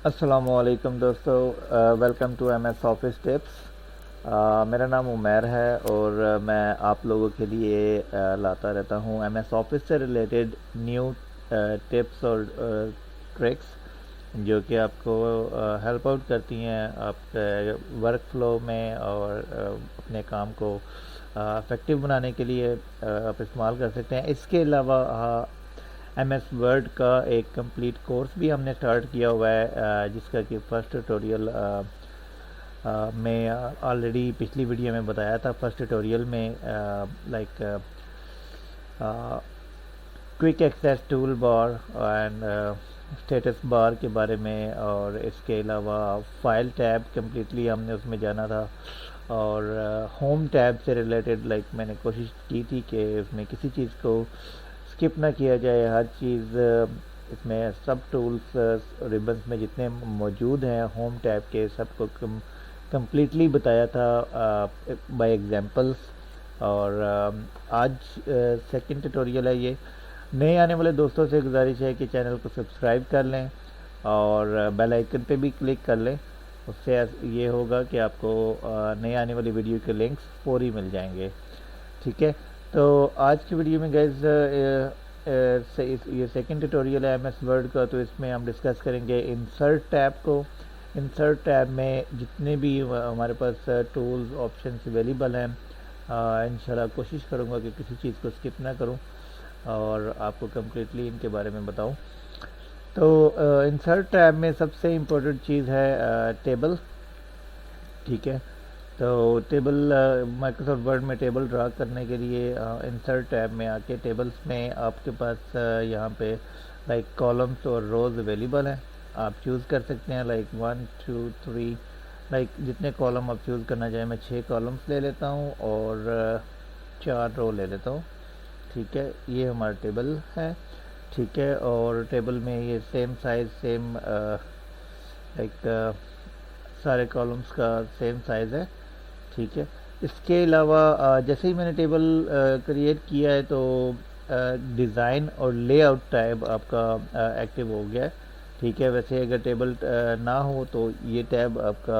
अस्सलामुअलैकुम दोस्तों, welcome to M S office tips. मेरा नाम उमैर है और मैं आप लोगों के लिए लाता रहता हूँ एम एस ऑफिस से रिलेटेड न्यू टिप्स और ट्रिक्स जो कि आपको हेल्प आउट करती हैं आपके वर्क फ्लो में और अपने काम को इफ़ेक्टिव बनाने के लिए आप इस्तेमाल कर सकते हैं। इसके अलावा एम एस वर्ड का एक कंप्लीट कोर्स भी हमने स्टार्ट किया हुआ है, जिसका कि फर्स्ट ट्यूटोरियल मैं ऑलरेडी पिछली वीडियो में बताया था। फर्स्ट ट्यूटोरियल में like quick access tool bar and status bar के बारे में, और इसके अलावा फाइल टैब कम्प्लीटली हमने उसमें जाना था, और होम टैब से रिलेटेड लाइक मैंने कोशिश की थी कि उसमें किसी चीज़ को स्किप ना किया जाए। हर चीज़ इसमें सब टूल्स रिबन्स में जितने मौजूद हैं होम टैब के सबको कम्प्लीटली बताया था बाय एग्जांपल्स। और आज सेकंड ट्यूटोरियल है ये। नए आने वाले दोस्तों से गुजारिश है कि चैनल को सब्सक्राइब कर लें और बेल आइकन पे भी क्लिक कर लें। उससे ये होगा कि आपको नए आने वाली वीडियो के लिंक्स फौरी मिल जाएंगे। ठीक है, तो आज की वीडियो में गाइस ये सेकंड ट्यूटोरियल है एम एस वर्ड का। तो इसमें हम डिस्कस करेंगे इंसर्ट टैब को। इंसर्ट टैब में जितने भी हमारे पास टूल्स ऑप्शंस अवेलेबल हैं, इंशाल्लाह कोशिश करूँगा कि किसी चीज़ को स्किप ना करूँ और आपको कम्प्लीटली इनके बारे में बताऊँ। तो इंसर्ट टैब में सबसे इम्पोर्टेंट चीज़ है टेबल। ठीक है, तो टेबल माइक्रोसॉफ्ट वर्ड में टेबल ड्रा करने के लिए इंसर्ट टैब में आके टेबल्स में आपके पास यहाँ पे लाइक कॉलम्स और रोज़ अवेलेबल हैं। आप चूज़ कर सकते हैं लाइक 1 2 3, लाइक जितने कॉलम आप चूज़ करना चाहें। मैं 6 कॉलम्स ले लेता हूँ और 4 रो ले लेता हूँ। ठीक है, ये हमारा टेबल है। ठीक है, और टेबल में ये सेम साइज़ सेम लाइक सारे कॉलम्स का सेम साइज़ है। ठीक है, इसके अलावा जैसे ही मैंने टेबल क्रिएट किया है तो डिज़ाइन और लेआउट टैब आपका एक्टिव हो गया है। ठीक है, वैसे अगर टेबल ना हो तो ये टैब आपका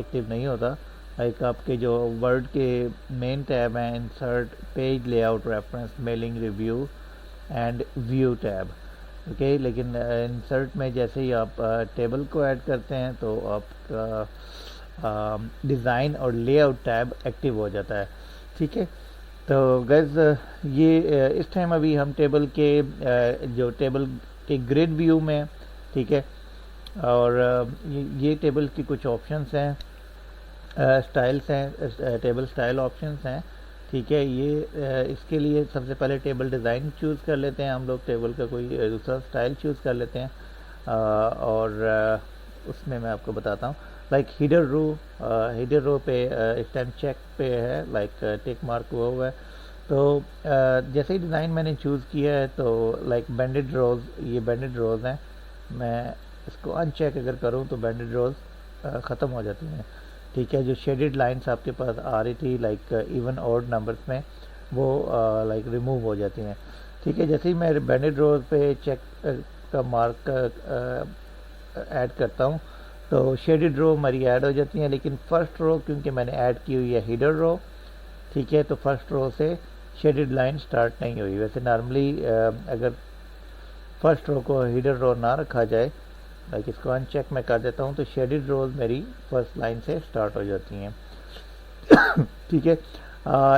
एक्टिव नहीं होता। लाइक आपके जो वर्ड के मेन टैब हैं insert, page layout, reference, mailing, review and view tab. Okay, लेकिन इंसर्ट में जैसे ही आप टेबल को ऐड करते हैं तो आपका डिज़ाइन और लेआउट टैब एक्टिव हो जाता है। ठीक है, तो गाइस ये इस टाइम अभी हम टेबल के जो टेबल के ग्रिड व्यू में, ठीक है, और ये टेबल की कुछ ऑप्शंस हैं, स्टाइल्स हैं, टेबल स्टाइल ऑप्शंस हैं। ठीक है, ये इसके लिए सबसे पहले टेबल डिज़ाइन चूज़ कर लेते हैं हम लोग, टेबल का कोई दूसरा स्टाइल चूज़ कर लेते हैं और उसमें मैं आपको बताता हूँ। लाइक हीडर रो पे इस टाइम चेक पे है, लाइक टिक मार्क हुआ है। तो जैसे ही डिज़ाइन मैंने चूज़ किया है तो लाइक बेंडेड रोज़, ये बेंडेड रोज़ हैं। मैं इसको अनचेक अगर करूँ तो बेंडेड रोज़ ख़त्म हो जाती हैं। ठीक है, जो शेडेड लाइंस आपके पास आ रही थी लाइक इवन ऑड नंबर्स में, वो लाइक रिमूव हो जाती हैं। ठीक है, जैसे ही मैं बेंडेड रोज़ पे चेक का मार्क ऐड करता हूँ तो शेडेड रो हमारी ऐड हो जाती हैं। लेकिन फर्स्ट रो क्योंकि मैंने ऐड की हुई है हीडर रो, ठीक है, तो फर्स्ट रो से शेडेड लाइन स्टार्ट नहीं हुई। वैसे नॉर्मली अगर फर्स्ट रो को हीडर रो ना रखा जाए, लाइक इसको अनचेक मैं कर देता हूँ, तो शेडेड रोज मेरी फर्स्ट लाइन से स्टार्ट हो जाती हैं। ठीक है,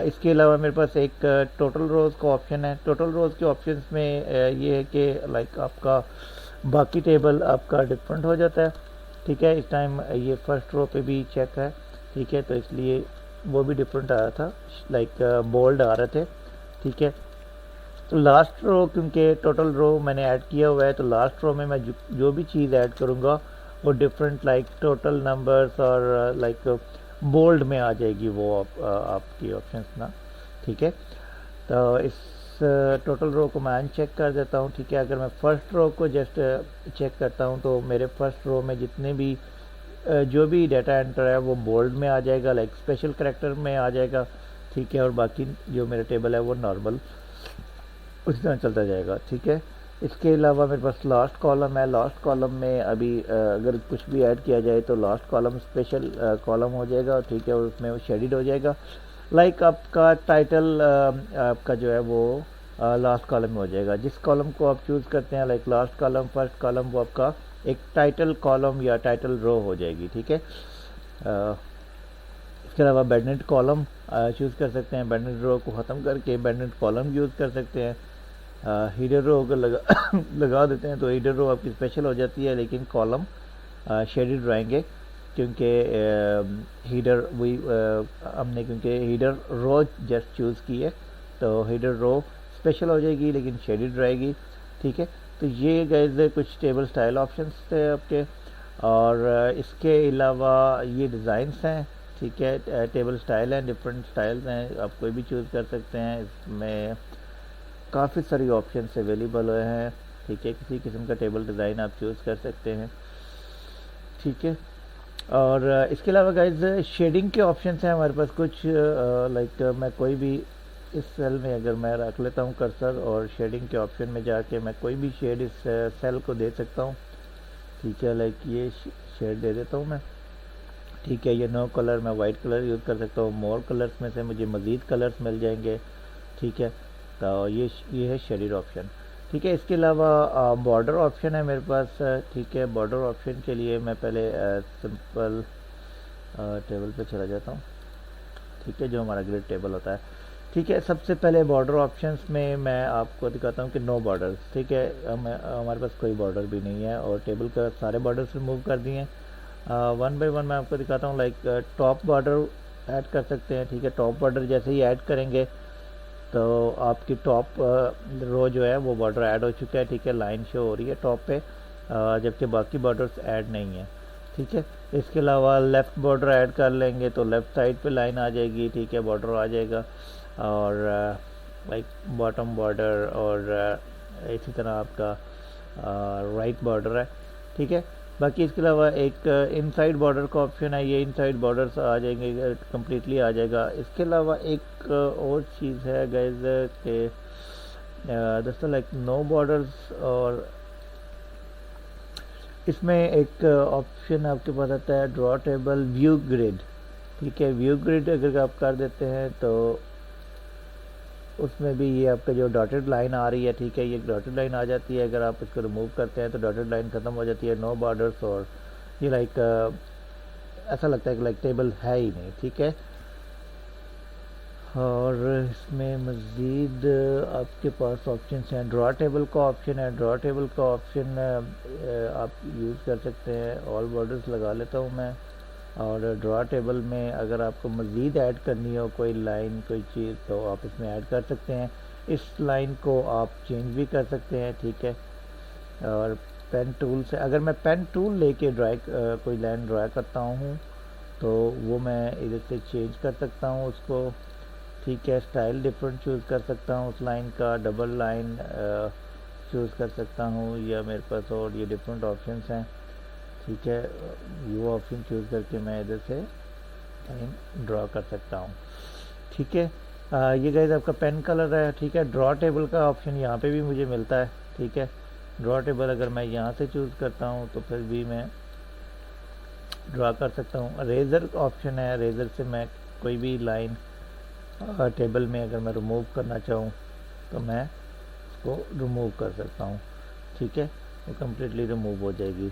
इसके अलावा मेरे पास एक टोटल रोज़ का ऑप्शन है। टोटल रोज़ के ऑप्शंस में ये है कि लाइक आपका बाकी टेबल आपका डिफरेंट हो जाता है। ठीक है, इस टाइम ये फर्स्ट रो पे भी चेक है। ठीक है, तो इसलिए वो भी डिफरेंट आ रहा था, लाइक बोल्ड आ रहे थे। ठीक है, तो लास्ट रो क्योंकि टोटल रो मैंने ऐड किया हुआ है, तो लास्ट रो में मैं जो भी चीज़ ऐड करूँगा वो डिफरेंट लाइक टोटल नंबर्स और लाइक बोल्ड में आ जाएगी वो आपकी ऑप्शंस ना। ठीक है, तो इस टोटल रो को मैं अनचेक कर देता हूँ। ठीक है, अगर मैं फर्स्ट रो को जस्ट चेक करता हूँ तो मेरे फर्स्ट रो में जितने भी जो भी डाटा एंटर है वो बोल्ड में आ जाएगा, लाइक स्पेशल कैरेक्टर में आ जाएगा। ठीक है, और बाकी जो मेरा टेबल है वो नॉर्मल उसी तरह चलता जाएगा। ठीक है, इसके अलावा मेरे पास लास्ट कॉलम है। लास्ट कॉलम में अभी अगर कुछ भी ऐड किया जाए तो लास्ट कॉलम स्पेशल कॉलम हो जाएगा, ठीक है, और उसमें वो शेडिड हो जाएगा। लाइक आपका टाइटल आपका जो है वो लास्ट कॉलम में हो जाएगा। जिस कॉलम को आप चूज़ करते हैं, like last column, first column, वो आपका एक टाइटल कॉलम या टाइटल रो हो जाएगी, ठीक है। इसके अलावा बैडनेट कॉलम चूज़ कर सकते हैं। बैडनेट रो को ख़त्म करके बैडनेट कॉलम यूज़ कर सकते हैं। हीडर रो अगर लगा देते हैं तो हीडर रो आपकी स्पेशल हो जाती है, लेकिन कॉलम शेडेड रहेंगे, क्योंकि हीडर वही हमने क्योंकि हीडर रो जस्ट चूज़ की है, तो हीडर रो स्पेशल हो जाएगी लेकिन शेडेड रहेगी, ठीक है। तो ये गाइस कुछ टेबल स्टाइल ऑप्शंस थे आपके, और इसके अलावा ये डिज़ाइंस हैं, ठीक है। टेबल स्टाइल हैं, डिफरेंट स्टाइल्स हैं, आप कोई भी चूज़ कर सकते हैं। इसमें काफ़ी सारी ऑप्शंस अवेलेबल हैं, ठीक है। किसी किस्म का टेबल डिज़ाइन आप चूज़ कर सकते हैं, ठीक है। और इसके अलावा गाइज शेडिंग के ऑप्शंस हैं हमारे पास कुछ, लाइक मैं कोई भी इस सेल में अगर मैं रख लेता हूँ कर्सर, और शेडिंग के ऑप्शन में जाके मैं कोई भी शेड इस सेल को दे सकता हूँ, ठीक है। लाइक ये शेड दे देता हूँ मैं, ठीक है। ये नो कलर, मैं वाइट कलर यूज़ कर सकता हूँ। मोर कलर्स में से मुझे मज़ीद कलर्स मिल जाएंगे, ठीक है। तो ये है शेडेड ऑप्शन, ठीक है। इसके अलावा बॉर्डर ऑप्शन है मेरे पास, ठीक है। बॉर्डर ऑप्शन के लिए मैं पहले सिंपल टेबल पे चला जाता हूँ, ठीक है, जो हमारा ग्रिड टेबल होता है, ठीक है। सबसे पहले बॉर्डर ऑप्शंस में मैं आपको दिखाता हूँ कि नो बॉर्डर्स, ठीक है। हमारे पास कोई बॉर्डर भी नहीं है और टेबल का सारे बॉर्डर्स रिमूव कर दिए हैं। वन बाय वन मैं आपको दिखाता हूँ। लाइक टॉप बॉर्डर ऐड कर सकते हैं, ठीक है। टॉप बॉर्डर जैसे ही ऐड करेंगे तो आपकी टॉप रो जो है वो बॉर्डर ऐड हो चुका है, ठीक है। लाइन शो हो रही है टॉप पे, जबकि बाकी बॉर्डर्स ऐड नहीं है, ठीक है। इसके अलावा लेफ़्ट बॉर्डर ऐड कर लेंगे तो लेफ़्ट साइड पे लाइन आ जाएगी, ठीक है, बॉर्डर आ जाएगा। और लाइक बॉटम बॉर्डर और इसी तरह आपका राइट बॉर्डर है, ठीक है। बाकी इसके अलावा एक इनसाइड बॉर्डर का ऑप्शन है, ये इनसाइड बॉर्डर्स आ जाएंगे, कम्प्लीटली आ जाएगा। इसके अलावा एक और चीज़ है गाइज के दोस्तों, लाइक नो बॉर्डर्स, और इसमें एक ऑप्शन आपके पास आता है ड्रॉ टेबल व्यू ग्रिड, ठीक है। व्यू ग्रिड अगर आप कर देते हैं तो उसमें भी ये आपका जो डॉटेड लाइन आ रही है, ठीक है, ये डॉटेड लाइन आ जाती है। अगर आप इसको रिमूव करते हैं तो डॉटेड लाइन ख़त्म हो जाती है, नो बॉर्डर्स, और ये लाइक ऐसा लगता है कि लाइक टेबल है ही नहीं, ठीक है। और इसमें मज़ीद आपके पास ऑप्शन हैं। ड्रॉ टेबल का ऑप्शन है, ड्रॉ टेबल का ऑप्शन आप यूज़ कर सकते हैं। ऑल बॉर्डर्स लगा लेता हूँ मैं, और ड्रॉ टेबल में अगर आपको मज़ीद ऐड करनी हो कोई लाइन कोई चीज़ तो आप इसमें ऐड कर सकते हैं। इस लाइन को आप चेंज भी कर सकते हैं, ठीक है। और पेन टूल से अगर मैं पेन टूल लेके कोई लाइन ड्रा करता हूँ तो वो मैं इधर से चेंज कर सकता हूँ उसको, ठीक है। स्टाइल डिफरेंट चूज़ कर सकता हूँ उस लाइन का, डबल लाइन चूज़ कर सकता हूँ, या मेरे पास और ये डिफरेंट ऑप्शंस हैं, ठीक है। वो ऑप्शन चूज़ करके मैं इधर से लाइन ड्रॉ कर सकता हूँ, ठीक है। ये गाइस आपका पेन कलर है, ठीक है। ड्रॉ टेबल का ऑप्शन यहाँ पे भी मुझे मिलता है, ठीक है। ड्रॉ टेबल अगर मैं यहाँ से चूज़ करता हूँ तो फिर भी मैं ड्रॉ कर सकता हूँ। रेज़र ऑप्शन है, रेज़र से मैं कोई भी लाइन टेबल में अगर मैं रिमूव करना चाहूँ तो मैं इसको रिमूव कर सकता हूँ, ठीक है। ये कम्प्लीटली रिमूव हो जाएगी,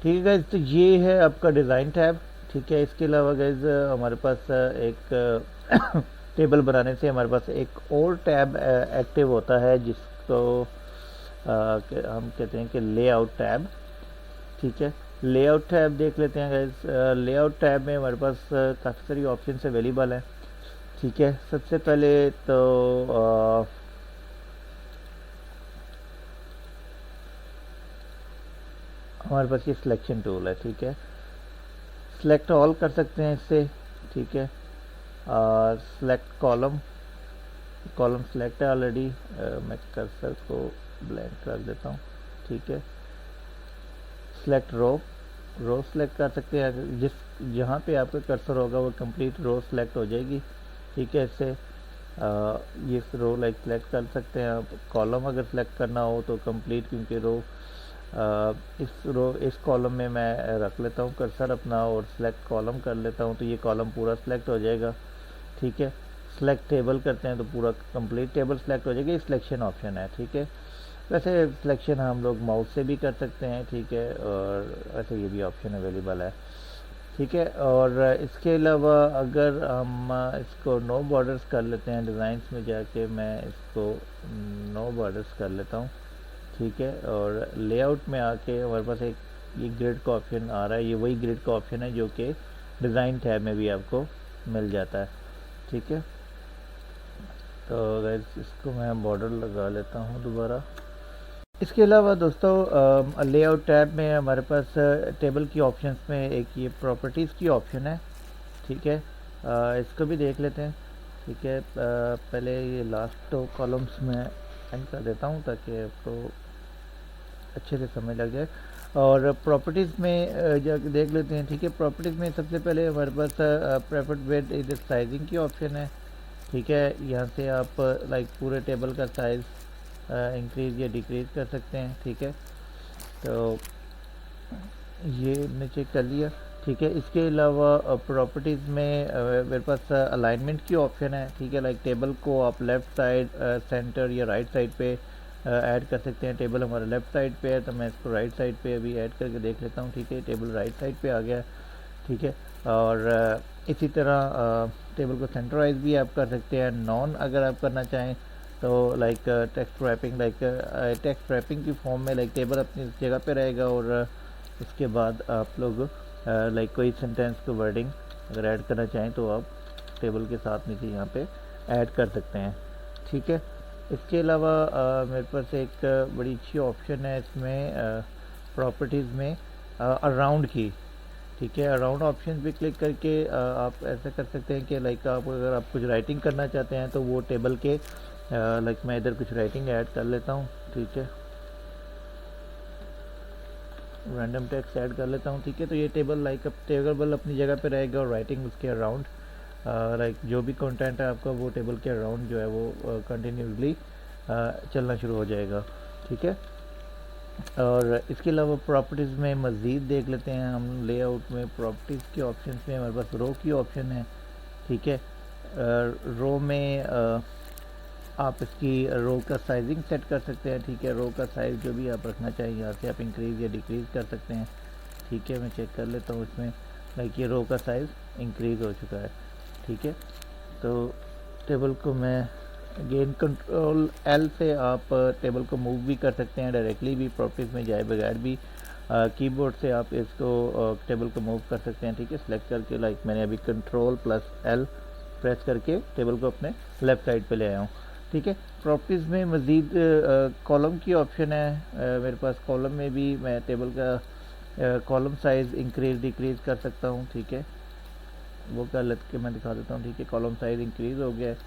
ठीक है गाइज। तो ये है आपका डिज़ाइन टैब, ठीक है। इसके अलावा गाइज हमारे पास एक टेबल बनाने से हमारे पास एक और टैब एक्टिव होता है जिसको हम कहते हैं कि लेआउट टैब, ठीक है। लेआउट टैब देख लेते हैं गाइज। लेआउट टैब में हमारे पास काफ़ी सारी ऑप्शन अवेलेबल हैं, ठीक है। सबसे पहले तो हमारे पास ये सिलेक्शन टूल है, ठीक है। सिलेक्ट ऑल कर सकते हैं इससे, ठीक है। सिलेक्ट कॉलम, कॉलम सिलेक्ट है ऑलरेडी, मैं कर्सर को ब्लैंक कर देता हूँ, ठीक है। सिलेक्ट रो, रो सिलेक्ट कर सकते हैं, जहाँ पे आपका कर्सर होगा वो कंप्लीट रो सिलेक्ट हो जाएगी, ठीक है। इससे ये रो लाइक सेलेक्ट कर सकते हैं आप। कॉलम अगर सेलेक्ट करना हो तो कंप्लीट, क्योंकि इस कॉलम में मैं रख लेता हूँ कर्सर अपना और सेलेक्ट कॉलम कर लेता हूँ, तो ये कॉलम पूरा सेलेक्ट हो जाएगा। ठीक है, सेलेक्ट टेबल करते हैं तो पूरा कंप्लीट टेबल सेलेक्ट हो जाएगा। ये सिलेक्शन ऑप्शन है। ठीक है, वैसे सिलेक्शन हम लोग माउस से भी कर सकते हैं। ठीक है, और वैसे ये भी ऑप्शन अवेलेबल है। ठीक है, और इसके अलावा अगर हम इसको नो बॉर्डर्स कर लेते हैं, डिज़ाइंस में जाके मैं इसको नो बॉर्डर्स कर लेता हूँ। ठीक है, और लेआउट में आके हमारे पास एक ये ग्रिड का ऑप्शन आ रहा है। ये वही ग्रिड का ऑप्शन है जो कि डिज़ाइन टैब में भी आपको मिल जाता है। ठीक है, तो गाइस इसको मैं बॉर्डर लगा लेता हूँ दोबारा। इसके अलावा दोस्तों लेआउट टैब में हमारे पास टेबल की ऑप्शंस में एक ये प्रॉपर्टीज़ की ऑप्शन है। ठीक है, इसको भी देख लेते हैं। ठीक है, पहले ये लास्ट दो कॉलम्स में एंड कर देता हूँ ताकि आपको अच्छे से समझ लग जाए। और प्रॉपर्टीज़ में जाके देख लेते हैं। ठीक है, प्रॉपर्टीज़ में सबसे पहले हमारे पास प्रेफर्ड विड्थ इधर साइजिंग की ऑप्शन है। ठीक है, यहाँ से आप लाइक पूरे टेबल का साइज़ इंक्रीज़ या डिक्रीज़ कर सकते हैं। ठीक है, तो ये नीचे कर लिया। ठीक है, इसके अलावा प्रॉपर्टीज़ में मेरे पास अलाइनमेंट की ऑप्शन है। ठीक है, लाइक टेबल को आप लेफ़्ट साइड, सेंटर या राइट साइड पे ऐड कर सकते हैं। टेबल हमारा लेफ़्ट साइड पे है तो मैं इसको राइट साइड पे अभी ऐड करके देख लेता हूँ। ठीक है, टेबल राइट साइड पे आ गया। ठीक है, और इसी तरह टेबल को सेंटराइज भी आप कर सकते हैं। नॉन अगर आप करना चाहें तो like text wrapping, like text wrapping की फॉर्म में लाइक टेबल अपनी जगह पे रहेगा और उसके बाद आप लोग लाइक कोई सेंटेंस को वर्डिंग अगर ऐड करना चाहें तो आप टेबल के साथ नीचे यहाँ पे ऐड कर सकते हैं। ठीक है, इसके अलावा मेरे पास एक बड़ी अच्छी ऑप्शन है इसमें प्रॉपर्टीज़ में अराउंड की। ठीक है, अराउंड ऑप्शन पे क्लिक करके आप ऐसा कर सकते हैं कि लाइक आप अगर आप कुछ राइटिंग करना चाहते हैं तो वो टेबल के लाइक मैं इधर कुछ राइटिंग ऐड कर लेता हूँ। ठीक है, रैंडम टेक्स्ट ऐड कर लेता हूँ। ठीक है, तो ये टेबल अपनी जगह पे रहेगा और राइटिंग उसके अराउंड लाइक जो भी कंटेंट है आपका वो टेबल के अराउंड जो है वो कंटिन्यूसली चलना शुरू हो जाएगा। ठीक है, और इसके अलावा प्रॉपर्टीज़ में मज़ीद देख लेते हैं हम। लेआउट में प्रॉपर्टीज़ के ऑप्शन में हमारे पास रो की ऑप्शन है। ठीक है, रो में आप इसकी रो का साइजिंग सेट कर सकते हैं। ठीक है, रो का साइज़ जो भी आप रखना चाहिए यहाँ से आप इंक्रीज़ या डिक्रीज़ कर सकते हैं। ठीक है, मैं चेक कर लेता हूँ इसमें लाइक ये रो का साइज़ इंक्रीज़ हो चुका है। ठीक है, तो टेबल को मैं अगेन कंट्रोल एल से आप टेबल को मूव भी कर सकते हैं, डायरेक्टली भी प्रॉपर्टीज़ में जाए बगैर भी कीबोर्ड से आप इसको टेबल को मूव कर सकते हैं। ठीक है, सेलेक्ट करके लाइक मैंने अभी कंट्रोल प्लस एल प्रेस करके टेबल को अपने लेफ़्ट साइड पे ले आया हूँ। ठीक है, प्रॉपर्टीज़ में मज़ीद कॉलम की ऑप्शन है। मेरे पास कॉलम में भी मैं टेबल का कॉलम साइज़ इंक्रीज़ डिक्रीज़ कर सकता हूँ। ठीक है, वो कर लेते के मैं दिखा देता हूँ। ठीक है, कॉलम साइज़ इंक्रीज़ हो गया है।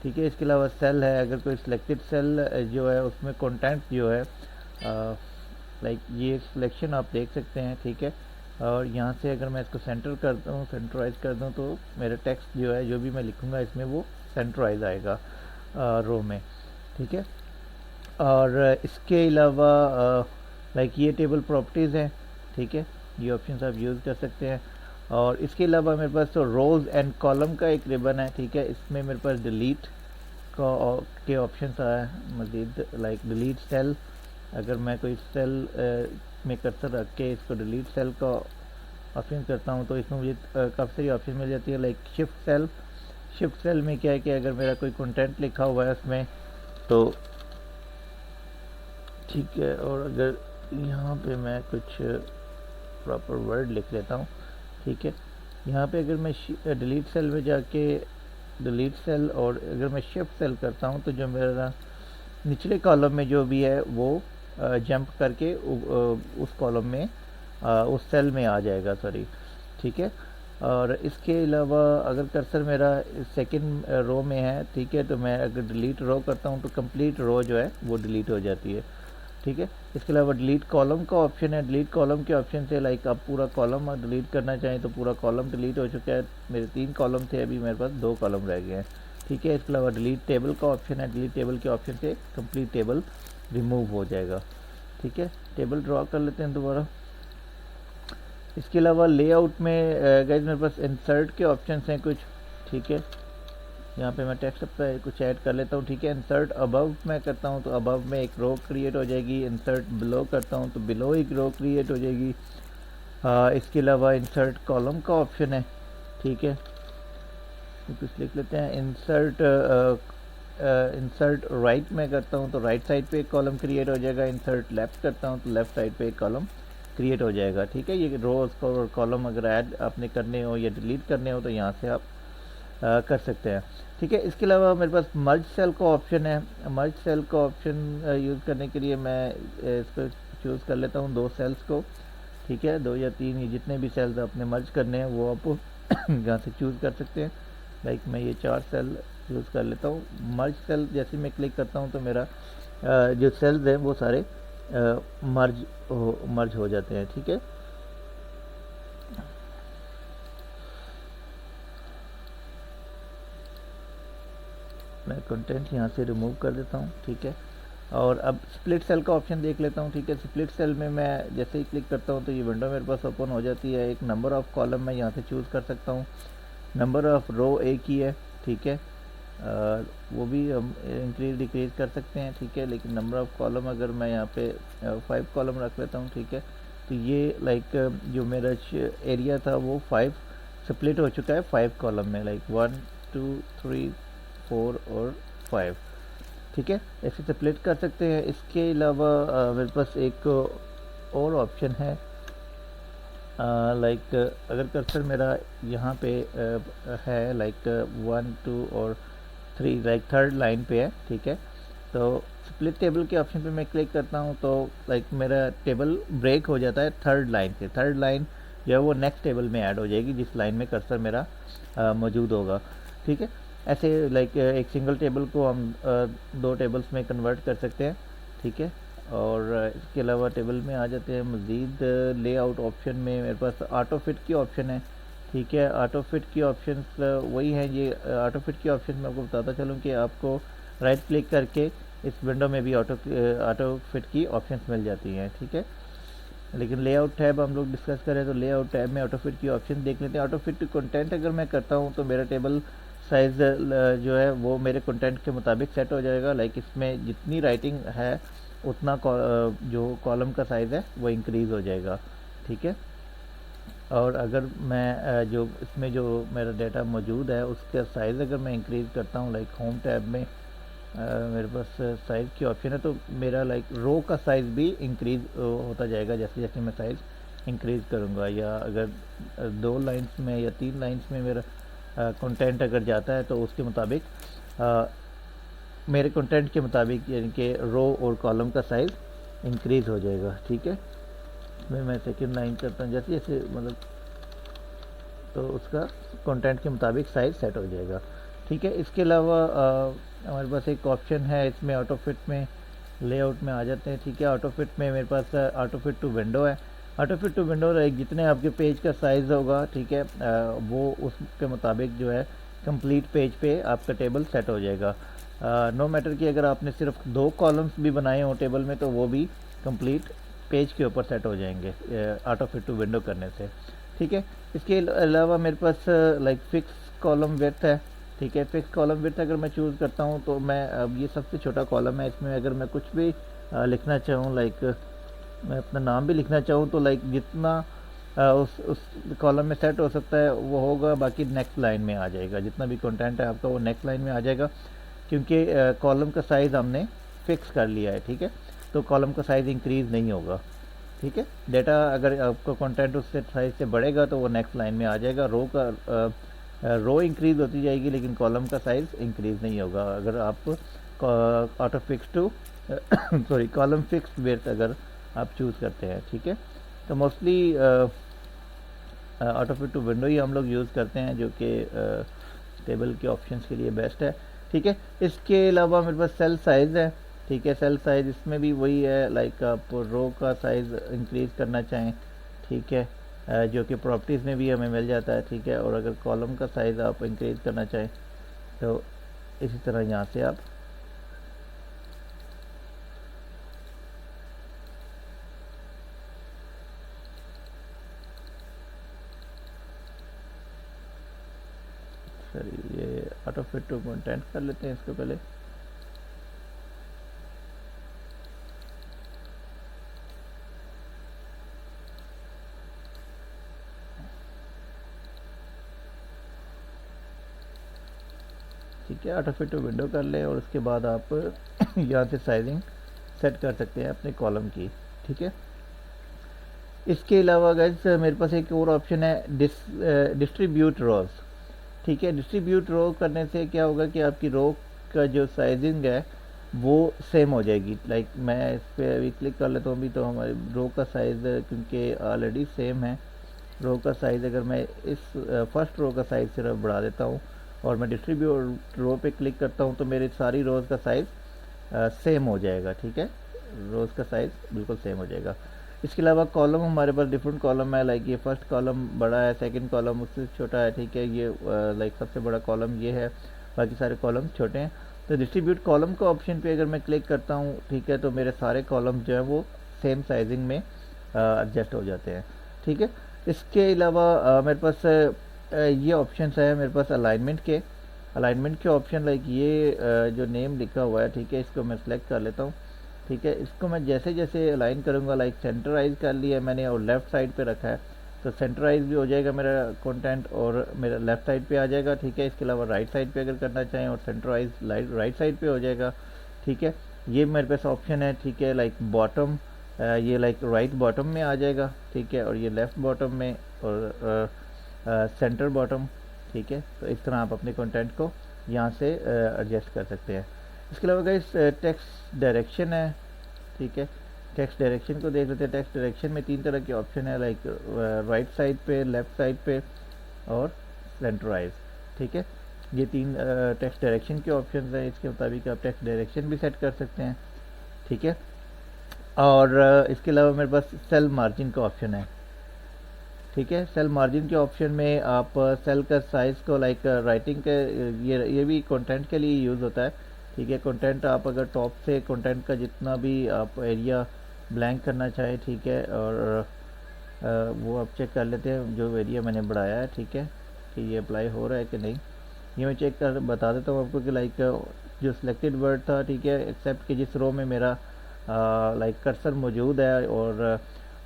ठीक है, इसके अलावा सेल है, अगर कोई सिलेक्टेड सेल जो है उसमें कंटेंट जो है लाइक ये सिलेक्शन आप देख सकते हैं। ठीक है, और यहाँ से अगर मैं इसको सेंटर कर दूँ, सेंटराइज कर दूँ तो मेरा टेक्स्ट जो है जो भी मैं लिखूँगा इसमें वो सेंटराइज आएगा रो में। ठीक है, और इसके अलावा लाइक ये टेबल प्रॉपर्टीज़ हैं। ठीक है, ये ऑप्शन आप यूज़ कर सकते हैं। और इसके अलावा मेरे पास तो रोज़ एंड कॉलम का एक रिबन है। ठीक है, इसमें मेरे पास डिलीट के ऑप्शन आया है मज़ीद, लाइक डिलीट सेल। अगर मैं कोई सेल में कर्सर रख के इसको डिलीट सेल का ऑप्शन करता हूँ तो इसमें मुझे काफ़ी सारी ऑप्शन मिल जाती है। Like shift cell, shift cell में क्या है कि अगर मेरा कोई कंटेंट लिखा हुआ है उसमें तो ठीक है, और अगर यहाँ पे मैं कुछ प्रॉपर वर्ड लिख लेता हूँ। ठीक है, यहाँ पे अगर मैं डिलीट सेल में जाके डिलीट सेल और अगर मैं शिफ्ट सेल करता हूँ तो जो मेरा निचले कॉलम में जो भी है वो जंप करके उस कॉलम में उस सेल में आ जाएगा, सॉरी। ठीक है, और इसके अलावा अगर कर्सर मेरा सेकंड रो में है, ठीक है, तो मैं अगर डिलीट रो करता हूँ तो कंप्लीट रो जो है वो डिलीट हो जाती है। ठीक है, इसके अलावा डिलीट कॉलम का ऑप्शन है। डिलीट कॉलम के ऑप्शन से लाइक आप पूरा कॉलम डिलीट करना चाहें तो पूरा कॉलम डिलीट हो चुका है। मेरे 3 कॉलम थे, अभी मेरे पास 2 कॉलम रह गए हैं। ठीक है। इसके अलावा डिलीट टेबल का ऑप्शन है, डिलीट टेबल के ऑप्शन से कंप्लीट टेबल रिमूव हो जाएगा। ठीक है, टेबल ड्रॉ कर लेते हैं दोबारा। इसके अलावा लेआउट में गाइस मेरे पास इंसर्ट के ऑप्शंस हैं कुछ। ठीक है, यहाँ पे मैं टेक्स्ट पर कुछ ऐड कर लेता हूँ। ठीक है, इंसर्ट अबव मैं करता हूँ तो अबव में एक रो क्रिएट हो जाएगी। इंसर्ट बिलो करता हूँ तो बिलो एक रो क्रिएट हो जाएगी। इसके अलावा इंसर्ट कॉलम का ऑप्शन है। ठीक है, तो कुछ लिख लेते हैं। इंसर्ट राइट में करता हूँ तो राइट साइड पे एक कॉलम क्रिएट हो जाएगा। इंसर्ट लेफ्ट करता हूँ तो लेफ्ट साइड पे एक कॉलम क्रिएट हो जाएगा। ठीक है, ये रोज और कॉलम अगर ऐड आपने करने हो या डिलीट करने हो तो यहाँ से आप कर सकते हैं। ठीक है, इसके अलावा मेरे पास मर्ज सेल का ऑप्शन है। मर्ज सेल का ऑप्शन यूज़ करने के लिए मैं इसको चूज़ कर लेता हूँ 2 सेल्स को। ठीक है, 2 या 3 ये जितने भी सेल्स आपने मर्ज करने हैं वो आप यहाँ से चूज़ कर सकते हैं। लाइक मैं ये 4 सेल चूज़ कर लेता हूँ। मर्ज सेल जैसे मैं क्लिक करता हूँ तो मेरा जो सेल्स हैं वो सारे मर्ज हो जाते हैं। ठीक है, मैं कंटेंट यहाँ से रिमूव कर देता हूँ। ठीक है, और अब स्प्लिट सेल का ऑप्शन देख लेता हूँ। ठीक है, स्प्लिट सेल में मैं जैसे ही क्लिक करता हूँ तो ये विंडो मेरे पास ओपन हो जाती है। एक नंबर ऑफ़ कॉलम मैं यहाँ से चूज़ कर सकता हूँ। नंबर ऑफ़ रो एक ही है। ठीक है, वो भी हम इंक्रीज डिक्रीज कर सकते हैं। ठीक है, लेकिन नंबर ऑफ़ कॉलम अगर मैं यहाँ पे 5 कॉलम रख लेता हूँ। ठीक है, तो ये लाइक जो मेरा एरिया था वो 5 स्प्लिट हो चुका है 5 कॉलम में, लाइक 1 2 3 4 और 5। ठीक है, ऐसे स्प्लिट कर सकते हैं। इसके अलावा मेरे पास एक और ऑप्शन है। लाइक अगर कर्सर मेरा यहाँ पे है लाइक 1 2 और 3 लाइक थर्ड लाइन पे है। ठीक है, तो स्प्लिट टेबल के ऑप्शन पे मैं क्लिक करता हूँ तो लाइक मेरा टेबल ब्रेक हो जाता है थर्ड लाइन से। थर्ड लाइन जो है वो नेक्स्ट टेबल में ऐड हो जाएगी जिस लाइन में कर्सर मेरा मौजूद होगा। ठीक है, ऐसे लाइक एक सिंगल टेबल को हम 2 टेबल्स में कन्वर्ट कर सकते हैं। ठीक है, और इसके अलावा टेबल में आ जाते हैं मज़ीद लेआउट ऑप्शन में मेरे पास ऑटो फिट की ऑप्शन है। ठीक है, ऑटो फिट की ऑप्शंस वही हैं। ये ऑटो फिट की ऑप्शन मैं आपको बताता चलूँ कि आपको राइट क्लिक करके इस विंडो में भी ऑटो फिट की ऑप्शंस मिल जाती हैं। ठीक है, लेकिन लेआउट टैब हम लोग डिस्कस करें तो लेआउट टैब में ऑटो फिट की ऑप्शन देख लेते हैं। ऑटो फिट कंटेंट अगर मैं करता हूँ तो मेरा टेबल साइज़ जो है वो मेरे कंटेंट के मुताबिक सेट हो जाएगा। लाइक इसमें जितनी राइटिंग है उतना जो कॉलम का साइज़ है वो इंक्रीज़ हो जाएगा। ठीक है, और अगर मैं जो इसमें जो मेरा डाटा मौजूद है उसका साइज़ अगर मैं इंक्रीज़ करता हूँ लाइक होम टैब में मेरे पास साइज़ की ऑप्शन है तो मेरा लाइक रो का साइज़ भी इंक्रीज़ होता जाएगा जैसे जैसे मैं साइज़ इंक्रीज़ करूँगा। या अगर 2 लाइंस में या 3 लाइंस में मेरा कंटेंट अगर जाता है तो उसके मुताबिक मेरे कंटेंट के मुताबिक यानी कि रो और कॉलम का साइज़ इंक्रीज़ हो जाएगा। ठीक है, मैं सेकंड लाइन करता हूँ जैसे जैसे मतलब तो उसका कंटेंट के मुताबिक साइज़ सेट हो जाएगा। ठीक है, इसके अलावा हमारे पास एक ऑप्शन है इसमें ऑटो फिट में लेआउट में आ जाते हैं। ठीक है, ऑटो फिट में मेरे पास ऑटो फिट टू विंडो है। ऑटो फिट टू विंडो जितने आपके पेज का साइज़ होगा ठीक है वो उसके मुताबिक जो है कंप्लीट पेज पे आपका टेबल सेट हो जाएगा। नो मैटर कि अगर आपने सिर्फ 2 कॉलम्स भी बनाए हों टेबल में तो वो भी कंप्लीट पेज के ऊपर सेट हो जाएंगे ऑटो फिट टू विंडो करने से। ठीक है, इसके अलावा मेरे पास लाइक फिक्स कॉलम विड्थ है। ठीक है, फिक्स कॉलम विड्थ अगर मैं चूज़ करता हूँ तो मैं अब ये सबसे छोटा कॉलम है इसमें अगर मैं कुछ भी लिखना चाहूँ लाइक मैं अपना नाम भी लिखना चाहूँ तो लाइक जितना उस कॉलम में सेट हो सकता है वो होगा, बाकी नेक्स्ट लाइन में आ जाएगा। जितना भी कंटेंट है आपका वो नेक्स्ट लाइन में आ जाएगा क्योंकि कॉलम का साइज़ हमने फिक्स कर लिया है। ठीक है, तो कॉलम का साइज़ इंक्रीज़ नहीं होगा। ठीक है, डाटा अगर आपका कंटेंट उससे साइज़ से बढ़ेगा तो वो नेक्स्ट लाइन में आ जाएगा। रो इंक्रीज़ होती जाएगी लेकिन कॉलम का साइज़ इंक्रीज़ नहीं होगा अगर आप auto fix to sorry column fix width अगर आप चूज़ करते हैं। ठीक है, तो mostly auto fit to window ही हम लोग यूज़ करते हैं जो कि टेबल के ऑप्शंस के लिए बेस्ट है। ठीक है, इसके अलावा मेरे पास सेल साइज़ है। ठीक है, सेल साइज़ इसमें भी वही है लाइक आप रो का साइज़ इंक्रीज़ करना चाहें। ठीक है, जो कि प्रॉपर्टीज़ में भी हमें मिल जाता है। ठीक है, और अगर कॉलम का साइज़ आप इंक्रीज़ करना चाहें तो इसी तरह यहाँ से आप सॉरी ये ऑटो फिट टू कंटेंट कर लेते हैं इसको पहले। ठीक है, ऑटो फिट टू विंडो कर लें और उसके बाद आप यहाँ से साइजिंग सेट कर सकते हैं अपने कॉलम की। ठीक है, इसके अलावा गाइस मेरे पास एक और ऑप्शन है डिस्ट्रीब्यूट रोज। ठीक है, डिस्ट्रीब्यूट रो करने से क्या होगा कि आपकी रो का जो साइजिंग है वो सेम हो जाएगी। लाइक मैं इस पर अभी क्लिक कर लेता हूँ अभी, तो हमारी रो का साइज़ क्योंकि ऑलरेडी सेम है, रो का साइज़ अगर मैं इस फर्स्ट रो का साइज़ सिर्फ बढ़ा देता हूँ और मैं डिस्ट्रीब्यूट रो पे क्लिक करता हूँ तो मेरी सारी रोज़ का साइज़ सेम हो जाएगा। ठीक है, रोज़ का साइज़ बिल्कुल सेम हो जाएगा। इसके अलावा कॉलम हमारे पास डिफरेंट कॉलम है। लाइक ये फर्स्ट कॉलम बड़ा है, सेकंड कॉलम उससे छोटा है। ठीक है, ये लाइक सबसे बड़ा कॉलम ये है, बाकी सारे कॉलम छोटे हैं। तो डिस्ट्रीब्यूट कॉलम का ऑप्शन पे अगर मैं क्लिक करता हूँ, ठीक है, तो मेरे सारे कॉलम जो है वो सेम साइजिंग में एडजस्ट हो जाते हैं। ठीक है, इसके अलावा मेरे पास ये ऑप्शन है मेरे पास अलाइनमेंट के ऑप्शन। लाइक ये जो नेम लिखा हुआ है, ठीक है, इसको मैं सेलेक्ट कर लेता हूँ। ठीक है, इसको मैं जैसे जैसे अलाइन करूँगा, लाइक सेंटराइज कर लिया है मैंने और लेफ़्ट साइड पे रखा है, तो सेंटराइज भी हो जाएगा मेरा कंटेंट और मेरा लेफ़्ट साइड पे आ जाएगा। ठीक है, इसके अलावा राइट साइड पे अगर करना चाहें और सेंटराइज राइट साइड पे हो जाएगा। ठीक है, ये मेरे पास ऑप्शन है। ठीक है, लाइक बॉटम ये लाइक राइट बॉटम में आ जाएगा। ठीक है, और ये लेफ़्ट बॉटम में और सेंटर बॉटम। ठीक है, तो इस तरह आप अपने कंटेंट को यहाँ से एडजस्ट कर सकते हैं। इसके अलावा गाइस टेक्स्ट डायरेक्शन है। ठीक है, टेक्स्ट डायरेक्शन को देख लेते हैं। टेक्स्ट डायरेक्शन में 3 तरह के ऑप्शन है, लाइक राइट साइड पे, लेफ़्ट साइड पे और सेंटराइज। ठीक है, ये 3 टेक्स्ट डायरेक्शन के ऑप्शन हैं। इसके मुताबिक आप टेक्स्ट डायरेक्शन भी सेट कर सकते हैं। ठीक है, और इसके अलावा मेरे पास सेल मार्जिन का ऑप्शन है। ठीक है, सेल मार्जिन के ऑप्शन में आप सेल का साइज़ को लाइक राइटिंग के ये भी कंटेंट के लिए यूज़ होता है। ठीक है, कंटेंट आप अगर टॉप से कंटेंट का जितना भी आप एरिया ब्लैंक करना चाहें, ठीक है, और वो आप चेक कर लेते हैं जो एरिया मैंने बढ़ाया है। ठीक है, कि ये अप्लाई हो रहा है कि नहीं, ये मैं चेक कर बता देता हूँ आपको कि लाइक जो सिलेक्टेड वर्ड था, ठीक है, एक्सेप्ट कि जिस रो में मेरा लाइक कर्सर मौजूद है और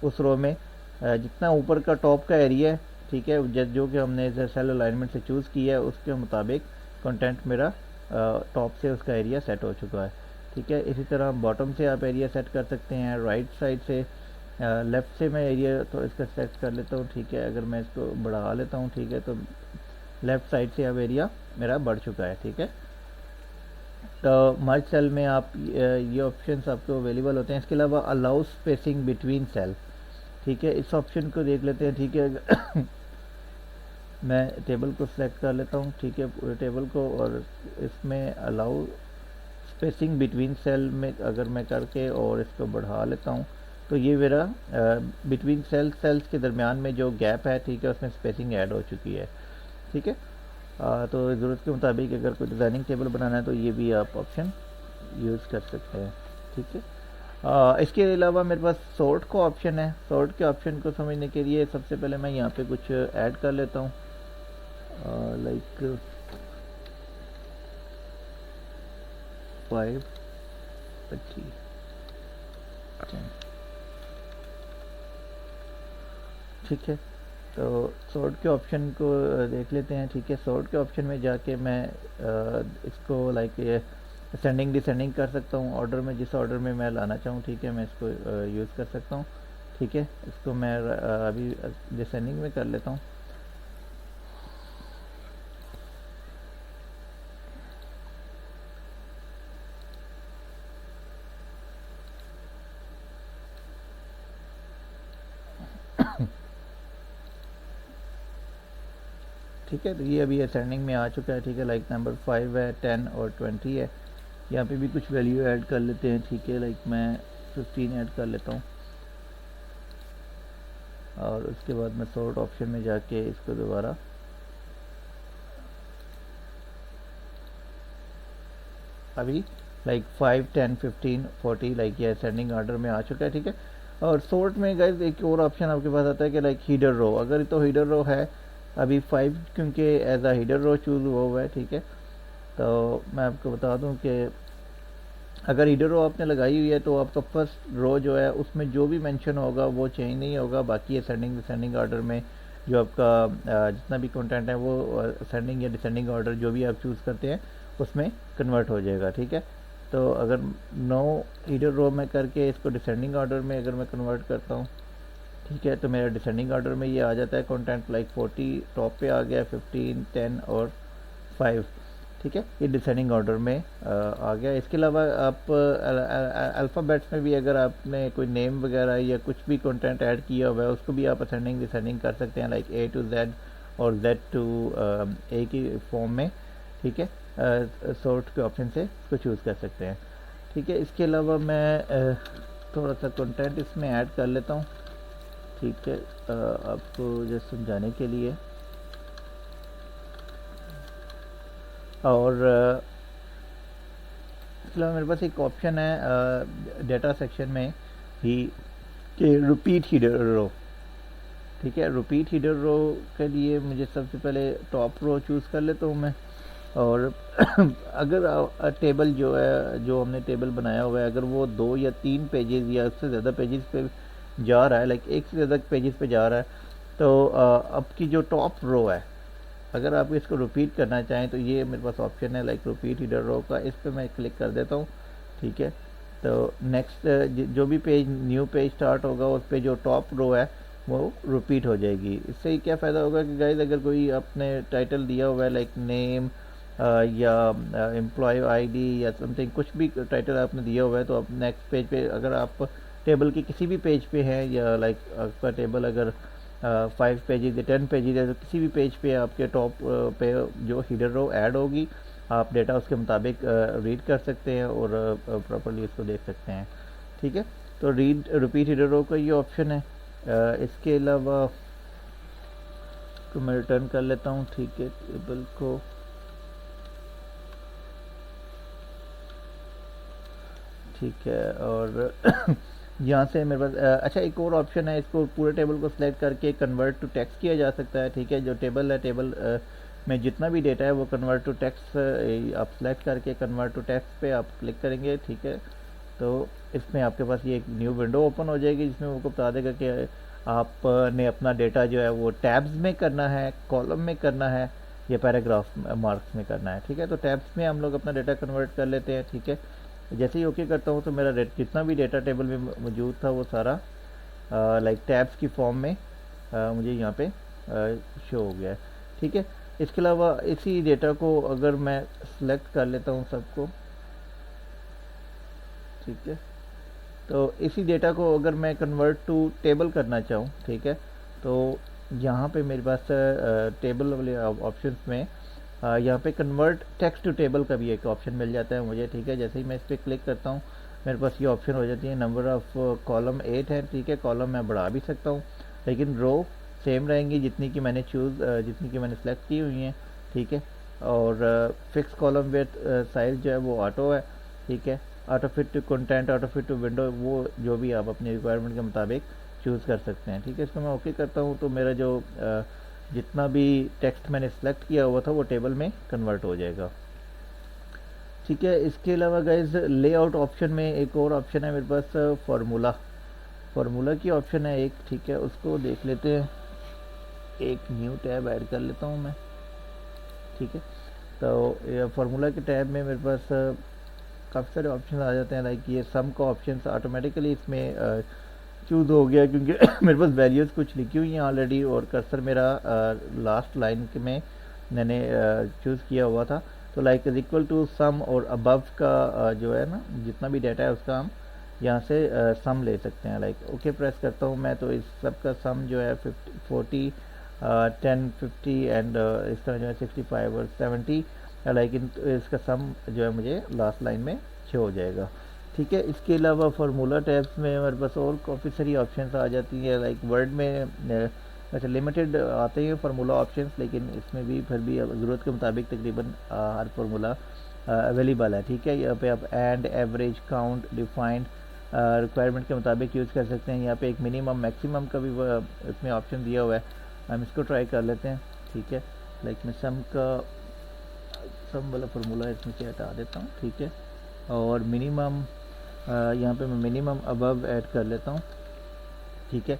उस रो में जितना ऊपर का टॉप का एरिया है, ठीक है, जो कि हमने सेल अलाइनमेंट से चूज़ किया है उसके मुताबिक कंटेंट मेरा टॉप से उसका एरिया सेट हो चुका है। ठीक है, इसी तरह बॉटम से आप एरिया सेट कर सकते हैं, राइट साइड से लेफ़्ट से मैं एरिया तो इसका सेट कर लेता हूँ। ठीक है, अगर मैं इसको बढ़ा लेता हूँ, ठीक है, तो लेफ़्ट साइड से अब एरिया मेरा बढ़ चुका है। ठीक है, तो मर्ज सेल में आप ये ऑप्शंस आपको अवेलेबल होते हैं। इसके अलावा अलाउ स्पेसिंग बिटवीन सेल। ठीक है, इस ऑप्शन को देख लेते हैं। ठीक है, मैं टेबल को सिलेक्ट कर लेता हूँ। ठीक है, पूरे टेबल को, और इसमें अलाउ स्पेसिंग बिटवीन सेल में अगर मैं करके और इसको बढ़ा लेता हूँ तो ये मेरा बिटवीन सेल्स के दरमियान में जो गैप है, ठीक है, उसमें स्पेसिंग ऐड हो चुकी है। ठीक है, तो ज़रूरत के मुताबिक अगर कोई डिज़ाइनिंग टेबल बनाना है तो ये भी आप ऑप्शन यूज़ कर सकते हैं। ठीक है, इसके अलावा मेरे पास सॉर्ट का ऑप्शन है। सॉर्ट के ऑप्शन को समझने के लिए सबसे पहले मैं यहाँ पे कुछ ऐड कर लेता हूँ, लाइक 5 25 10। ठीक है, तो सॉर्ट के ऑप्शन को देख लेते हैं। ठीक है, सॉर्ट के ऑप्शन में जाके मैं इसको लाइक ये असेंडिंग डिसेंडिंग कर सकता हूँ, ऑर्डर में जिस ऑर्डर में मैं लाना चाहूँ। ठीक है, मैं इसको यूज़ कर सकता हूँ। ठीक है, इसको मैं अभी डिसेंडिंग में कर लेता हूँ। ठीक है, तो ये अभी असेंडिंग में आ चुका है। ठीक है, लाइक नंबर 5 है, 10 और 20 है। यहाँ पे भी कुछ वैल्यू ऐड कर लेते हैं। ठीक है, लाइक मैं 15 ऐड कर लेता हूँ और उसके बाद मैं सॉर्ट ऑप्शन में जाके इसको दोबारा अभी लाइक 5, 10, 15, 40 लाइक ये असेंडिंग ऑर्डर में आ चुका है, ठीक है। और सोर्ट में गाइस एक और ऑप्शन आपके पास आता है कि लाइक हीडर रो, अगर तो हीडर रो है अभी 5 क्योंकि as a header row choose हुआ है, ठीक है। तो मैं आपको बता दूं कि अगर हीडर रो आपने लगाई हुई है तो आपका फर्स्ट रो जो है उसमें जो भी मेंशन होगा वो चेंज नहीं होगा, बाकी असेंडिंग डिसेंडिंग ऑर्डर में जो आपका जितना भी कंटेंट है वो असेंडिंग या डिसेंडिंग ऑर्डर जो भी आप चूज़ करते हैं उसमें कन्वर्ट हो जाएगा, ठीक है। तो अगर नो हीडर रो में करके इसको डिसेंडिंग ऑर्डर में अगर मैं कन्वर्ट करता हूँ, ठीक है, तो मेरा डिसेंडिंग ऑर्डर में ये आ जाता है कंटेंट लाइक 40 टॉप पे आ गया, 15, 10 और 5, ठीक है। ये डिसेंडिंग ऑर्डर में आ गया। इसके अलावा आप अल्फ़ाबेट्स में भी अगर आपने कोई नेम वगैरह या कुछ भी कंटेंट ऐड किया हुआ है उसको भी आप असेंडिंग डिसेंडिंग कर सकते हैं, लाइक A to Z और Z to A की फॉर्म में, ठीक है। सॉर्ट के ऑप्शन से इसको चूज़ कर सकते हैं, ठीक है। इसके अलावा मैं थोड़ा सा कंटेंट इसमें ऐड कर लेता हूँ, ठीक है, आपको जस्ट समझाने के लिए। और इसके अलावा मेरे पास एक ऑप्शन है डेटा सेक्शन में ही कि रिपीट हीडर रो, ठीक है। रिपीट हीडर रो के लिए मुझे सबसे पहले टॉप रो चूज़ कर लेता हूँ मैं। और अगर टेबल जो है जो हमने टेबल बनाया हुआ है अगर वो 2 या 3 पेजेस या उससे ज़्यादा पेजेस पे जा रहा है, लाइक एक से ज़्यादा पेजेस पे जा रहा है, तो अब की जो टॉप रो है अगर आप इसको रिपीट करना चाहें तो ये मेरे पास ऑप्शन है लाइक रिपीट हीडर रो का, इस पर मैं क्लिक कर देता हूँ, ठीक है। तो नेक्स्ट जो भी पेज न्यू पेज स्टार्ट होगा उस पर जो टॉप रो है वो रिपीट हो जाएगी। इससे ही क्या फ़ायदा होगा कि गाइस अगर कोई आपने टाइटल दिया हुआ है लाइक नेम या एम्प्लॉय आईडी या समथिंग कुछ भी टाइटल आपने दिया हुआ है, तो आप नेक्स्ट पेज पे अगर आप टेबल के किसी भी पेज पे हैं या लाइक आपका टेबल अगर 5 पेजेस या 10 पेजेस है तो किसी भी पेज पे आपके टॉप पे जो हीडर रो ऐड होगी आप डेटा उसके मुताबिक रीड कर सकते हैं और प्रॉपर्ली इसको देख सकते हैं, ठीक है। तो रीड रिपीट हीडर रो का ये ऑप्शन है। इसके अलावा तो मैं रिटर्न कर लेता हूँ, ठीक है, टेबल को, ठीक है। और यहाँ से मेरे पास अच्छा एक और ऑप्शन है, इसको पूरे टेबल को सिलेक्ट करके कन्वर्ट टू टेक्स्ट किया जा सकता है, ठीक है। जो टेबल है टेबल में जितना भी डेटा है वो कन्वर्ट टू टेक्स्ट आप सेलेक्ट करके कन्वर्ट टू टेक्स्ट पे आप क्लिक करेंगे, ठीक है। तो इसमें आपके पास ये एक न्यू विंडो ओपन हो जाएगी जिसमें वो बता देगा कि आपने अपना डेटा जो है वो टैब्स में करना है, कॉलम में करना है या पैराग्राफ मार्क्स में करना है, ठीक है। तो टैब्स में हम लोग अपना डेटा कन्वर्ट कर लेते हैं, ठीक है। जैसे ही ओके करता हूँ तो मेरा जितना भी डेटा टेबल में मौजूद था वो सारा लाइक टैब्स की फॉर्म में मुझे यहाँ पे शो हो गया है, ठीक है। इसके अलावा इसी डेटा को अगर मैं सेलेक्ट कर लेता हूँ सबको, ठीक है, तो इसी डेटा को अगर मैं कन्वर्ट टू टेबल करना चाहूँ, ठीक है, तो यहाँ पे मेरे पास टेबल वाले ऑप्शंस में यहाँ पे कन्वर्ट टेक्स्ट टू टेबल का भी एक ऑप्शन मिल जाता है मुझे, ठीक है। जैसे ही मैं इस पर क्लिक करता हूँ मेरे पास ये ऑप्शन हो जाती है। नंबर ऑफ़ कॉलम 8 है, ठीक है, कॉलम मैं बढ़ा भी सकता हूँ लेकिन रो सेम रहेंगी जितनी कि मैंने जितनी कि मैंने सेलेक्ट की हुई हैं, ठीक है। और फिक्स कॉलम विथ साइज जो है वो ऑटो है, ठीक है। Auto fit to content, auto fit to window, वो जो भी आप अपनी रिक्वायरमेंट के मुताबिक चूज़ कर सकते हैं, ठीक है। इसको मैं ओके करता हूँ तो मेरा जो जितना भी टेक्स्ट मैंने सेलेक्ट किया हुआ था वो टेबल में कन्वर्ट हो जाएगा, ठीक है। इसके अलावा गाइज लेआउट ऑप्शन में एक और ऑप्शन है मेरे पास, फार्मूला की ऑप्शन है एक, ठीक है, उसको देख लेते हैं। एक न्यू टैब ऐड कर लेता हूँ मैं, ठीक है। तो ये फार्मूला के टैब में मेरे पास काफ़ी सारे ऑप्शन आ जाते हैं, लाइक ये सम का ऑप्शन ऑटोमेटिकली इसमें चूज़ हो गया क्योंकि मेरे पास वैल्यूज़ कुछ लिखी हुई हैं ऑलरेडी और कर्सर मेरा लास्ट लाइन में मैंने चूज़ किया हुआ था। तो like is equal to some और अबव का जो है ना जितना भी डाटा है उसका हम यहाँ से सम ले सकते हैं। लाइक ओके प्रेस करता हूँ मैं तो इस सब का सम जो है 40, 10, 50 एंड इस तरह जो है 65 और 70 लाइक इसका सम जो है मुझे लास्ट लाइन में शो हो जाएगा, ठीक है। इसके अलावा फार्मूला टैब्स में हमारे पास और काफ़ी सारी ऑप्शंस आ जाती हैं, लाइक वर्ड में वैसे लिमिटेड आते हैं फार्मूला ऑप्शंस लेकिन इसमें भी फिर भी ज़रूरत के मुताबिक तकरीबन हर फार्मूला अवेलेबल है, ठीक है। यहाँ पे आप and, average, count, defined requirement के मुताबिक यूज़ कर सकते हैं। यहाँ पे एक मिनिमम मैक्सिमम का भी इसमें ऑप्शन दिया हुआ है, हम इसको ट्राई कर लेते हैं, ठीक है। लाइक मैं सम वाला फार्मूला इसमें से हटा देता हूँ, ठीक है। और मिनिमम यहाँ पे मैं मिनिमम अबव ऐड कर लेता हूँ, ठीक है।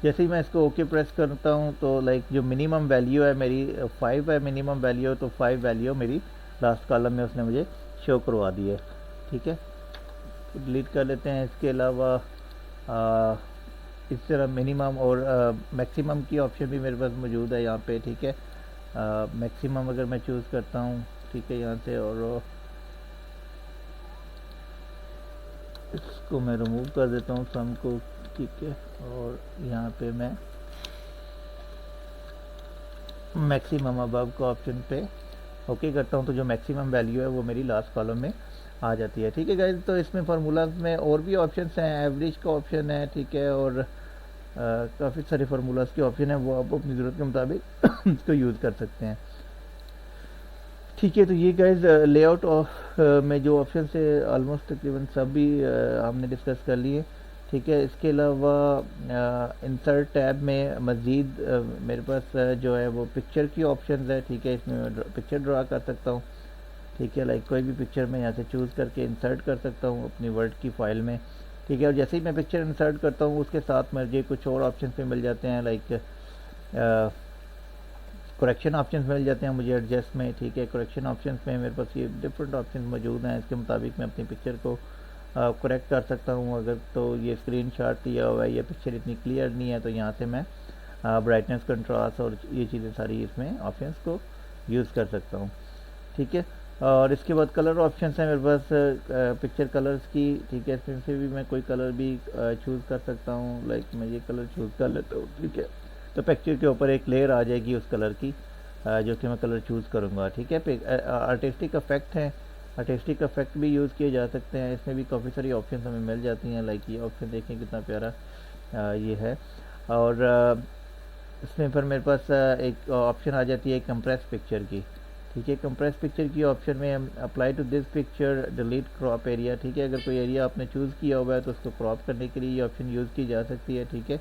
जैसे ही मैं इसको ओके प्रेस करता हूँ तो लाइक जो मिनिमम वैल्यू है मेरी 5 है, मिनिमम वैल्यू, तो 5 वैल्यू मेरी लास्ट कॉलम में उसने मुझे शो करवा दी है, ठीक है। डिलीट कर लेते हैं। इसके अलावा इस तरह मिनिमम और मैक्सिमम की ऑप्शन भी मेरे पास मौजूद है यहाँ पे, ठीक है। मैक्सिमम अगर मैं चूज़ करता हूँ, ठीक है, यहाँ से, और इसको मैं रिमूव कर देता हूँ सम को, ठीक है। और यहाँ पे मैं मैक्सिमम अबव का ऑप्शन पे ओके करता हूँ, तो जो मैक्सिमम वैल्यू है वो मेरी लास्ट कॉलम में आ जाती है, ठीक है गाइस। तो इसमें फार्मूलाज में और भी ऑप्शंस हैं, एवरेज का ऑप्शन है, ठीक है, और काफ़ी सारे फार्मूलाज के ऑप्शन है, वो आप अपनी ज़रूरत के मुताबिक इसको यूज़ कर सकते हैं, ठीक है। तो ये गाइस लेआउट में जो ऑप्शन है ऑलमोस्ट तकरीबन सब भी हमने डिस्कस कर लिए, ठीक है। इसके अलावा इंसर्ट टैब में मज़ीद मेरे पास जो है वो पिक्चर की ऑप्शन है, ठीक है। इसमें मैं पिक्चर ड्रा कर सकता हूँ, ठीक है। लाइक कोई भी पिक्चर मैं यहाँ से चूज़ करके इंसर्ट कर सकता हूँ अपनी वर्ड की फ़ाइल में, ठीक है। और जैसे ही मैं पिक्चर इंसर्ट करता हूँ उसके साथ मुझे कुछ और ऑप्शन भी मिल जाते हैं, लाइक करेक्शन ऑप्शंस मिल जाते हैं मुझे एडजस्ट में, ठीक है। करेक्शन ऑप्शंस में मेरे पास ये डिफरेंट ऑप्शंस मौजूद हैं, इसके मुताबिक मैं अपनी पिक्चर को करेक्ट कर सकता हूँ। अगर तो ये स्क्रीनशॉट दिया हुआ है, ये पिक्चर इतनी क्लियर नहीं है, तो यहाँ से मैं ब्राइटनेस, कंट्रास्ट और ये चीज़ें सारी इसमें ऑप्शंस को यूज़ कर सकता हूँ, ठीक है। और इसके बाद कलर ऑप्शंस हैं मेरे पास पिक्चर कलर्स की, ठीक है। इसमें से भी मैं कोई कलर भी चूज़ कर सकता हूँ, लाइक मैं ये कलर चूज़ कर लेता हूँ, ठीक है। तो पिक्चर के ऊपर एक लेयर आ जाएगी उस कलर की जो कि मैं कलर चूज़ करूँगा, ठीक है। आर्टिस्टिक इफेक्ट हैं, आर्टिस्टिक इफेक्ट भी यूज़ किए जा सकते हैं, इसमें भी काफ़ी सारी ऑप्शन हमें मिल जाती हैं। लाइक ये ऑप्शन देखें कितना प्यारा ये है। और इसमें फिर मेरे पास एक ऑप्शन आ जाती है कंप्रेस पिक्चर की, ठीक है। कंप्रेस पिक्चर की ऑप्शन में हम apply to this picture delete crop area, ठीक है। अगर कोई एरिया आपने चूज़ किया हुआ है तो उसको क्रॉप करने के लिए ये ऑप्शन यूज़ की जा सकती है, ठीक है।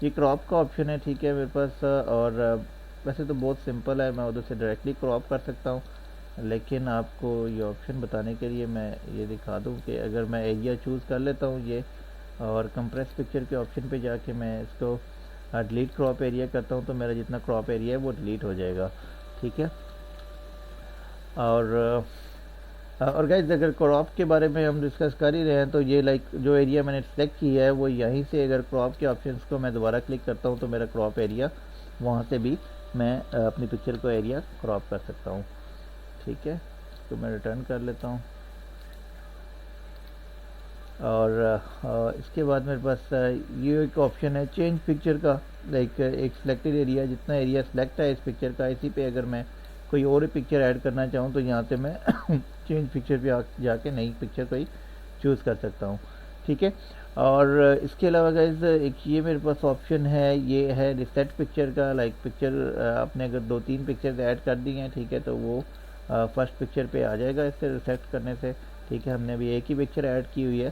ये क्रॉप का ऑप्शन है, ठीक है, मेरे पास। और वैसे तो बहुत सिंपल है, मैं उधर से डायरेक्टली क्रॉप कर सकता हूँ, लेकिन आपको ये ऑप्शन बताने के लिए मैं ये दिखा दूँ कि अगर मैं एरिया चूज़ कर लेता हूँ ये, और कंप्रेस पिक्चर के ऑप्शन पे जाके मैं इसको डिलीट क्रॉप एरिया करता हूँ, तो मेरा जितना क्रॉप एरिया है वो डिलीट हो जाएगा, ठीक है। और गाइस अगर क्रॉप के बारे में हम डिस्कस कर ही रहे हैं, तो ये लाइक जो एरिया मैंने सेलेक्ट किया है वो यहीं से, अगर क्रॉप के ऑप्शंस को मैं दोबारा क्लिक करता हूँ तो मेरा क्रॉप एरिया वहाँ से भी मैं अपनी पिक्चर को एरिया क्रॉप कर सकता हूँ, ठीक है। तो मैं रिटर्न कर लेता हूँ। और इसके बाद मेरे पास ये एक ऑप्शन है चेंज पिक्चर का, लाइक एक सिलेक्टेड एरिया, जितना एरिया सेलेक्ट है इस पिक्चर का, इसी पे अगर मैं कोई और पिक्चर ऐड करना चाहूँ तो यहाँ से मैं चेंज पिक्चर पे जाके नई पिक्चर कोई चूज़ कर सकता हूँ, ठीक है। और इसके अलावा गाइस एक ये मेरे पास ऑप्शन है, ये है रिसेट पिक्चर का। लाइक पिक्चर आपने अगर 2-3 पिक्चर ऐड कर दी हैं, ठीक है, तो वो फर्स्ट पिक्चर पे आ जाएगा इससे रिसेट करने से, ठीक है। हमने अभी एक ही पिक्चर ऐड की हुई है,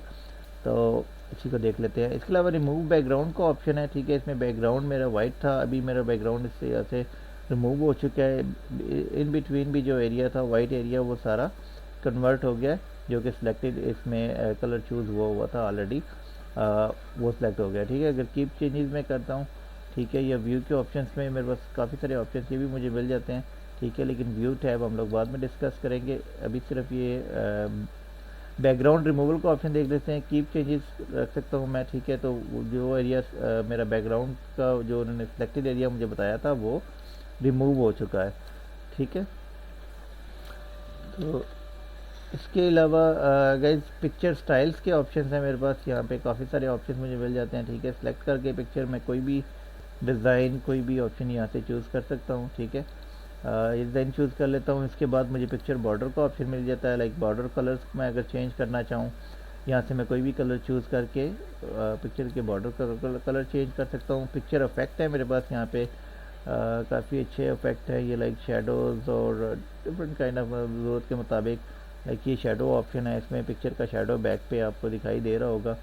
तो इसी को देख लेते हैं। इसके अलावा रिमूव बैकग्राउंड का ऑप्शन है, ठीक है। इसमें बैकग्राउंड मेरा वाइट था, अभी मेरा बैकग्राउंड इससे यहाँ से रिमूव हो चुका है। इन बिटवीन भी जो एरिया था वाइट एरिया वो सारा कन्वर्ट हो गया, जो कि सिलेक्टेड इसमें कलर चूज़ हुआ था ऑलरेडी, वो सिलेक्ट हो गया, ठीक है। अगर कीप चेंजेस में करता हूँ, ठीक है, या व्यू के ऑप्शंस में मेरे पास काफ़ी सारे ऑप्शन ये भी मुझे मिल जाते हैं, ठीक है। लेकिन व्यू टैब हम लोग बाद में डिस्कस करेंगे, अभी सिर्फ ये बैकग्राउंड रिमूवल का ऑप्शन देख लेते हैं। कीप चेंजेस रख सकता हूँ मैं, ठीक है। तो जो एरिया मेरा बैकग्राउंड का जो उन्होंने सिलेक्टेड एरिया मुझे बताया था वो रिमूव हो चुका है, ठीक है। तो इसके अलावा गाइज पिक्चर स्टाइल्स के ऑप्शंस हैं मेरे पास, यहाँ पे काफ़ी सारे ऑप्शन मुझे मिल जाते हैं, ठीक है। सेलेक्ट करके पिक्चर में कोई भी डिज़ाइन, कोई भी ऑप्शन यहाँ से चूज़ कर सकता हूँ, ठीक है। ये डिज़ाइन चूज़ कर लेता हूँ। इसके बाद मुझे पिक्चर बॉर्डर का ऑप्शन मिल जाता है, लाइक बॉर्डर कलर्स मैं अगर चेंज करना चाहूँ, यहाँ से मैं कोई भी कलर चूज़ करके पिक्चर के बॉर्डर का कलर चेंज कर सकता हूँ। पिक्चर इफेक्ट है मेरे पास यहाँ पे, काफ़ी अच्छे इफेक्ट है ये, लाइक शेडोज़ और डिफरेंट काइंड ऑफ ज़रूरत के मुताबिक लाइक ये शेडो ऑप्शन है, इसमें पिक्चर का शेडो बैक पे आपको दिखाई दे रहा होगा,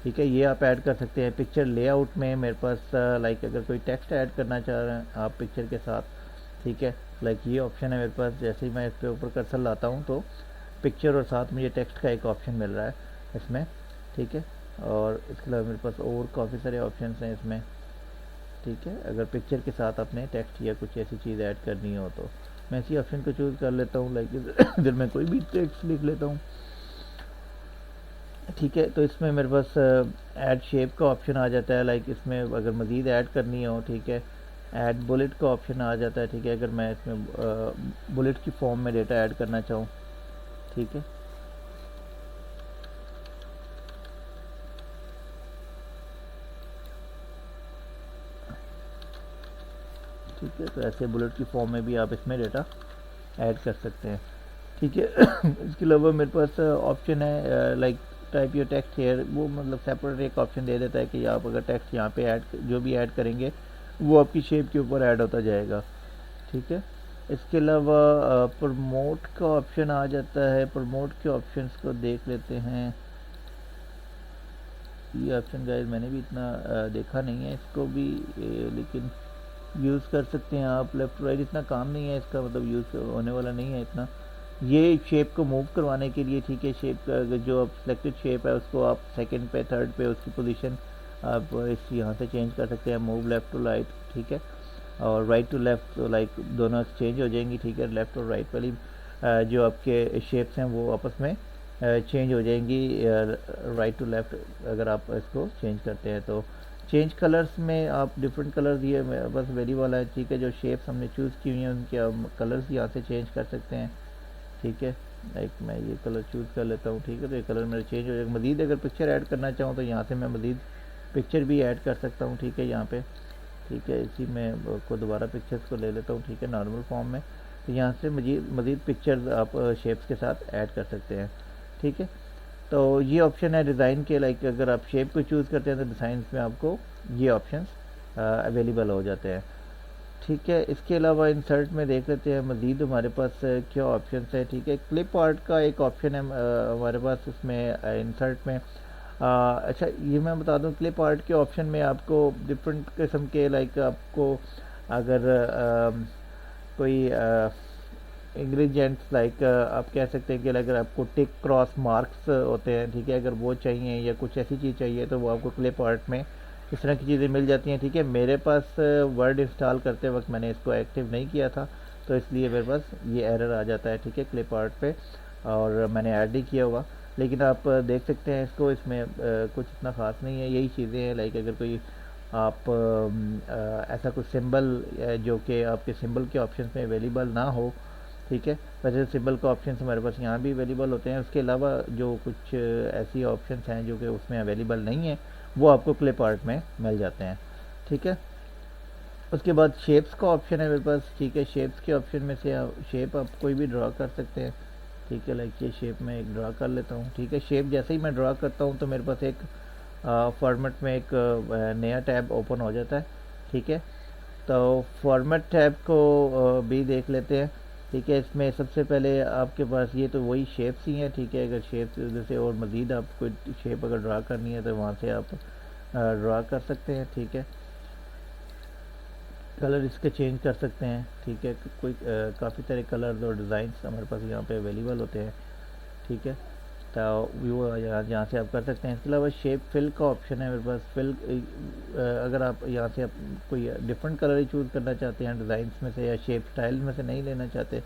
ठीक है, ये आप ऐड कर सकते हैं। पिक्चर लेआउट में मेरे पास लाइक अगर कोई टेक्स्ट ऐड करना चाह रहे हैं आप पिक्चर के साथ, ठीक है, लाइक ये ऑप्शन है मेरे पास। जैसे ही मैं इस पे ऊपर कर्सर लाता हूँ तो पिक्चर और साथ मुझे टेक्स्ट का एक ऑप्शन मिल रहा है इसमें, ठीक है। और इसके अलावा मेरे पास और काफ़ी सारे ऑप्शन हैं इसमें, ठीक है। अगर पिक्चर के साथ अपने टेक्स्ट या कुछ ऐसी चीज़ ऐड करनी हो तो मैं इसी ऑप्शन को चूज़ कर लेता हूँ, लाइक इधर मैं कोई भी टेक्स्ट लिख लेता हूँ, ठीक है। तो इसमें मेरे पास ऐड शेप का ऑप्शन आ जाता है, लाइक इसमें अगर मज़ीद ऐड करनी हो, ठीक है, ऐड बुलेट का ऑप्शन आ जाता है, ठीक है, अगर मैं इसमें बुलेट की फॉर्म में डेटा ऐड करना चाहूँ, ठीक है। ठीक है, तो ऐसे बुलेट की फॉर्म में भी आप इसमें डेटा ऐड कर सकते हैं, ठीक है। इसके अलावा मेरे पास ऑप्शन है like type your text here, वो मतलब सेपरेट एक ऑप्शन दे देता है कि आप अगर टेक्स्ट यहाँ पे ऐड जो भी ऐड करेंगे वो आपकी शेप के ऊपर ऐड होता जाएगा, ठीक है। इसके अलावा प्रमोट का ऑप्शन आ जाता है, प्रमोट के ऑप्शंस को देख लेते हैं। ये ऑप्शन गाइस मैंने भी इतना देखा नहीं है इसको भी, लेकिन यूज़ कर सकते हैं आप। लेफ़्ट राइट इतना काम नहीं है इसका, मतलब यूज़ होने वाला नहीं है इतना। ये शेप को मूव करवाने के लिए, ठीक है, शेप का जो आप सिलेक्टेड शेप है उसको आप सेकंड पे थर्ड पे उसकी पोजीशन आप इस यहाँ से चेंज कर सकते हैं, मूव लेफ़्ट टू राइट, ठीक है, और राइट टू लेफ़्ट, तो लाइक दोनों चेंज हो जाएंगी, ठीक है। लेफ़्ट और राइट वाली जो आपके शेप्स हैं वो आपस में चेंज हो जाएंगी, राइट टू लेफ़्ट अगर आप इसको चेंज करते हैं तो। चेंज कलर्स में आप डिफरेंट कलर्स ये बस वेरिएबल है, ठीक है, जो शेप्स हमने चूज़ की हुई हैं उनके हम कलर्स यहाँ से चेंज कर सकते हैं, ठीक है। लाइक मैं ये कलर चूज़ कर लेता हूँ, ठीक है, तो ये कलर मेरा चेंज हो जाएगा। मज़ीद अगर पिक्चर ऐड करना चाहूँ तो यहाँ से मैं मज़ीद पिक्चर भी ऐड कर सकता हूँ, ठीक है, यहाँ पे, ठीक है। इसी में को दोबारा पिक्चर्स को ले लेता हूँ, ठीक है, नॉर्मल फॉर्म में, तो यहाँ से मज़ीद पिक्चर्स आप शेप्स के साथ ऐड कर सकते हैं, ठीक है। तो ये ऑप्शन है डिज़ाइन के, लाइक अगर आप शेप को चूज़ करते हैं तो डिज़ाइन में आपको ये ऑप्शंस अवेलेबल हो जाते हैं, ठीक है। इसके अलावा इंसर्ट में देख लेते हैं मज़ीद हमारे पास क्या ऑप्शन है, ठीक है। क्लिप आर्ट का एक ऑप्शन है हमारे पास इसमें इंसर्ट में। अच्छा ये मैं बता दूं, क्लिप आर्ट के ऑप्शन में आपको डिफरेंट किस्म के, लाइक आपको अगर कोई इंग्रेडिएंट्स लाइक आप कह सकते हैं कि अगर आपको टिक क्रॉस मार्क्स होते हैं, ठीक है, अगर वो चाहिए या कुछ ऐसी चीज़ चाहिए तो वो आपको क्लिप आर्ट में इस तरह की चीज़ें मिल जाती हैं, ठीक है। मेरे पास वर्ड इंस्टॉल करते वक्त मैंने इसको एक्टिव नहीं किया था तो इसलिए मेरे पास ये एरर आ जाता है, ठीक है, क्लिप आर्ट पे, और मैंने ऐड नहीं किया हुआ, लेकिन आप देख सकते हैं इसको, इसमें कुछ इतना ख़ास नहीं है, यही चीज़ें हैं। लाइक अगर कोई आप ऐसा कुछ सिंबल जो कि आपके सिंबल के ऑप्शन में अवेलेबल ना हो, ठीक है, वैसे सिंबल का ऑप्शन हमारे पास यहाँ भी अवेलेबल होते हैं, उसके अलावा जो कुछ ऐसी ऑप्शंस हैं जो कि उसमें अवेलेबल नहीं है वो आपको क्लिप आर्ट में मिल जाते हैं, ठीक है। उसके बाद शेप्स का ऑप्शन है मेरे पास, ठीक है, शेप्स के ऑप्शन में से शेप आप कोई भी ड्रा कर सकते हैं, ठीक है। लाइक ये शेप मैं एक ड्रा कर लेता हूँ, ठीक है। शेप जैसे ही मैं ड्रा करता हूँ तो मेरे पास एक फॉर्मेट में एक नया टैब ओपन हो जाता है, ठीक है। तो फॉर्मेट टैब को भी देख लेते हैं, ठीक है। इसमें सबसे पहले आपके पास ये तो वही शेप्स ही हैं, ठीक है। अगर शेप्स जैसे और मज़ीद आप कोई शेप अगर ड्रा करनी है तो वहाँ से आप ड्रा कर सकते हैं, ठीक है। कलर इसके चेंज कर सकते हैं, ठीक है। कोई काफ़ी सारे कलर्स और डिज़ाइंस हमारे पास यहाँ पे अवेलेबल होते हैं, ठीक है। तो व्यू यहाँ से आप कर सकते हैं। इसके अलावा शेप फिल का ऑप्शन है मेरे पास। फिल अगर आप यहाँ से आप कोई डिफरेंट कलर ही चूज़ करना चाहते हैं डिज़ाइंस में से या शेप स्टाइल में से नहीं लेना चाहते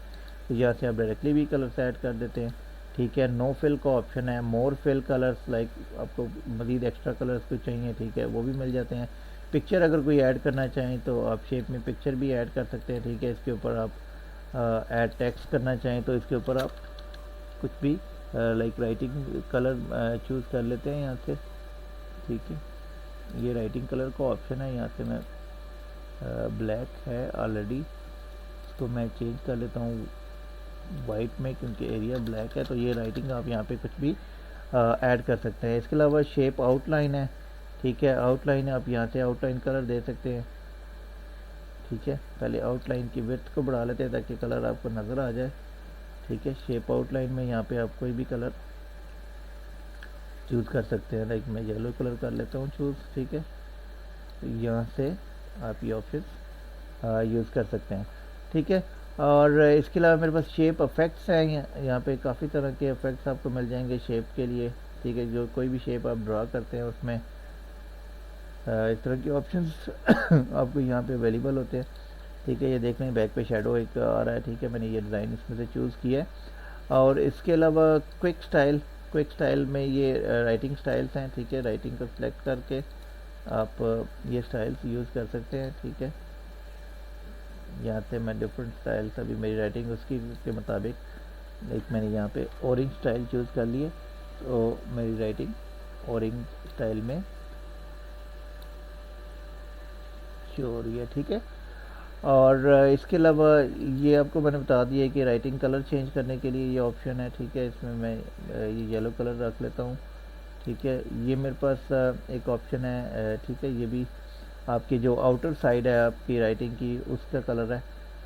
तो यहाँ से आप डायरेक्टली भी कलर्स ऐड कर देते हैं, ठीक है। नो फिल का ऑप्शन है। मोर फिल कलर्स, लाइक आपको मज़ीद एक्स्ट्रा कलर्स कुछ चाहिए, ठीक है, वो भी मिल जाते हैं। पिक्चर अगर कोई ऐड करना चाहें तो आप शेप में पिक्चर भी ऐड कर सकते हैं, ठीक है। इसके ऊपर आप ऐड टेक्स्ट करना चाहें तो इसके ऊपर आप कुछ भी लाइक राइटिंग कलर चूज़ कर लेते हैं यहाँ से, ठीक है। ये राइटिंग कलर का ऑप्शन है, यहाँ से मैं ब्लैक है ऑलरेडी तो मैं चेंज कर लेता हूँ वाइट में, क्योंकि एरिया ब्लैक है। तो ये राइटिंग आप यहाँ पे कुछ भी ऐड कर सकते हैं। इसके अलावा शेप आउटलाइन है, ठीक है। आउटलाइन आप यहाँ से आउटलाइन कलर दे सकते हैं, ठीक है। पहले आउटलाइन की विड्थ को बढ़ा लेते हैं ताकि कलर आपको नज़र आ जाए, ठीक है। शेप आउटलाइन में यहाँ पे आप कोई भी कलर चूज़ कर सकते हैं, लाइक मैं येलो कलर कर लेता हूँ चूज़, ठीक है। तो यहाँ से आप ये ऑप्शन यूज़ कर सकते हैं, ठीक है। और इसके अलावा मेरे पास शेप इफेक्ट्स हैं, यहाँ पे काफ़ी तरह के इफेक्ट्स आपको मिल जाएंगे शेप के लिए, ठीक है। जो कोई भी शेप आप ड्रा करते हैं उसमें इस तरह के ऑप्शंस आपको यहाँ पे अवेलेबल होते हैं, ठीक है। ये देख लें बैक पे शेडो एक आ रहा है, ठीक है। मैंने ये डिज़ाइन इसमें से चूज़ किया है। और इसके अलावा क्विक स्टाइल में ये राइटिंग स्टाइल्स हैं, ठीक है। राइटिंग को सिलेक्ट करके आप ये स्टाइल्स यूज़ कर सकते हैं, ठीक है। यहाँ से मैं डिफरेंट स्टाइल्स, अभी मेरी राइटिंग उसकी के मुताबिक, लाइक मैंने यहाँ पे ऑरेंज स्टाइल चूज़ कर लिए, तो मेरी राइटिंग ऑरेंज स्टाइल में शो हो रही है, ठीक है। और इसके अलावा ये आपको मैंने बता दिया कि राइटिंग कलर चेंज करने के लिए ये ऑप्शन है, ठीक है। इसमें मैं ये येलो कलर रख लेता हूँ, ठीक है। ये मेरे पास एक ऑप्शन है, ठीक है। ये भी आपकी जो आउटर साइड है आपकी राइटिंग की उसका कलर है,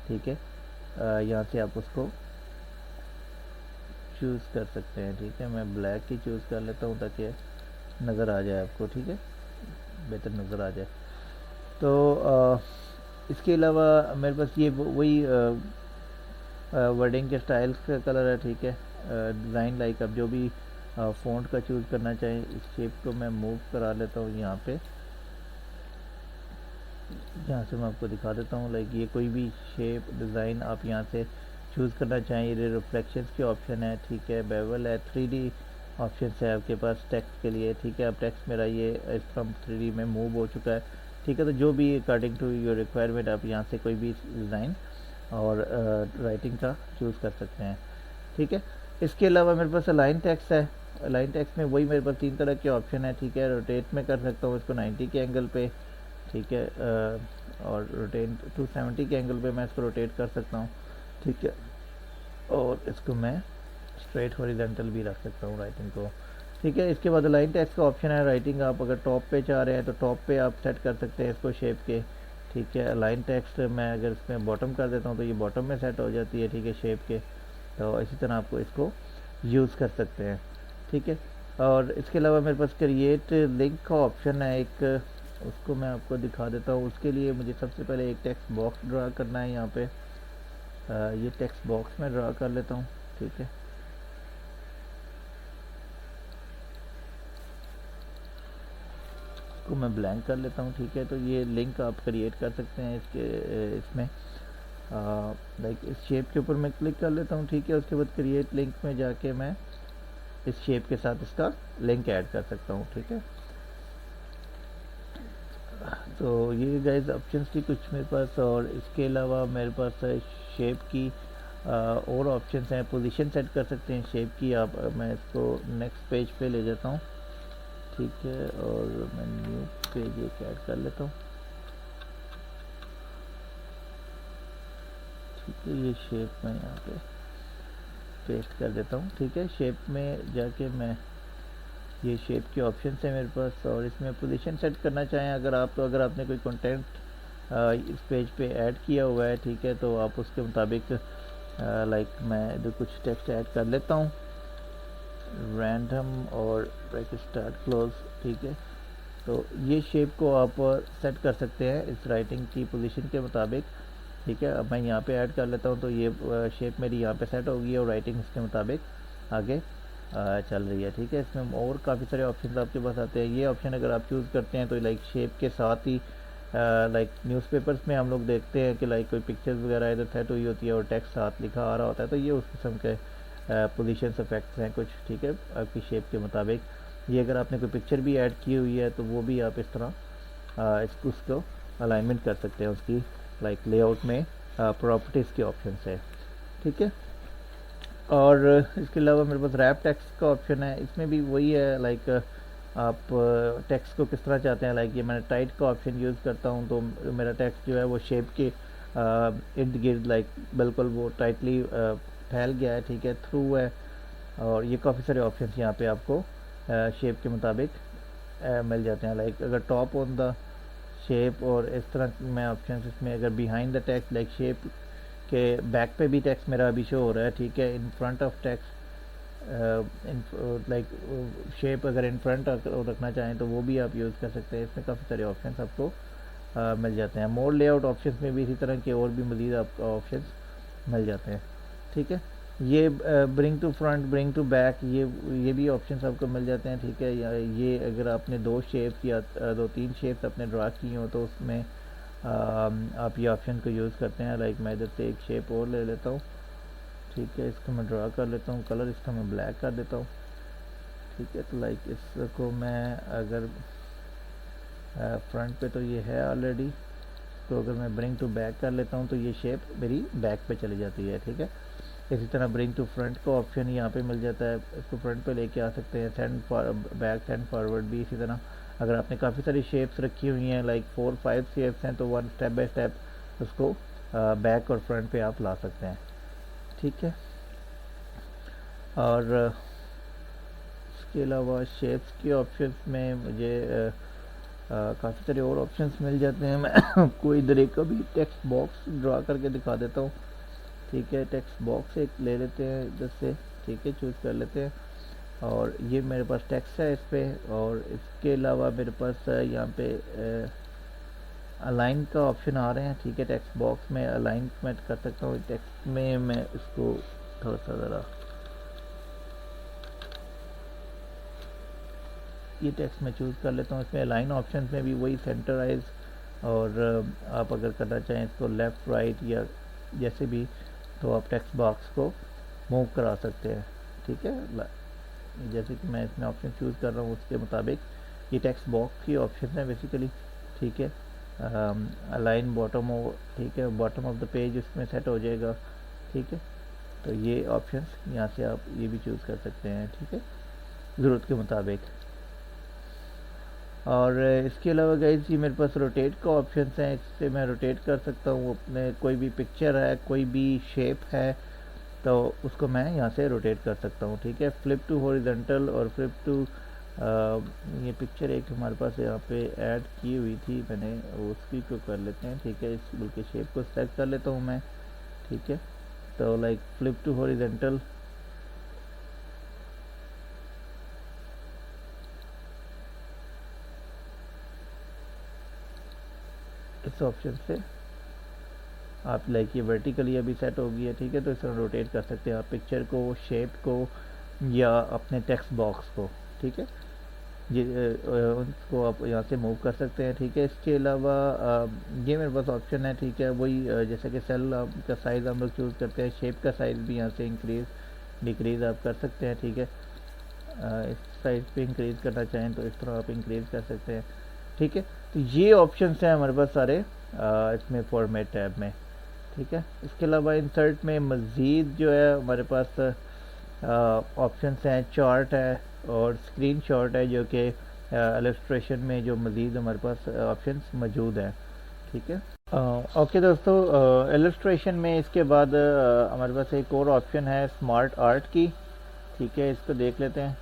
ठीक है। यहाँ से आप उसको चूज़ कर सकते हैं, ठीक है। मैं ब्लैक ही चूज़ कर लेता हूँ ताकि नज़र आ जाए आपको, ठीक है, बेहतर नज़र आ जाए। तो इसके अलावा मेरे पास ये वही वर्डिंग के स्टाइल्स का कलर है, ठीक है। डिज़ाइन लाइक अब जो भी फ़ॉन्ट का चूज़ करना चाहें, इस शेप को मैं मूव करा लेता हूँ यहाँ पे, यहाँ से मैं आपको दिखा देता हूँ। लाइक ये कोई भी शेप डिज़ाइन आप यहाँ से चूज़ करना चाहें, ये रिफ्लेक्शंस के ऑप्शन है, ठीक है। बेवल है, 3D ऑप्शन है आपके पास टेक्स्ट के लिए, ठीक है। अब टेक्स्ट मेरा ये इस फ्रॉम 3D में मूव हो चुका है, ठीक है। तो जो भी अकॉर्डिंग टू योर रिक्वायरमेंट आप यहाँ से कोई भी डिज़ाइन और राइटिंग का चूज़ कर सकते हैं, ठीक है। इसके अलावा मेरे पास अलाइन टेक्स्ट है। अलाइन टेक्स्ट में वही मेरे पास 3 तरह के ऑप्शन है, ठीक है। रोटेट में कर सकता हूँ इसको 90 के एंगल पे, ठीक है। और रोटेट 270 के एंगल पे मैं इसको रोटेट कर सकता हूँ, ठीक है। और इसको मैं स्ट्रेट हॉरिजॉन्टल भी रख सकता हूँ राइटिंग को, ठीक है। इसके बाद लाइन टेक्स्ट का ऑप्शन है। राइटिंग आप अगर टॉप पे चाह रहे हैं तो टॉप पे आप सेट कर सकते हैं इसको शेप के, ठीक है। लाइन टेक्स्ट मैं अगर इसमें बॉटम कर देता हूँ तो ये बॉटम में सेट हो जाती है, ठीक है, शेप के। तो इसी तरह आपको इसको यूज़ कर सकते हैं, ठीक है। और इसके अलावा मेरे पास क्रिएट लिंक का ऑप्शन है एक, उसको मैं आपको दिखा देता हूँ। उसके लिए मुझे सबसे पहले एक टेक्स्ट बॉक्स ड्रा करना है यहाँ पे। ये टेक्स्ट बॉक्स में ड्रा कर लेता हूँ, ठीक है। इसको मैं ब्लैंक कर लेता हूँ, ठीक है। तो ये लिंक आप क्रिएट कर सकते हैं इसमें लाइक इस शेप के ऊपर मैं क्लिक कर लेता हूँ, ठीक है। उसके बाद क्रिएट लिंक में जाके मैं इस शेप के साथ इसका लिंक ऐड कर सकता हूँ, ठीक है। तो ये गाइस ऑप्शंस थी कुछ मेरे पास। और इसके अलावा मेरे पास शेप की और ऑप्शंस हैं। पोजीशन सेट कर सकते हैं शेप की आप। मैं इसको नेक्स्ट पेज पे ले जाता हूँ, ठीक है। और मैं न्यू पेज एक ऐड कर लेता हूँ, ठीक है। ये शेप मैं यहाँ पे पेस्ट कर देता हूँ, ठीक है। शेप में जाके मैं ये शेप के ऑप्शन है मेरे पास। और इसमें पोजीशन सेट करना चाहें अगर आप, तो अगर आपने कोई कंटेंट इस पेज पे ऐड किया हुआ है, ठीक है, तो आप उसके मुताबिक लाइक मैं इधर कुछ टेक्स्ट ऐड कर लेता हूँ, रैंडम और ब्रैकेट स्टार्ट क्लोज, ठीक है। तो ये शेप को आप सेट कर सकते हैं इस राइटिंग की पोजीशन के मुताबिक, ठीक है। अब मैं यहाँ पे ऐड कर लेता हूँ, तो ये शेप मेरी यहाँ पे सेट होगी और राइटिंग इसके मुताबिक आगे चल रही है, ठीक है। इसमें और काफ़ी सारे ऑप्शन आपके पास आते हैं। ये ऑप्शन अगर आप चूज़ करते हैं तो लाइक शेप के साथ ही लाइक न्यूज़पेपर्स में हम लोग देखते हैं कि लाइक कोई पिक्चर्स वगैरह इधर सेट हुई होती है और टेक्स्ट साथ लिखा आ रहा होता है, तो ये उस किस्म के पोजीशन इफेक्ट्स हैं कुछ, ठीक है, आपकी शेप के मुताबिक। ये अगर आपने कोई पिक्चर भी ऐड की हुई है तो वो भी आप इस तरह उसको अलाइनमेंट कर सकते हैं उसकी, लाइक लेआउट में प्रॉपर्टीज़ के ऑप्शन है, ठीक है। और इसके अलावा मेरे पास रैप टेक्स्ट का ऑप्शन है। इसमें भी वही है, लाइक आप टेक्स्ट को किस तरह चाहते हैं। लाइक ये मैंने टाइट का ऑप्शन यूज़ करता हूँ तो मेरा टेक्स्ट जो है वो शेप के इर्द गिर्द लाइक बिल्कुल वो टाइटली फैल गया है, ठीक है, थ्रू है। और ये काफ़ी सारे ऑप्शन यहाँ पे आपको शेप के मुताबिक मिल जाते हैं। लाइक अगर टॉप ऑन द शेप और इस तरह मैं ऑप्शन इसमें, अगर behind the text like shape कि बैक पे भी टेक्स्ट मेरा अभी शो हो रहा है, ठीक है। In front of text like shape अगर इन फ्रंट रखना चाहें तो वो भी आप यूज़ कर सकते हैं। इसमें काफ़ी सारे ऑप्शन आपको मिल जाते हैं। मोर लेआउट ऑप्शंस में भी इसी तरह के और भी मज़ीद आपको ऑप्शंस मिल जाते हैं, ठीक है। ये bring to front, bring to back, ये भी ऑप्शंस आपको मिल जाते हैं, ठीक है। या ये अगर आपने 2 शेप्स या 2-3 शेप्स अपने ड्रा की हो तो उसमें आप ये ऑप्शन को यूज़ करते हैं। लाइक मैं इधर से एक शेप और ले लेता हूँ, ठीक है। इसको मैं ड्रा कर लेता हूँ, कलर इसका मैं ब्लैक कर देता हूँ, ठीक है। तो लाइक इसको मैं अगर फ्रंट पे तो ये है ऑलरेडी, तो अगर मैं ब्रिंग टू बैक कर लेता हूँ तो ये शेप मेरी बैक पे चली जाती है, ठीक है। इसी तरह ब्रिंग टू फ्रंट का ऑप्शन यहाँ पे मिल जाता है, इसको फ्रंट पे लेके आ सकते हैं। सेंड बैक, सेंड फॉरवर्ड भी इसी तरह। अगर आपने काफ़ी सारी शेप्स रखी हुई हैं, लाइक 4-5 शेप्स हैं, तो वन स्टेप बाय स्टेप उसको बैक और फ्रंट पे आप ला सकते हैं, ठीक है। और इसके अलावा शेप्स के ऑप्शंस में मुझे काफ़ी सारे और ऑप्शंस मिल जाते हैं। मैं आपको इधर एक अभी टेक्स्ट बॉक्स ड्रा करके दिखा देता हूँ, ठीक है। टेक्स्ट बॉक्स एक ले लेते हैं इधर से, ठीक है, चूज़ कर लेते हैं। और ये मेरे पास टेक्स्ट है इस पर। और इसके अलावा मेरे पास यहाँ पे अलाइन का ऑप्शन आ रहे हैं, ठीक है। टेक्स्ट बॉक्स में अलाइनमेंट कर सकता हूँ। टेक्स्ट में मैं इसको थोड़ा सा ज़रा ये टेक्स्ट में चूज़ कर लेता हूँ। इसमें अलाइन ऑप्शन में भी वही सेंटराइज, और आप अगर करना चाहें इसको लेफ़्ट राइट या जैसे भी, तो आप टेक्स्ट बॉक्स को मूव करा सकते हैं, ठीक है। जैसे कि मैं इसमें ऑप्शन चूज़ कर रहा हूँ उसके मुताबिक ये टेक्स्ट बॉक्स की ऑप्शन है बेसिकली, ठीक है। अलाइन बॉटम हो, ठीक है, बॉटम ऑफ द पेज इसमें सेट हो जाएगा, ठीक है। तो ये ऑप्शंस यहाँ से आप ये भी चूज़ कर सकते हैं, ठीक है, ज़रूरत के मुताबिक। और इसके अलावा गाइस ये मेरे पास रोटेट का ऑप्शन है, इससे मैं रोटेट कर सकता हूँ अपने कोई भी पिक्चर है, कोई भी शेप है, तो उसको मैं यहाँ से रोटेट कर सकता हूँ, ठीक है। फ्लिप टू हॉरिजॉन्टल और फ्लिप टू ये पिक्चर एक हमारे पास यहाँ पे ऐड की हुई थी मैंने, उसकी को कर लेते हैं, ठीक है। इस बल्कि शेप को सेलेक्ट कर लेता हूँ मैं, ठीक है। तो लाइक फ्लिप टू हॉरिजॉन्टल, इस ऑप्शन से आप लाइक ये वर्टिकली अभी सेट हो गई है, ठीक है। तो इस तरह रोटेट कर सकते हैं आप पिक्चर को, शेप को, या अपने टेक्स्ट बॉक्स को, ठीक है। ये उनको आप यहाँ से मूव कर सकते हैं, ठीक है। इसके अलावा ये मेरे पास ऑप्शन है, ठीक है, वही जैसे कि सेल का साइज़ हम लोग चूज़ करते हैं, शेप का साइज़ भी यहाँ से इंक्रीज़ डिक्रीज़ आप कर सकते हैं, ठीक है। इस साइज़ पे इंक्रीज़ करना चाहें तो इस तरह आप इंक्रीज़ कर सकते हैं, ठीक है। तो ये ऑप्शन हैं हमारे पास सारे इसमें फॉर्मेट टैब में, ठीक है। इसके अलावा इंसर्ट में मज़ीद जो है हमारे पास ऑप्शन हैं, चार्ट है और स्क्रीन शॉट है, जो कि इलस्ट्रेशन में जो मज़ीद हमारे पास ऑप्शंस मौजूद हैं, ठीक है। ओके दोस्तों, इलस्ट्रेशन में इसके बाद हमारे पास एक और ऑप्शन है स्मार्ट आर्ट की, ठीक है। इसको देख लेते हैं,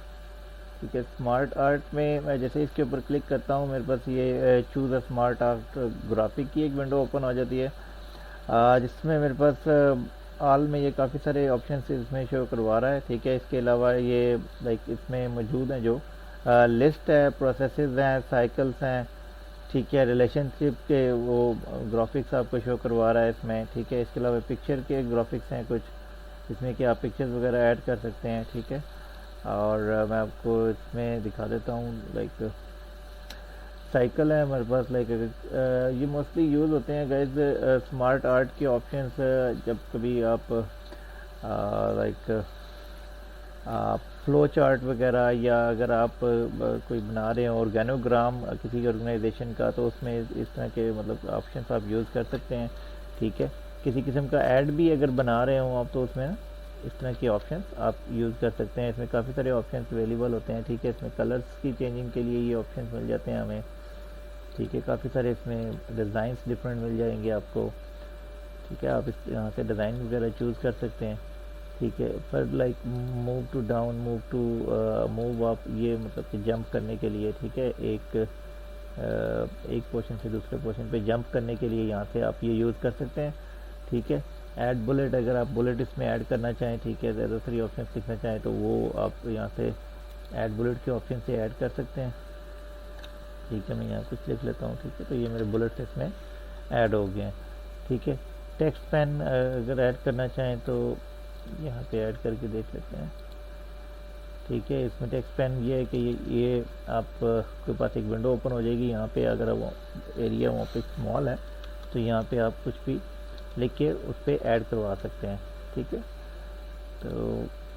ठीक है। स्मार्ट आर्ट में मैं जैसे इसके ऊपर क्लिक करता हूँ, मेरे पास ये choose a smart art graphic की एक विंडो ओपन हो जाती है, जिसमें मेरे पास ऑल में ये काफ़ी सारे ऑप्शन इसमें शो करवा रहा है, ठीक है। इसके अलावा ये लाइक इसमें मौजूद हैं जो लिस्ट है, प्रोसेसेस हैं, साइकिल्स हैं, ठीक है। रिलेशनशिप के वो ग्राफिक्स आपको शो करवा रहा है इसमें, ठीक है। इसके अलावा पिक्चर के ग्राफिक्स हैं कुछ, इसमें कि आप पिक्चर्स वगैरह ऐड कर सकते हैं, ठीक है। और मैं आपको इसमें दिखा देता हूँ, लाइक साइकिल है हमारे पास, लाइक ये मोस्टली यूज़ होते हैं गाइज स्मार्ट आर्ट के ऑप्शंस जब कभी आप लाइक फ्लो चार्ट वगैरह, या अगर आप कोई बना रहे हैं ऑर्गेनोग्राम किसी ऑर्गेनाइजेशन का, तो उसमें इस तरह के मतलब ऑप्शंस आप यूज़ कर सकते हैं, ठीक है। किसी किस्म का ऐड भी अगर बना रहे हो आप, तो उसमें ना इस तरह के ऑप्शंस आप यूज़ कर सकते हैं। इसमें काफ़ी सारे ऑप्शंस अवेलेबल होते हैं, ठीक है। इसमें कलर्स की चेंजिंग के लिए ये ऑप्शंस मिल जाते हैं हमें, ठीक है। काफ़ी सारे इसमें डिज़ाइंस डिफरेंट मिल जाएंगे आपको, ठीक है। आप इस यहाँ से डिज़ाइन वगैरह चूज़ कर सकते हैं, ठीक है। पर like move to down, move to move up, ये मतलब कि जंप करने के लिए, ठीक है। एक पोर्शन से दूसरे पोर्शन पे जंप करने के लिए यहाँ से आप ये यूज़ कर सकते हैं, ठीक है। ऐड बुलेट, अगर आप बुलेट इसमें ऐड करना चाहें, ठीक है, ज़्यादा 3 ऑप्शन लिखना चाहें तो वो आप यहाँ से ऐड बुलेट के ऑप्शन से ऐड कर सकते हैं। ठीक है, मैं यहाँ कुछ लिख लेता हूँ। ठीक है, तो ये मेरे बुलेट इसमें ऐड हो गए हैं। ठीक है, टेक्स्ट पेन अगर ऐड करना चाहें तो यहाँ पे ऐड करके देख लेते हैं। ठीक है, इसमें टेक्स्ट पेन ये है कि ये आपके पास एक विंडो ओपन हो जाएगी। यहाँ पे अगर वो एरिया वहाँ पे स्मॉल है तो यहाँ पे आप कुछ भी लिख के उस पर ऐड करवा सकते हैं। ठीक है, तो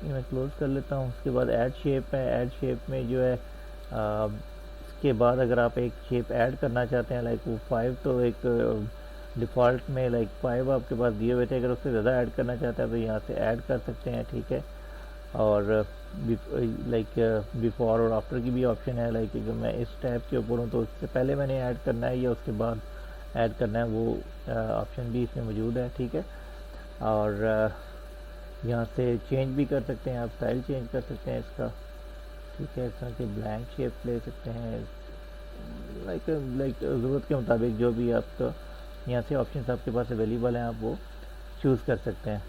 ये मैं क्लोज कर लेता हूँ। उसके बाद ऐड शेप है। ऐड शेप में जो है इसके बाद अगर आप एक शेप ऐड करना चाहते हैं, लाइक वो 5, तो एक डिफ़ॉल्ट में लाइक 5 आपके पास दिए हुए थे, अगर उससे ज़्यादा ऐड करना चाहते हैं तो यहाँ से ऐड कर सकते हैं। ठीक है, और लाइक बिफोर और आफ्टर की भी ऑप्शन है। लाइक अगर मैं इस टैब के ऊपर हूँ तो उससे पहले मैंने ऐड करना है या उसके बाद ऐड करना है, वो ऑप्शन भी इसमें मौजूद है। ठीक है, और यहाँ से चेंज भी कर सकते हैं, आप स्टाइल चेंज कर सकते हैं इसका। ठीक है, इस तरह के ब्लैंक शेप ले सकते हैं, लाइक ज़रूरत के मुताबिक जो भी आपका यहाँ से ऑप्शंस आपके पास अवेलेबल हैं, आप वो चूज़ कर सकते हैं।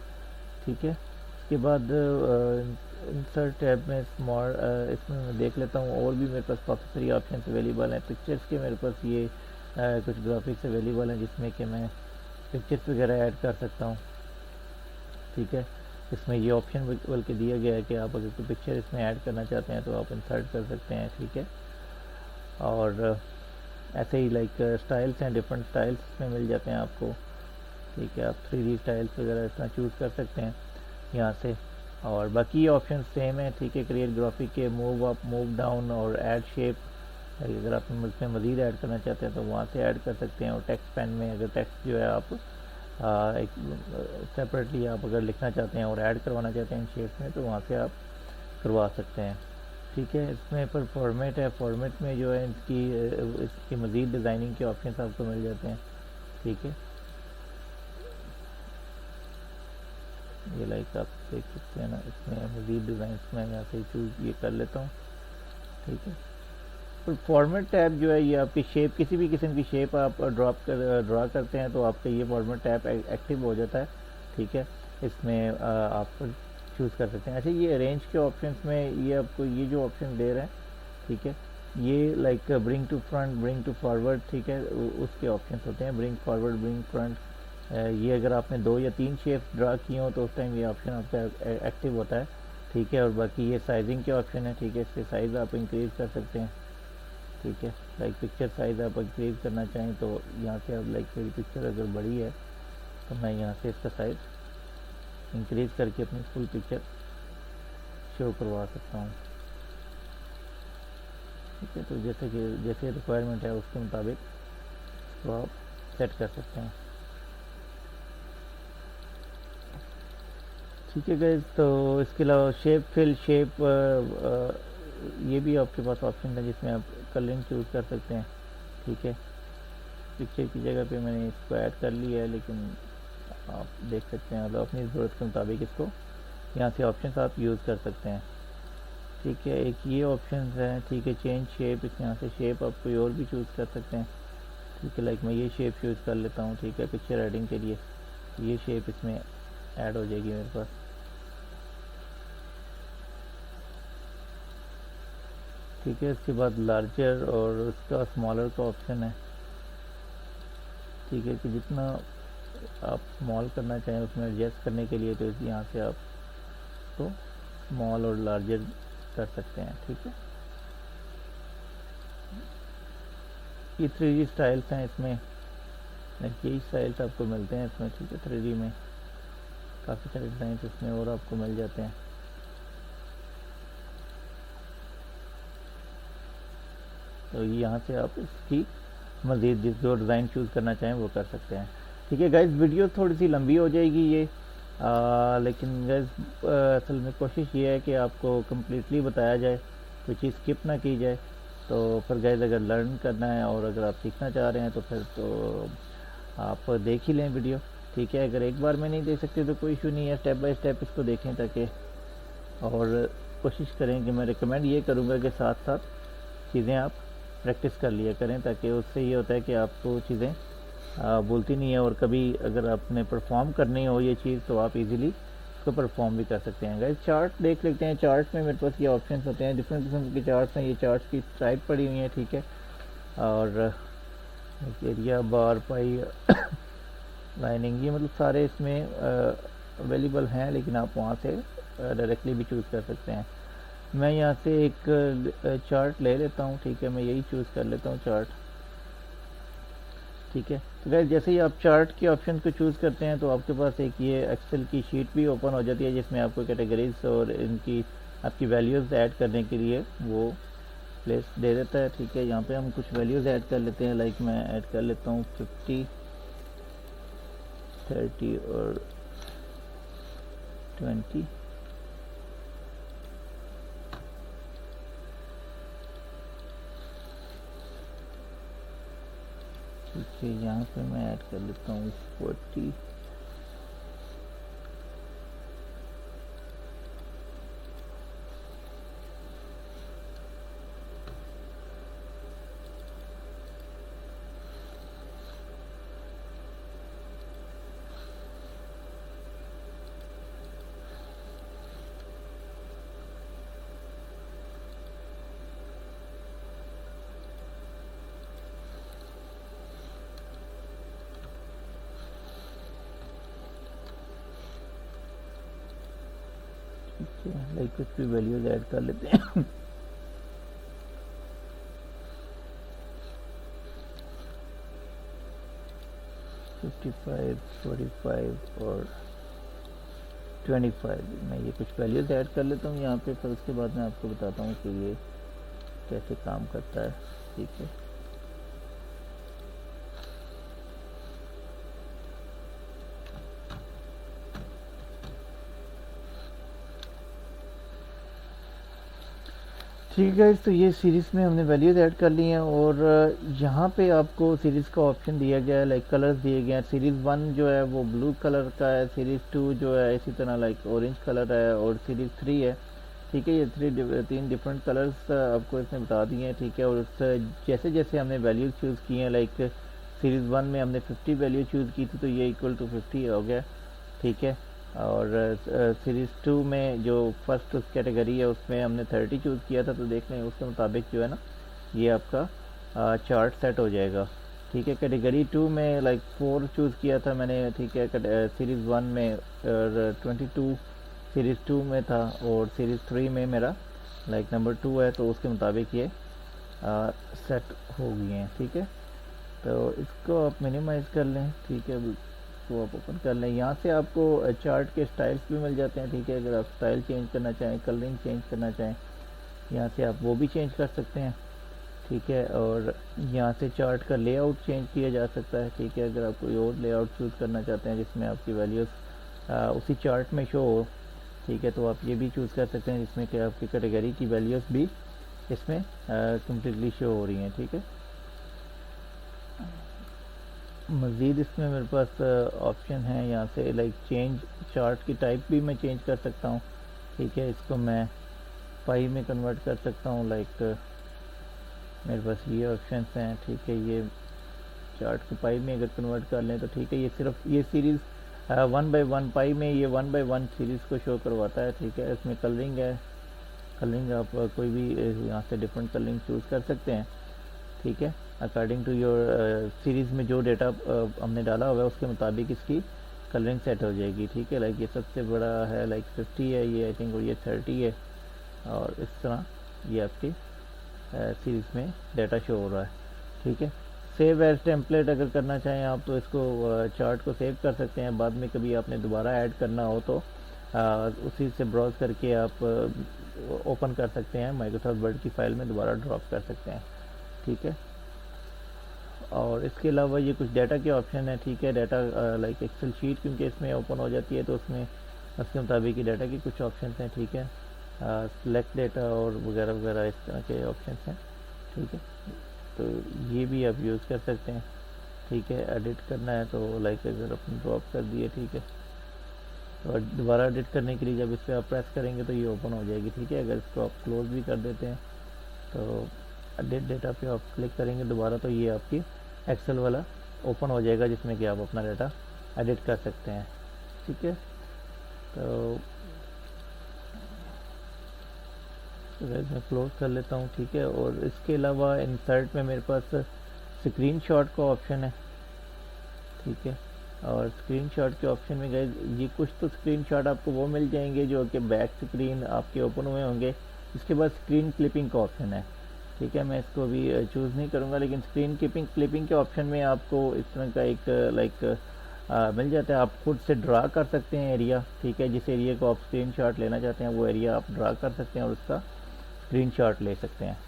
ठीक है, इसके बाद इंसर्ट टैब में स्मॉल इसमें मैं देख लेता हूँ और भी मेरे पास काफ़ी सारी ऑप्शन अवेलेबल हैं। पिक्चर्स के मेरे पास ये कुछ ग्राफिक्स अवेलेबल हैं जिसमें कि मैं पिक्चर्स वगैरह ऐड कर सकता हूँ। ठीक है, इसमें ये ऑप्शन बल्कि दिया गया है कि आप अगर कोई पिक्चर इसमें ऐड करना चाहते हैं तो आप इंसर्ट कर सकते हैं। ठीक है, और ऐसे ही लाइक स्टाइल्स हैं, डिफरेंट स्टाइल्स इसमें मिल जाते हैं आपको। ठीक है, आप 3D स्टाइल्स वगैरह इस तरह चूज़ कर सकते हैं यहाँ से, और बाकी ऑप्शन सेम है। ठीक है, क्रिएट ग्राफिक के मूव अप, मूव डाउन और ऐड शेप, अगर आप इसमें मज़ीद ऐड करना चाहते हैं तो वहाँ से ऐड कर सकते हैं। और टेक्स्ट पेन में अगर टेक्स्ट जो है आप एक सेपरेटली आप अगर लिखना चाहते हैं और ऐड करवाना चाहते हैं इन शेप में तो वहाँ से आप करवा सकते हैं। ठीक है, इसमें पर फॉर्मेट है। फॉर्मेट में जो है इसकी मज़ीद डिज़ाइनिंग के ऑप्शन आपको मिल जाते हैं। ठीक है, ये लाइक आप देख सकते हैं ना, इसमें मज़ीद डिज़ाइन मैं यहाँ से चूज़ ये कर लेता हूँ। ठीक है, तो फॉर्मेट टैब जो है ये आपकी शेप, किसी भी किस्म की शेप आप ड्रा करते हैं तो आपका ये फॉर्मेट टैब एक्टिव हो जाता है। ठीक है, इसमें आप चूज़ कर सकते हैं। अच्छा, ये अरेंज के ऑप्शंस में ये आपको ये जो ऑप्शन दे रहे हैं, ठीक है, ये like bring to front, bring to forward, ठीक है, उसके ऑप्शंस होते हैं। ब्रिंग फॉरवर्ड, ब्रिंग फ्रंट, ये अगर आपने 2 या 3 शेप ड्रा किए हो तो उस टाइम ये ऑप्शन आपका एक्टिव होता है। ठीक है, और बाकी ये साइजिंग के ऑप्शन है। ठीक है, इसके साइज़ आप इंक्रीज़ कर सकते हैं। ठीक है, लाइक पिक्चर साइज़ आप इंक्रीज़ करना चाहें तो यहाँ से आप लाइक मेरी पिक्चर अगर बड़ी है तो मैं यहाँ से इसका साइज़ इंक्रीज़ करके अपनी फुल पिक्चर शो करवा सकता हूँ। ठीक है, तो जैसे रिक्वायरमेंट है उसके मुताबिक तो आप सेट कर सकते हैं। ठीक है गाइस, तो इसके अलावा शेप फिल शेप ये भी आपके पास ऑप्शन है जिसमें आप कलरिंग चूज़ कर सकते हैं। ठीक है, पिक्चर की जगह पे मैंने इसको ऐड कर लिया है, लेकिन आप देख सकते हैं मतलब अपनी ज़रूरत के मुताबिक इसको यहाँ से ऑप्शंस आप यूज़ कर सकते हैं। ठीक है, एक ये ऑप्शन है। ठीक है, चेंज शेप, इस यहाँ से शेप आप कोई और भी चूज़ कर सकते हैं। ठीक है, लाइक मैं ये शेप चूज़ कर लेता हूँ। ठीक है, पिक्चर एडिंग के लिए ये शेप इसमें ऐड हो जाएगी मेरे पास। ठीक है, इसके बाद लार्जर और उसका स्मॉलर का ऑप्शन है। ठीक है, कि जितना आप स्मॉल करना चाहें उसमें एडजस्ट करने के लिए तो यहाँ से आप तो स्मॉल और लार्जर कर सकते हैं। ठीक है, ये 3D स्टाइल्स हैं इसमें, यही स्टाइल्स आपको मिलते हैं इसमें। ठीक है, 3D में काफ़ी सारे डिज़ाइन इसमें और आपको मिल जाते हैं। तो यहाँ से आप इसकी मज़ीद जो डिज़ाइन चूज़ करना चाहें वो कर सकते हैं। ठीक है गाइस, वीडियो थोड़ी सी लंबी हो जाएगी ये, लेकिन गाइस असल में कोशिश ये है कि आपको कम्प्लीटली बताया जाए, कोई चीज़ स्किप ना की जाए। तो फिर गाइस अगर लर्न करना है और अगर आप सीखना चाह रहे हैं तो फिर तो आप देख ही लें वीडियो। ठीक है, अगर एक बार में नहीं देख सकते तो कोई इशू नहीं है, स्टेप बाय स्टेप इसको देखें ताकि, और कोशिश करें कि मैं रिकमेंड ये करूँगा कि साथ साथ चीज़ें आप प्रैक्टिस कर लिया करें, ताकि उससे ये होता है कि आपको चीज़ें भूलती नहीं है, और कभी अगर आपने परफॉर्म करनी हो ये चीज़ तो आप इजीली इसको परफॉर्म भी कर सकते हैं। गाइस चार्ट देख लेते हैं। चार्ट में मेरे पास ये ऑप्शंस होते हैं, डिफरेंट किस्म के चार्ट्स हैं। ये चार्ट्स की टाइप पड़ी हुई है, ठीक है। और एरिया, बार, पाई, लाइनिंग, ये मतलब सारे इसमें अवेलेबल हैं, लेकिन आप वहाँ से डायरेक्टली भी चूज़ कर सकते हैं। मैं यहाँ से एक चार्ट ले लेता हूँ, ठीक है। मैं यही चूज़ कर लेता हूँ चार्ट, ठीक है। तो गाइस जैसे ही आप चार्ट के ऑप्शन को चूज़ करते हैं तो आपके पास एक ये एक्सेल की शीट भी ओपन हो जाती है, जिसमें आपको कैटेगरीज और इनकी आपकी वैल्यूज़ ऐड करने के लिए वो प्लेस दे देता है, ठीक है। यहाँ पे हम कुछ वैल्यूज़ ऐड कर लेते हैं, लाइक मैं ऐड कर लेता हूँ 50, 30 और 20। ठीक है, यहाँ पे मैं ऐड कर लेता हूँ 40। ठीक है, लाइक कुछ भी वैल्यूज ऐड कर लेते हैं। 55, 45 और 25। मैं ये कुछ वैल्यूज ऐड कर लेता हूँ यहाँ पे, फिर उसके बाद मैं आपको बताता हूँ कि ये कैसे काम करता है, ठीक है। ठीक है, तो ये सीरीज़ में हमने वैल्यूज़ ऐड कर ली हैं, और यहाँ पे आपको सीरीज़ का ऑप्शन दिया गया है, लाइक कलर्स दिए गए हैं। सीरीज़ 1 जो है वो ब्लू कलर का है, सीरीज़ 2 जो है इसी तरह लाइक ऑरेंज कलर है, और सीरीज़ 3 है, ठीक है। ये तीन डिफरेंट कलर्स आपको इसने बता दिए हैं, ठीक है। और जैसे जैसे हमने वैल्यूज़ चूज़ की हैं, लाइक सीरीज़ 1 में हमने 50 वैल्यू चूज़ की थी, तो ये इक्वल टू 50 हो गया, ठीक है। और सीरीज़ 2 में जो फर्स्ट कैटेगरी है उसमें हमने 30 चूज़ किया था, तो देख लें उसके मुताबिक जो है ना ये आपका चार्ट सेट हो जाएगा, ठीक है। कैटेगरी 2 में लाइक 4 चूज़ किया था मैंने, ठीक है। सीरीज़ 1 में और 22 सीरीज़ 2 में था, और सीरीज़ 3 में मेरा लाइक नंबर 2 है, तो उसके मुताबिक ये सेट हो गई हैं, ठीक है। तो इसको आप मिनिमाइज़ कर लें, ठीक है। तो आप ओपन कर लें। यहाँ से आपको चार्ट के स्टाइल्स भी मिल जाते हैं, ठीक है। अगर आप स्टाइल चेंज करना चाहें, कलरिंग चेंज करना चाहें, यहाँ से आप वो भी चेंज कर सकते हैं, ठीक है। और यहाँ से चार्ट का लेआउट चेंज किया जा सकता है, ठीक है। अगर आप कोई और लेआउट चूज़ करना चाहते हैं जिसमें आपकी वैल्यूज़ उसी चार्ट में शो हो, ठीक है, तो आप ये भी चूज़ कर सकते हैं, जिसमें कि आपकी कैटेगरी की वैल्यूज़ भी इसमें कम्प्लीटली शो हो रही हैं, ठीक है। मज़ीद इसमें मेरे पास ऑप्शन है यहाँ से, लाइक चेंज चार्ट की टाइप भी मैं चेंज कर सकता हूँ, ठीक है। इसको मैं पाई में कन्वर्ट कर सकता हूँ, लाइक मेरे पास ये ऑप्शन हैं, ठीक है। ये चार्ट को पाई में अगर कन्वर्ट कर लें तो ठीक है। ये सिर्फ ये सीरीज़ 1/1 पाई में ये 1/1 सीरीज़ को शो करवाता है, ठीक है। इसमें कलरिंग है, कलरिंग आप कोई भी यहाँ से डिफरेंट कलरिंग चूज़ कर सकते हैं, ठीक है। अकॉर्डिंग टू योर सीरीज़ में जो डेटा हमने डाला हुआ है उसके मुताबिक इसकी कलरिंग सेट हो जाएगी, ठीक है। लाइक ये सबसे बड़ा है, लाइक 50 है ये आई थिंक, और ये 30 है, और इस तरह ये आपकी सीरीज़ में डाटा शो हो रहा है, ठीक है। सेव एज टेम्पलेट अगर करना चाहें आप तो इसको चार्ट को सेव कर सकते हैं। बाद में कभी आपने दोबारा ऐड करना हो तो उसी से ब्राउज़ करके आप ओपन कर सकते हैं, माइक्रोसॉफ्ट वर्ड की फ़ाइल में दोबारा ड्रॉप कर सकते हैं, ठीक है। और इसके अलावा ये कुछ डाटा के ऑप्शन है, ठीक है। डाटा लाइक एक्सेल शीट क्योंकि इसमें ओपन हो जाती है, तो उसमें उसके मुताबिक ही डाटा के कुछ ऑप्शन हैं, ठीक है। सेलेक्ट डाटा और वगैरह वगैरह इस तरह के ऑप्शन हैं, ठीक है। तो ये भी आप यूज़ कर सकते हैं, ठीक है। एडिट करना है तो लाइक अगर अपने ड्रॉप कर दिए, ठीक है, और दोबारा एडिट करने के लिए जब इस पर आप प्रेस करेंगे तो ये ओपन हो जाएगी, ठीक है। अगर इसको आप क्लोज भी कर देते हैं तो एडिट डेटा पे आप क्लिक करेंगे दोबारा, तो ये आपकी एक्सेल वाला ओपन हो जाएगा, जिसमें कि आप अपना डाटा एडिट कर सकते हैं। ठीक है, तो गाइस मैं क्लोज कर लेता हूँ। ठीक है, और इसके अलावा इंसर्ट में मेरे पास स्क्रीनशॉट का ऑप्शन है। ठीक है, और स्क्रीनशॉट के ऑप्शन में गाइस ये कुछ तो स्क्रीनशॉट आपको वो मिल जाएंगे जो कि बैक स्क्रीन आपके ओपन हुए होंगे। इसके बाद स्क्रीन क्लिपिंग का ऑप्शन है। ठीक है, मैं इसको भी चूज़ नहीं करूँगा, लेकिन स्क्रीन क्लिपिंग के ऑप्शन में आपको इस तरह का एक लाइक मिल जाता है। आप खुद से ड्रा कर सकते हैं एरिया। ठीक है, जिस एरिया को आप स्क्रीनशॉट लेना चाहते हैं वो एरिया आप ड्रा कर सकते हैं और उसका स्क्रीनशॉट ले सकते हैं।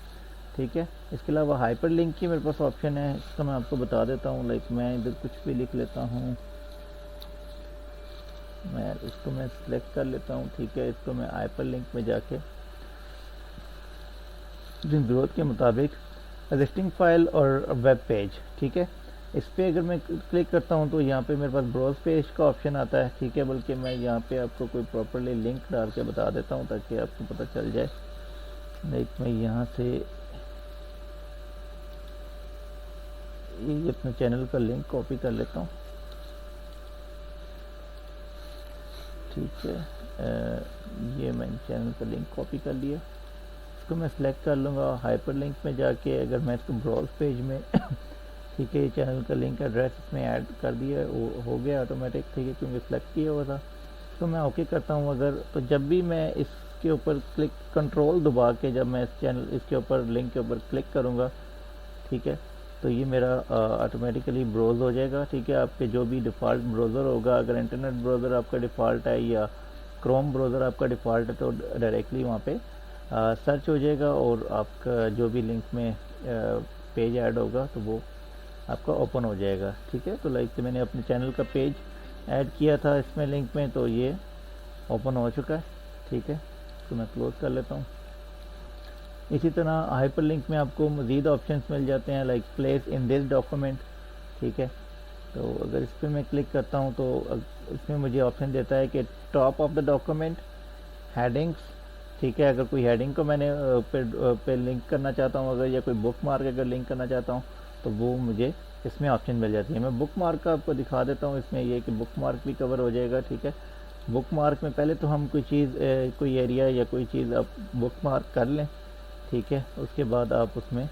ठीक है, इसके अलावा हाइपर लिंक की मेरे पास ऑप्शन है, इसका मैं आपको बता देता हूँ। लाइक मैं इधर कुछ भी लिख लेता हूँ, मैं इसको मैं सिलेक्ट कर लेता हूँ। ठीक है, इसको मैं हाइपर लिंक में जाके जिन ज़रूरत के मुताबिक एग्जिस्टिंग फाइल और वेब पेज, ठीक है, इस पर अगर मैं क्लिक करता हूँ तो यहाँ पे मेरे पास ब्राउज पेज का ऑप्शन आता है। ठीक है, बल्कि मैं यहाँ पे आपको कोई प्रॉपरली लिंक डाल के बता देता हूँ ताकि आपको पता चल जाए। लाइक मैं यहाँ से ये अपने चैनल का लिंक कॉपी कर लेता हूँ। ठीक है, ये मैंने चैनल का लिंक कॉपी कर लिया। इसको मैं सिलेक्ट कर लूँगा हाइपर लिंक में जाके। अगर मैं इसको ब्राउज पेज में ठीक है, ये चैनल का लिंक एड्रेस इसमें ऐड कर दिया, वो हो गया ऑटोमेटिक। ठीक है, क्योंकि सिलेक्ट किया हुआ था। तो मैं ओके करता हूँ। अगर तो जब भी मैं इसके ऊपर क्लिक कंट्रोल दबा के जब मैं इस चैनल इसके ऊपर लिंक के ऊपर क्लिक करूँगा, ठीक है, तो ये मेरा ऑटोमेटिकली ब्राउज़ हो जाएगा। ठीक है, आपके जो भी डिफ़ॉल्ट ब्राउज़र होगा, अगर इंटरनेट ब्राउज़र आपका डिफ़ॉल्ट है या क्रोम ब्राउज़र आपका डिफ़ॉल्ट है, तो डायरेक्टली वहाँ पे सर्च हो जाएगा और आपका जो भी लिंक में पेज ऐड होगा तो वो आपका ओपन हो जाएगा। ठीक है, तो लाइक मैंने अपने चैनल का पेज ऐड किया था इसमें लिंक में, तो ये ओपन हो चुका है। ठीक है, तो मैं क्लोज कर लेता हूँ। इसी तरह हाइपर लिंक में आपको मज़ीद ऑप्शंस मिल जाते हैं, like place in this document. ठीक है, तो अगर इस पर मैं क्लिक करता हूँ तो इसमें मुझे ऑप्शन देता है कि top of the document, headings. ठीक है, अगर कोई हेडिंग को मैंने पे लिंक करना चाहता हूँ अगर, या कोई बुक मार्क अगर लिंक करना चाहता हूँ तो वो मुझे इसमें ऑप्शन मिल जाती है। मैं बुक मार्क का आपको दिखा देता हूँ। इसमें ये कि बुक मार्क भी कवर हो जाएगा। ठीक है, बुक मार्क में पहले तो हम कोई चीज़ कोई एरिया या कोई चीज़ आप बुक मार्क कर लें। ठीक है, उसके बाद आप उसमें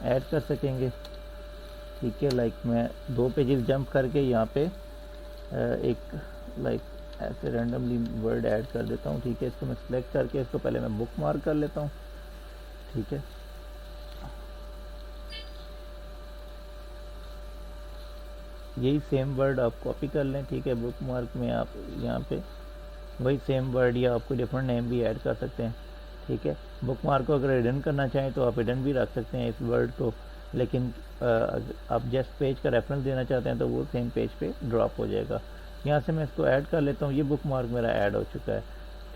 ऐड कर सकेंगे। ठीक है, लाइक मैं 2 पेजेस जंप करके यहाँ पे एक लाइक ऐसे रैंडमली वर्ड ऐड कर देता हूँ। ठीक है, इसको मैं सिलेक्ट करके इसको पहले मैं बुक मार्क कर लेता हूँ। ठीक है, यही सेम वर्ड आप कॉपी कर लें। ठीक है, बुक मार्क में आप यहाँ पे वही सेम वर्ड या आपको डिफरेंट नेम भी ऐड कर सकते हैं। ठीक है, बुक मार्क को अगर हिडन करना चाहें तो आप हिडन भी रख सकते हैं इस वर्ड को, लेकिन आप जस्ट पेज का रेफरेंस देना चाहते हैं तो वो सेम पेज पे ड्रॉप हो जाएगा। यहाँ से मैं इसको ऐड कर लेता हूँ। ये बुक मार्क मेरा ऐड हो चुका है।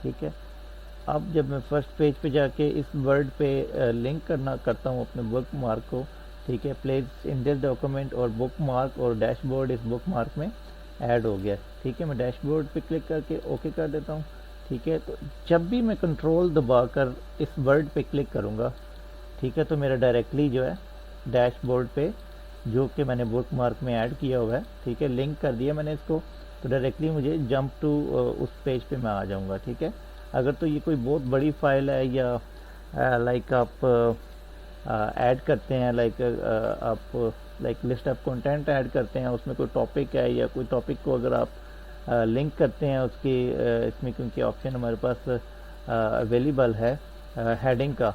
ठीक है, अब जब मैं फर्स्ट पेज पे जाके इस वर्ड पे लिंक करता हूँ अपने बुक मार्क को। ठीक है, प्लेस इन दिस डॉक्यूमेंट और बुक मार्क और डैशबोर्ड इस बुक मार्क में ऐड हो गया। ठीक है, मैं डैशबोर्ड पे क्लिक करके ओके कर देता हूँ। ठीक है, तो जब भी मैं कंट्रोल दबाकर इस वर्ड पे क्लिक करूँगा, ठीक है, तो मेरा डायरेक्टली जो है डैशबोर्ड पे जो कि मैंने बुक मार्क में ऐड किया हुआ है, ठीक है, लिंक कर दिया मैंने इसको, तो डायरेक्टली मुझे जंप टू उस पेज पे मैं आ जाऊँगा। ठीक है, अगर तो ये कोई बहुत बड़ी फाइल है या लाइक आप ऐड करते हैं, लाइक आप like list of content add करते हैं, उसमें कोई टॉपिक है या कोई टॉपिक को अगर आप लिंक करते हैं उसकी इसमें, क्योंकि ऑप्शन हमारे पास अवेलेबल है हेडिंग का।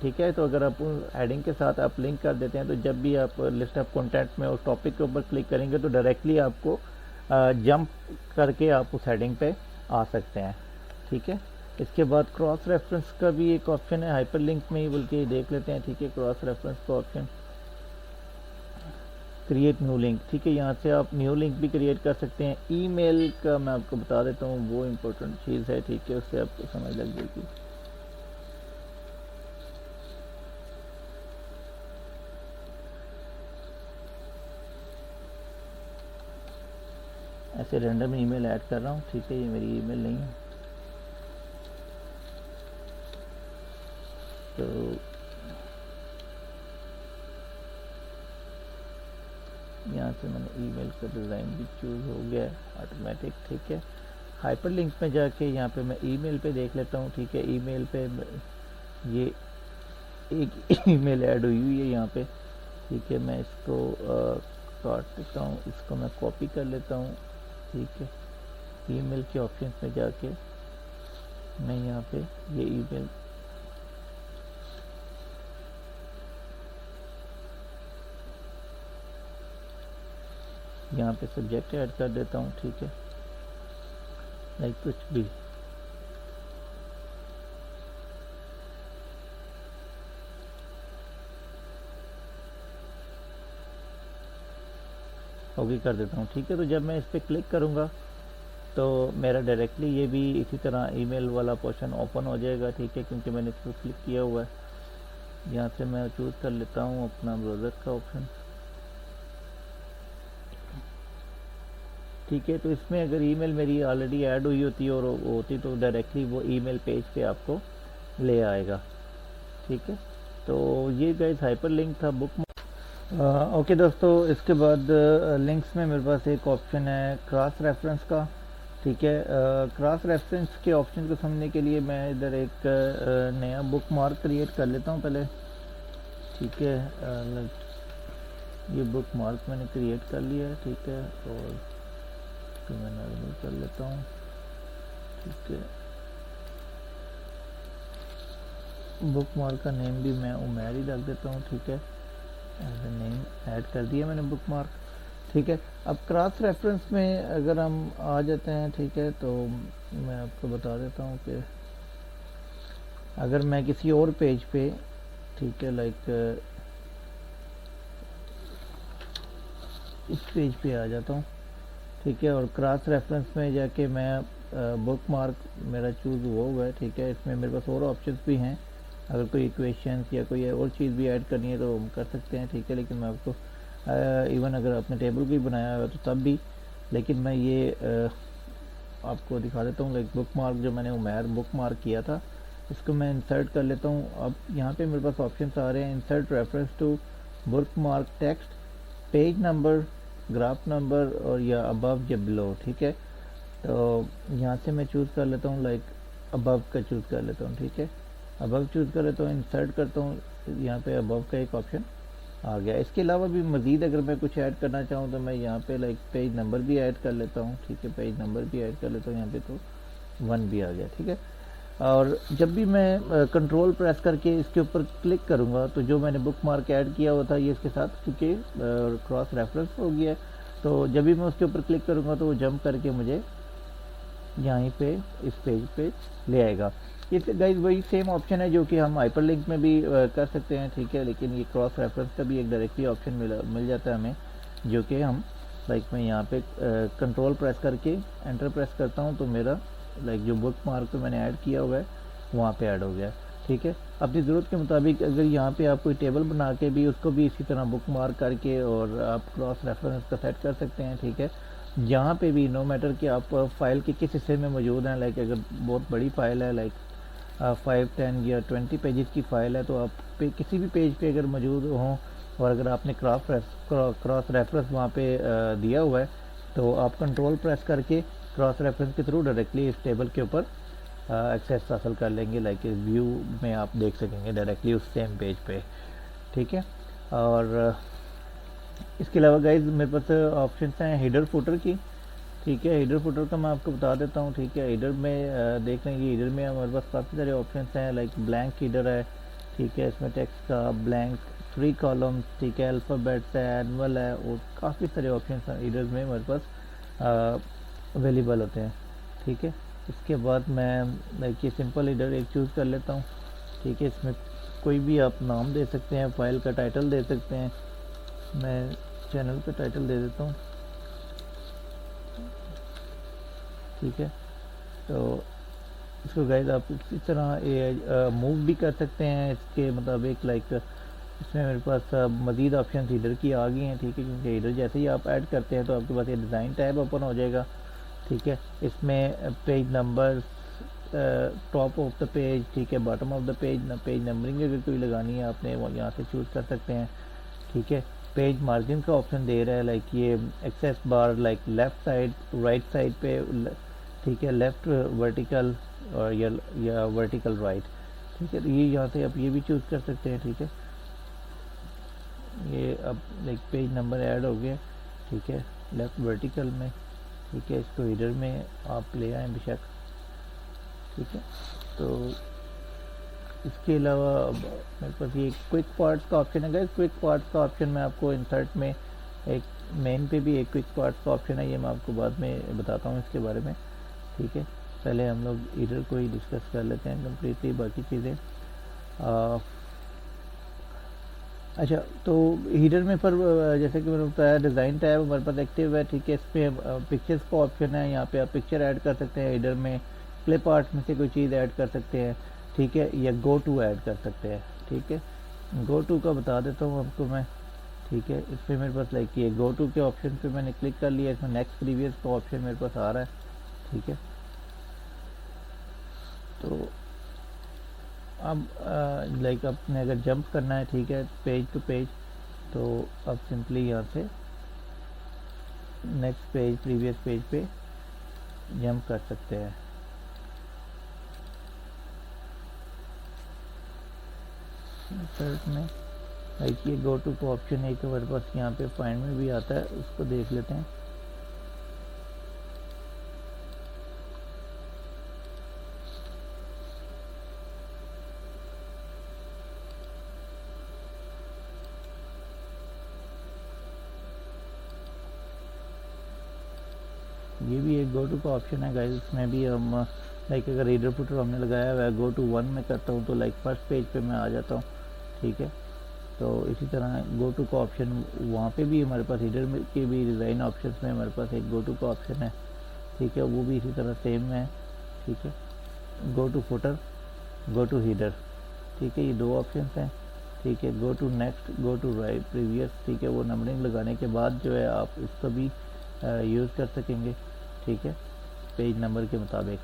ठीक है, तो अगर आप हेडिंग के साथ आप लिंक कर देते हैं तो जब भी आप लिस्ट ऑफ कंटेंट में उस टॉपिक के ऊपर क्लिक करेंगे तो डायरेक्टली आपको जंप करके आप उस हेडिंग पे आ सकते हैं। ठीक है, इसके बाद क्रॉस रेफरेंस का भी एक ऑप्शन है हाइपर लिंक में ही, बल्कि देख लेते हैं। ठीक है, क्रॉस रेफरेंस का ऑप्शन क्रिएट न्यू लिंक। ठीक है, यहाँ से आप न्यू लिंक भी क्रिएट कर सकते हैं। ईमेल का मैं आपको बता देता हूँ, वो इम्पोर्टेंट चीज़ है। ठीक है, उससे आपको समझ लग जाएगी। ऐसे रैंडम ईमेल ऐड कर रहा हूँ। ठीक है, ये मेरी ईमेल नहीं है, तो से मैंने ईमेल का डिज़ाइन भी चूज़ हो गया है ऑटोमेटिक। ठीक है, हाइपरलिंक में जाके यहाँ पे मैं ईमेल पे देख लेता हूँ। ठीक है, ईमेल पे ये एक ईमेल ऐड हुई है यहाँ पे। ठीक है, मैं इसको काट देता हूँ, इसको मैं कॉपी कर लेता हूँ। ठीक है, ईमेल के ऑप्शन में जाके मैं यहाँ पे ये ईमेल यहाँ पे सब्जेक्ट ऐड कर देता हूँ। ठीक है, लाइक कुछ भी ओके कर देता हूँ। ठीक है, तो जब मैं इस पर क्लिक करूँगा तो मेरा डायरेक्टली ये भी इसी तरह ईमेल वाला पोर्शन ओपन हो जाएगा। ठीक है, क्योंकि मैंने इस पर क्लिक किया हुआ है। यहाँ से मैं चूज़ कर लेता हूँ अपना ब्राउज़र का ऑप्शन। ठीक है, तो इसमें अगर ईमेल मेरी ऑलरेडी ऐड हुई होती और होती तो डायरेक्टली वो ईमेल पेज पे आपको ले आएगा। ठीक है, तो ये गाइस हाइपर लिंक था बुक। ओके दोस्तों, इसके बाद लिंक्स में मेरे पास एक ऑप्शन है क्रॉस रेफरेंस का। ठीक है, क्रॉस रेफरेंस के ऑप्शन को समझने के लिए मैं इधर एक नया बुक मार्क क्रिएट कर लेता हूँ पहले। ठीक है, ये बुक मार्क मैंने क्रिएट कर लिया है। ठीक है, और इसको मैं नॉर्मल कर लेता हूँ। ठीक है, बुक मार्क का नेम भी मैं उमैर ही रख देता हूँ। ठीक है, एज ए नेम ऐड कर दिया मैंने बुक मार्क। ठीक है, अब क्रॉस रेफरेंस में अगर हम आ जाते हैं, ठीक है, तो मैं आपको बता देता हूँ कि अगर मैं किसी और पेज पे, ठीक है, लाइक इस पेज पे आ जाता हूँ। ठीक है, और क्रॉस रेफरेंस में जाके मैं बुक मार्क मेरा चूज़ हुआ है। ठीक है, इसमें मेरे पास और ऑप्शंस भी हैं। अगर कोई इक्वेशंस या कोई और चीज़ भी ऐड करनी है तो हम कर सकते हैं। ठीक है, लेकिन मैं आपको इवन अगर आपने टेबल भी बनाया हुआ तो तब भी, लेकिन मैं ये आपको दिखा देता हूँ। लाइक बुक मार्क जो मैंने उमैर बुक मार्क किया था, इसको मैं इंसर्ट कर लेता हूँ। अब यहाँ पे मेरे पास ऑप्शन आ रहे हैं, insert reference to bookmark text, page number, graph number और या अबव या बिलो। ठीक है, तो यहाँ से मैं चूज़ कर लेता हूँ, लाइक अबव का चूज़ कर लेता हूँ। ठीक है, अबव चूज़ कर लेता हूँ, इंसर्ट करता हूँ, यहाँ पे अबव का एक ऑप्शन आ गया। इसके अलावा भी मज़ीद अगर मैं कुछ ऐड करना चाहूँ तो मैं यहाँ पे लाइक पेज नंबर भी ऐड कर लेता हूँ। ठीक है, पेज नंबर भी ऐड कर लेता हूँ, यहाँ पे तो 1 भी आ गया। ठीक है, और जब भी मैं कंट्रोल प्रेस करके इसके ऊपर क्लिक करूँगा तो जो मैंने बुक मार्क ऐड किया हुआ था ये इसके साथ, क्योंकि क्रॉस रेफरेंस हो गया है, तो जब भी मैं उसके ऊपर क्लिक करूँगा तो वो जंप करके मुझे यहीं पे इस पेज पे ले आएगा। ये गाइस वही सेम ऑप्शन है जो कि हम हाइपरलिंक में भी कर सकते हैं। ठीक है, लेकिन ये क्रॉस रेफरेंस का भी एक डायरेक्टली ऑप्शन मिल जाता है हमें, जो कि हम लाइक मैं यहाँ पे कंट्रोल प्रेस करके एंटर प्रेस करता हूँ तो मेरा लाइक जो बुक मार्क मैंने ऐड किया हुआ है वहाँ पे ऐड हो गया। ठीक है, अपनी ज़रूरत के मुताबिक अगर यहाँ पे आप कोई टेबल बना के भी उसको भी इसी तरह बुक मार्क करके और आप क्रॉस रेफरेंस का सेट कर सकते हैं। ठीक है, यहाँ पे भी नो मैटर कि आप फाइल के किस हिस्से में मौजूद हैं, लाइक अगर बहुत बड़ी फाइल है, लाइक 5, 10 या 20 पेजेस की फ़ाइल है, तो आप पे किसी भी पेज पे अगर मौजूद हों और अगर आपने क्रॉस रेफरेंस वहाँ पे दिया हुआ है तो आप कंट्रोल प्रेस करके क्रॉस रेफरेंस के थ्रू डायरेक्टली इस टेबल के ऊपर एक्सेस हासिल कर लेंगे। लाइक इस व्यू में आप देख सकेंगे डायरेक्टली उस सेम पेज पे। ठीक है, और इसके अलावा गाइज मेरे पास ऑप्शन हैं हेडर फुटर की। ठीक है, हेडर फुटर का मैं आपको बता देता हूँ। ठीक है, हेडर में देख लेंगे, हेडर में हमारे पास काफ़ी सारे ऑप्शन हैं, लाइक ब्लैंक हेडर है। ठीक है, इसमें टेक्स्ट का ब्लैंक 3 कॉलम्स, ठीक है, अल्फ़ाबेट्स है, एनुअल है और काफ़ी सारे ऑप्शन हेडर में हमारे पास अवेलेबल होते हैं। ठीक है, इसके बाद मैं लाइक ये सिंपल हेडर एक चूज़ कर लेता हूँ। ठीक है, इसमें कोई भी आप नाम दे सकते हैं, फाइल का टाइटल दे सकते हैं, मैं चैनल का टाइटल दे देता हूँ। ठीक है, तो इसको गाइस आप इसी तरह मूव भी कर सकते हैं इसके मुताबिक। लाइक इसमें मेरे पास मज़ीद ऑप्शन हीडर की आ गई हैं। ठीक है, क्योंकि हीडर जैसे ही आप ऐड करते हैं तो आपके पास ये डिज़ाइन टैब ओपन हो जाएगा। ठीक है, इसमें page number, top of the page, ठीक है, bottom of the page, page numbering अगर कोई लगानी है आपने वो यहाँ से चूज़ कर सकते हैं। ठीक है, पेज मार्जिन का ऑप्शन दे रहा है, लाइक ये access bar like left side right side पे, ठीक है, लेफ़्ट वर्टिकल और या वर्टिकल राइट, ठीक है। तो ये यहाँ से आप ये भी चूज़ कर सकते हैं, ठीक है। ये अब लाइक पेज नंबर ऐड हो गया, ठीक है, लेफ़्ट वर्टिकल में, ठीक है। इसको हीडर में आप ले आएँ बेशक, ठीक है। तो इसके अलावा मेरे पास ये क्विक पार्ट्स का ऑप्शन है गाइस। क्विक पार्ट्स का ऑप्शन मैं आपको इंसर्ट में एक मेन पे भी एक क्विक पार्ट्स का ऑप्शन है, ये मैं आपको बाद में बताता हूँ इसके बारे में, ठीक है। पहले हम लोग हीडर को ही डिस्कस कर लेते हैं कम्प्लीटली, बाकी चीज़ें। अच्छा, तो हीडर में पर जैसे कि मैंने बताया डिज़ाइन टैब हमारे पास एक्टिव है, ठीक है। इसमें पिक्चर्स का ऑप्शन है, यहाँ पे आप पिक्चर ऐड कर सकते हैं हीडर में, क्लिप आर्ट में से कोई चीज़ ऐड कर सकते हैं, ठीक है, या गो टू ऐड कर सकते हैं, ठीक है। गो टू का बता देता हूँ आपको मैं, ठीक है। इसमें मेरे पास लाइक ये गो टू के ऑप्शन पे मैंने क्लिक कर लिया, इसमें नेक्स्ट प्रीवियस का ऑप्शन मेरे पास आ रहा है, ठीक है। तो अब लाइक आपने अगर जंप करना है, ठीक है, पेज टू पेज, तो अब सिंपली यहाँ से नेक्स्ट पेज प्रीवियस पेज पे जंप कर सकते हैं। सर्च में लाइक ये गो टू का ऑप्शन है कि हमारे पास यहाँ पे फाइंड में भी आता है, उसको देख लेते हैं। ये भी एक गो टू का ऑप्शन है गाइस। इसमें भी हम लाइक अगर रीडर फुटर हमने लगाया हुआ है, गो टू 1 में करता हूँ तो लाइक फर्स्ट पेज पे मैं आ जाता हूँ, ठीक है। तो इसी तरह गो टू का ऑप्शन वहाँ पे भी हमारे पास हीडर में के भी डिज़ाइन ऑप्शंस में हमारे पास एक गो टू का ऑप्शन है, ठीक है, वो भी इसी तरह सेम है, ठीक है। Go to footer, go to header, ठीक है, ये दो ऑप्शन हैं, ठीक है। Go to next, go to right previous, ठीक है, वो नंबरिंग लगाने के बाद जो है आप इसको भी यूज़ कर सकेंगे, ठीक है, पेज नंबर के मुताबिक।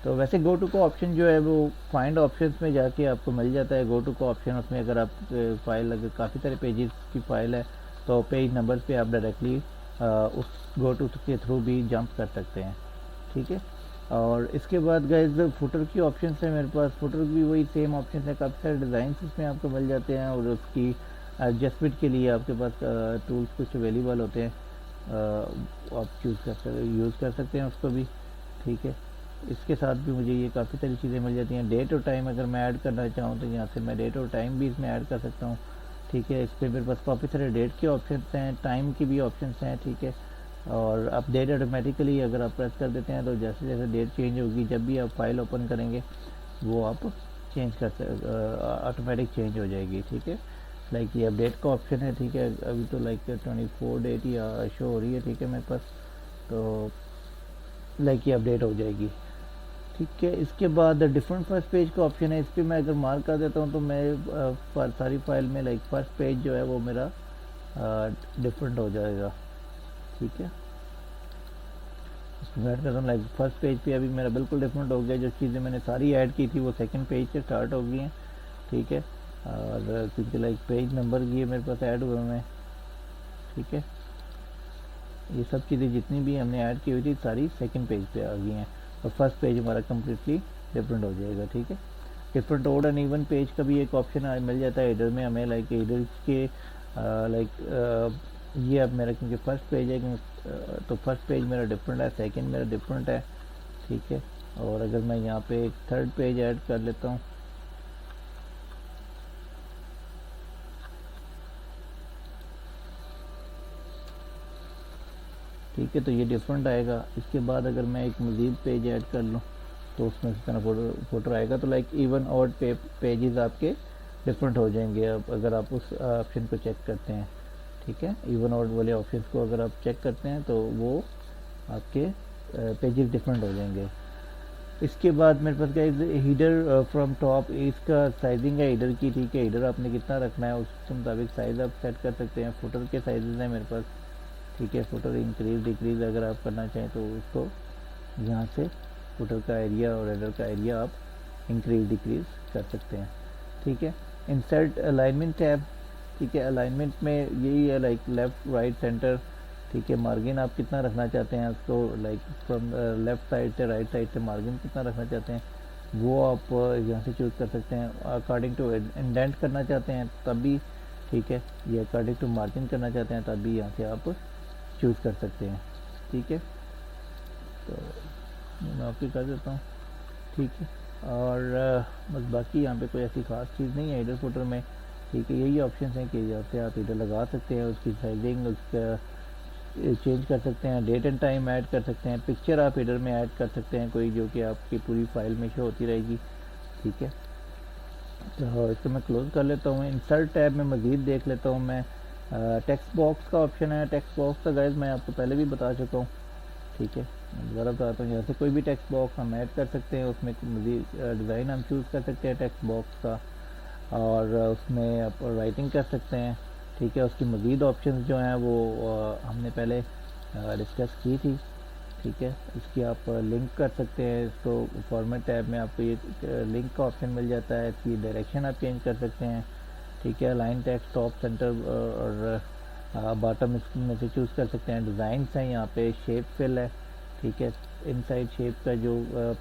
तो वैसे गो टू का ऑप्शन जो है वो फाइंड ऑप्शंस में जाके आपको मिल जाता है। गो टू का ऑप्शन उसमें अगर आप फाइल अगर काफ़ी सारे पेजेस की फ़ाइल है तो पेज नंबर पे आप डायरेक्टली उस गो टू के थ्रू भी जंप कर सकते हैं, ठीक है। और इसके बाद गाइस फुटर की ऑप्शन है मेरे पास। फुटर भी वही सेम ऑप्शन है, काफ़ी सारे डिज़ाइन इसमें आपको मिल जाते हैं और उसकी एडजस्टमेंट के लिए आपके पास टूल्स कुछ अवेलेबल होते हैं, आप यूज़ कर सकते हैं उसको भी, ठीक है। इसके साथ भी मुझे ये काफ़ी सारी चीज़ें मिल जाती हैं। डेट और टाइम अगर मैं ऐड करना चाहूँ तो यहाँ से मैं डेट और टाइम भी इसमें ऐड कर सकता हूँ, ठीक है। इस पर मेरे पास काफ़ी सारे डेट के ऑप्शन हैं, टाइम की भी ऑप्शन हैं, ठीक है। और अपडेट ऑटोमेटिकली अगर आप प्रेस कर देते हैं तो जैसे जैसे डेट चेंज होगी, जब भी आप फाइल ओपन करेंगे वो आप चेंज कर ऑटोमेटिक चेंज हो जाएगी, ठीक है। लाइक ये अपडेट का ऑप्शन है, ठीक है। अभी तो लाइक 24 डेट या शो हो रही है, ठीक है, मेरे पास, तो लाइक ये अपडेट हो जाएगी, ठीक है। इसके बाद डिफरेंट फर्स्ट पेज का ऑप्शन है, इस पर मैं अगर मार्क कर देता हूँ तो मैं सारी फाइल में लाइक फर्स्ट पेज जो है वो मेरा डिफरेंट हो जाएगा, ठीक है। इसमें ऐड करता हूँ लाइक फर्स्ट पेज पे अभी मेरा बिल्कुल डिफरेंट हो गया, जो चीज़ें मैंने सारी ऐड की थी वो सेकंड पेज से स्टार्ट हो गई हैं, ठीक है। और क्योंकि लाइक पेज नंबर ये मेरे पास ऐड हुए हैं, ठीक है। ये सब चीज़ें जितनी भी हमने ऐड की हुई थी सारी सेकंड पेज पे आ गई हैं और फर्स्ट पेज हमारा कम्प्लीटली डिफरेंट हो जाएगा, ठीक है। Different odd and even page का भी एक ऑप्शन मिल जाता है हीडर में हमें, लाइक हीडर के लाइक ये अब मेरा क्योंकि फर्स्ट पेज है तो फर्स्ट पेज मेरा डिफरेंट है, सेकंड मेरा डिफरेंट है, ठीक है। और अगर मैं यहाँ पे एक थर्ड पेज ऐड कर लेता हूँ, ठीक है, तो ये डिफरेंट आएगा। इसके बाद अगर मैं एक मज़ीद पेज ऐड कर लूँ तो उसमें इस तरह फोटो आएगा, तो लाइक इवन और पेजेस आपके डिफरेंट हो जाएंगे अब अगर आप उस ऑप्शन को चेक करते हैं, ठीक है। इवन और वाले ऑप्शन को अगर आप चेक करते हैं तो वो आपके पेजेस डिफरेंट हो जाएंगे। इसके बाद मेरे पास गाइस हीडर फ्रॉम टॉप, इसका साइजिंग है हीडर की, ठीक है। हीडर आपने कितना रखना है उसके मुताबिक साइज़ आप सेट कर सकते हैं। फुटर के साइजेस हैं मेरे पास, ठीक है। फुटर इंक्रीज डिक्रीज अगर आप करना चाहें तो उसको यहाँ से फुटर का एरिया और हेडर का एरिया आप इंक्रीज डिक्रीज कर सकते हैं, ठीक है। इंसर्ट अलाइनमेंट टैब, ठीक है। अलाइनमेंट में यही है लाइक लेफ़्ट राइट सेंटर, ठीक है। मार्जिन आप कितना रखना चाहते हैं उसको, लाइक फ्रॉम लेफ़्ट साइड से राइट साइड से मार्जिन कितना रखना चाहते हैं वो आप यहाँ से चूज़ कर सकते हैं। अकॉर्डिंग टू इंडेंट करना चाहते हैं तब भी, ठीक है। ये अकॉर्डिंग टू मार्जिन करना चाहते हैं तब भी यहाँ से आप चूज़ कर सकते हैं, ठीक है। तो मैं आपकी कर देता हूँ, ठीक है। और बस बाकी यहाँ पे कोई ऐसी ख़ास चीज़ नहीं है हेडर फुटर में, ठीक है। यही ऑप्शन हैं कि यहाँ से आप हेडर लगा सकते हैं, उसकी साइजिंग उसका चेंज कर सकते हैं, डेट एंड टाइम ऐड कर सकते हैं, पिक्चर आप हेडर में ऐड कर सकते हैं कोई जो कि आपकी पूरी फाइल में शो होती रहेगी, ठीक है। तो इसको मैं क्लोज़ कर लेता हूँ। इंसर्ट टैब में मज़ीद देख लेता हूँ मैं। टेक्स्ट बॉक्स का ऑप्शन है। टेक्स्ट बॉक्स का गाइस मैं आपको पहले भी बता चुका हूँ, ठीक है। दोबारा बताता हूँ, यहाँ से कोई भी टेक्स्ट बॉक्स हम ऐड कर सकते हैं, उसमें मज़ीद डिज़ाइन हम चूज़ कर सकते हैं टेक्स्ट बॉक्स का, और उसमें आप राइटिंग कर सकते हैं, ठीक है। उसकी मज़ीद ऑप्शंस जो हैं वो हमने पहले डिस्कस की थी, ठीक है। इसकी आप लिंक कर सकते हैं, इसको फॉर्मेट टैब में आपको ये लिंक का ऑप्शन मिल जाता है। इसकी डायरेक्शन आप चेंज कर सकते हैं, ठीक है। लाइन टेक्स्ट टॉप सेंटर और बॉटम इसमें से चूज़ कर सकते हैं। डिज़ाइंस हैं यहाँ पे, शेप फिल है, ठीक है। इनसाइड शेप का जो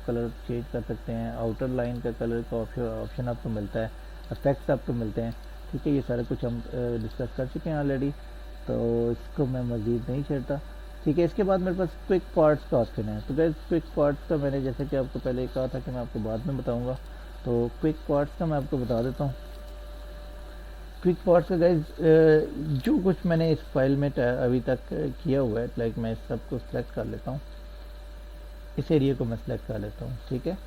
कलर चेंज कर सकते हैं, आउटर लाइन का कलर का ऑप्शन आपको मिलता है, इफेक्ट्स आपको मिलते हैं, ठीक है। ये सारा कुछ हम डिस्कस कर चुके हैं ऑलरेडी, तो इसको मैं मज़ीद नहीं छेड़ता, ठीक है। इसके बाद मेरे पास क्विक पार्ट्स का ऑप्शन है। तो गाइस क्विक पार्ट्स का मैंने जैसे कि आपको पहले कहा था कि मैं आपको बाद में बताऊंगा, तो क्विक पार्ट्स का मैं आपको बता देता हूँ। क्विक पार्ट्स का गाइस जो कुछ मैंने इस फाइल में अभी तक किया हुआ है, लाइक मैं इस सब को सिलेक्ट कर लेता हूँ, इस एरिया को मैं सिलेक्ट कर लेता हूँ, ठीक है।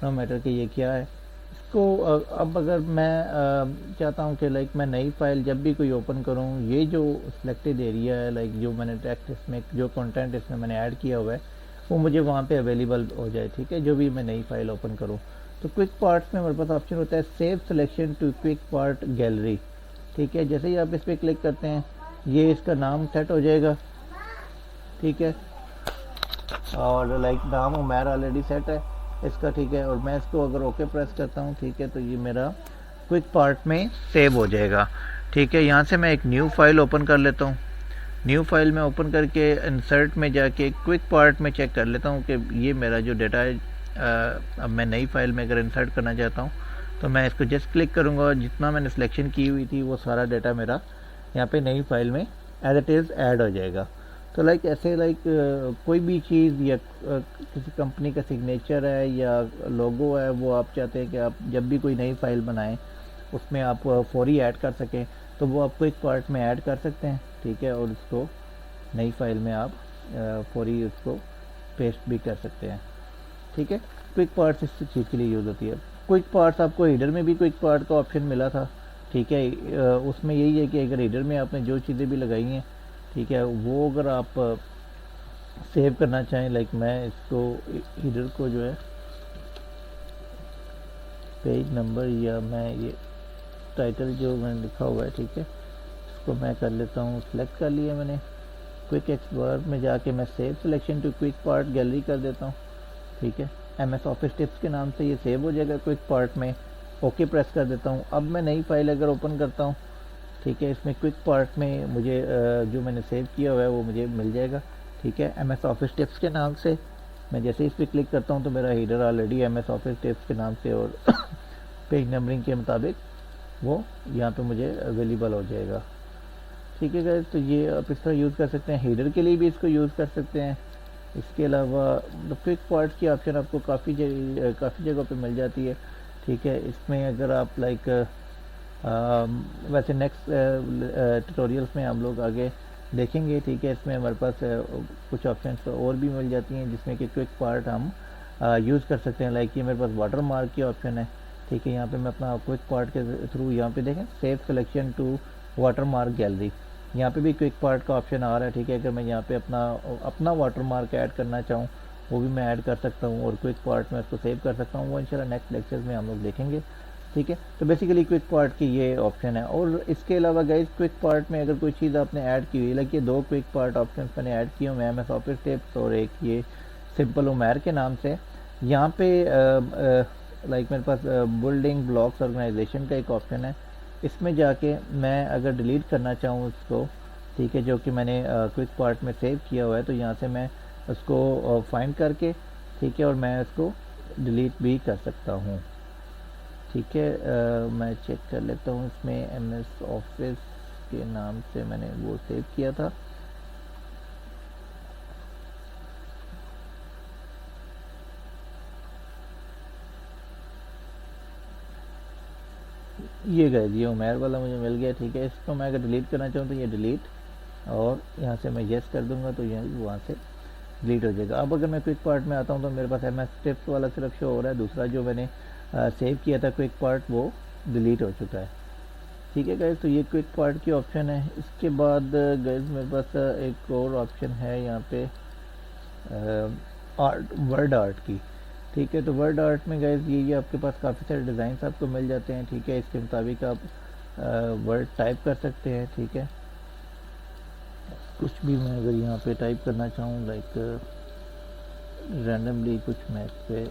नो मैटर कि ये क्या है इसको। अब अगर मैं चाहता हूँ कि लाइक मैं नई फाइल जब भी कोई ओपन करूँ, ये जो सिलेक्टेड एरिया है, लाइक जो मैंने टेक्स्ट इसमें जो कंटेंट इसमें मैंने ऐड किया हुआ है वो मुझे वहाँ पे अवेलेबल हो जाए, ठीक है, जो भी मैं नई फाइल ओपन करूँ। तो क्विक पार्ट्स में मेरे पास ऑप्शन होता है save selection to quick part gallery, ठीक है। जैसे ही आप इस पर क्लिक करते हैं ये इसका नाम सेट हो जाएगा, ठीक है। और लाइक नाम उमैर ऑलरेडी सेट है इसका, ठीक है। और मैं इसको अगर ओके प्रेस करता हूँ, ठीक है, तो ये मेरा क्विक पार्ट में सेव हो जाएगा, ठीक है। यहाँ से मैं एक न्यू फाइल ओपन कर लेता हूँ। न्यू फाइल में ओपन करके इंसर्ट में जाके क्विक पार्ट में चेक कर लेता हूँ कि ये मेरा जो डाटा है, अब मैं नई फाइल में अगर इंसर्ट करना चाहता हूँ तो मैं इसको जस्ट क्लिक करूँगा, जितना मैंने सिलेक्शन की हुई थी वो सारा डाटा मेरा यहाँ पे नई फाइल में एज इट इज़ ऐड हो जाएगा। तो लाइक ऐसे लाइक कोई भी चीज़ या किसी कंपनी का सिग्नेचर है या लोगो है, वो आप चाहते हैं कि आप जब भी कोई नई फाइल बनाएं उसमें आप फौरी ऐड कर सकें, तो वो आप क्विक पार्ट में ऐड कर सकते हैं, ठीक है। और उसको नई फाइल में आप फौरी उसको पेस्ट भी कर सकते हैं, ठीक है। क्विक पार्ट्स इस चीज़ के लिए यूज़ होती है। क्विक पार्ट्स आपको हीडर में भी क्विक पार्ट का ऑप्शन मिला था, ठीक है। उसमें यही है कि अगर हीडर में आपने जो चीज़ें भी लगाई हैं, ठीक है, वो अगर आप सेव करना चाहें, लाइक मैं इसको हीडर को जो है पेज नंबर या मैं ये टाइटल जो मैंने लिखा हुआ है, ठीक है, इसको मैं कर लेता हूँ, सेलेक्ट कर लिया मैंने। क्विक एक्सप्लोरर में जाके मैं save selection to quick part gallery कर देता हूँ, ठीक है। MS ऑफिस टिप्स के नाम से ये सेव हो जाएगा क्विक पार्ट में। ओके प्रेस कर देता हूँ। अब मैं नई फाइल अगर ओपन करता हूँ, ठीक है, इसमें क्विक पार्ट में मुझे जो मैंने सेव किया हुआ है वो मुझे मिल जाएगा, ठीक है। MS ऑफिस टिप्स के नाम से मैं जैसे इस पर क्लिक करता हूँ तो मेरा header already MS office tips के नाम से और पेज नंबरिंग के मुताबिक वो यहाँ पे मुझे अवेलेबल हो जाएगा, ठीक है गाइस। तो ये आप इस तरह यूज़ कर सकते हैं, हीडर के लिए भी इसको यूज़ कर सकते हैं। इसके अलावा क्विक पार्ट्स की ऑप्शन आपको काफ़ी जगह पे मिल जाती है, ठीक है। इसमें अगर आप लाइक वैसे नेक्स्ट ट्यूटोरियल्स में हम लोग आगे देखेंगे, ठीक है। इसमें हमारे पास कुछ ऑप्शंस और भी मिल जाती हैं जिसमें कि क्विक पार्ट हम यूज़ कर सकते हैं। लाइक ये मेरे पास वाटर मार्क की ऑप्शन है, ठीक है। यहाँ पे मैं अपना क्विक पार्ट के थ्रू यहाँ पे देखें save selection to watermark gallery, यहाँ पे भी क्विक पार्ट का ऑप्शन आ रहा है, ठीक है। अगर मैं यहाँ पे अपना वाटर मार्क ऐड करना चाहूँ वो भी मैं ऐड कर सकता हूँ और क्विक पार्ट में उसको सेव कर सकता हूँ। वो इंशाल्लाह नेक्स्ट लेक्चर्स में हम लोग देखेंगे, ठीक है। तो बेसिकली क्विक पार्ट की ये ऑप्शन है। और इसके अलावा गाइस क्विक पार्ट में अगर कोई चीज़ आपने ऐड की हुई, लाइक ये 2 क्विक पार्ट ऑप्शन मैंने ऐड किए हुए MS ऑफिस टिप्स और एक ये सिंपल उमैर के नाम से। यहाँ पे लाइक मेरे पास बिल्डिंग ब्लॉक्स ऑर्गेनाइजेशन का एक ऑप्शन है, इसमें जाके मैं अगर डिलीट करना चाहूँ उसको, ठीक है, जो कि मैंने क्विक पार्ट में सेव किया हुआ है, तो यहाँ से मैं उसको फाइंड करके, ठीक है, और मैं उसको डिलीट भी कर सकता हूँ। ठीक है, मैं चेक कर लेता हूँ इसमें MS ऑफिस के नाम से मैंने वो सेव किया था। ये गए, ये उमेर वाला मुझे मिल गया। ठीक है, इसको मैं अगर डिलीट करना चाहूँ तो ये डिलीट, और यहाँ से मैं येस कर दूंगा तो ये वहाँ से डिलीट हो जाएगा। अब अगर मैं क्विक पार्ट में आता हूँ तो मेरे पास MS टिप्स वाला सिर्फ शो हो रहा है, दूसरा जो मैंने सेव किया था क्विक पार्ट वो डिलीट हो चुका है। ठीक है गाइज, तो ये क्विक पार्ट की ऑप्शन है। इसके बाद गाइज मेरे पास एक और ऑप्शन है यहाँ पे आर्ट, वर्ड आर्ट की। ठीक है, तो वर्ड आर्ट में गाइज ये आपके पास काफ़ी सारे डिज़ाइन आपको मिल जाते हैं। ठीक है, इसके मुताबिक आप वर्ड टाइप कर सकते हैं। ठीक है, कुछ भी मैं अगर यहाँ पे टाइप करना चाहूँ, लाइक रैंडमली कुछ मैं इस पे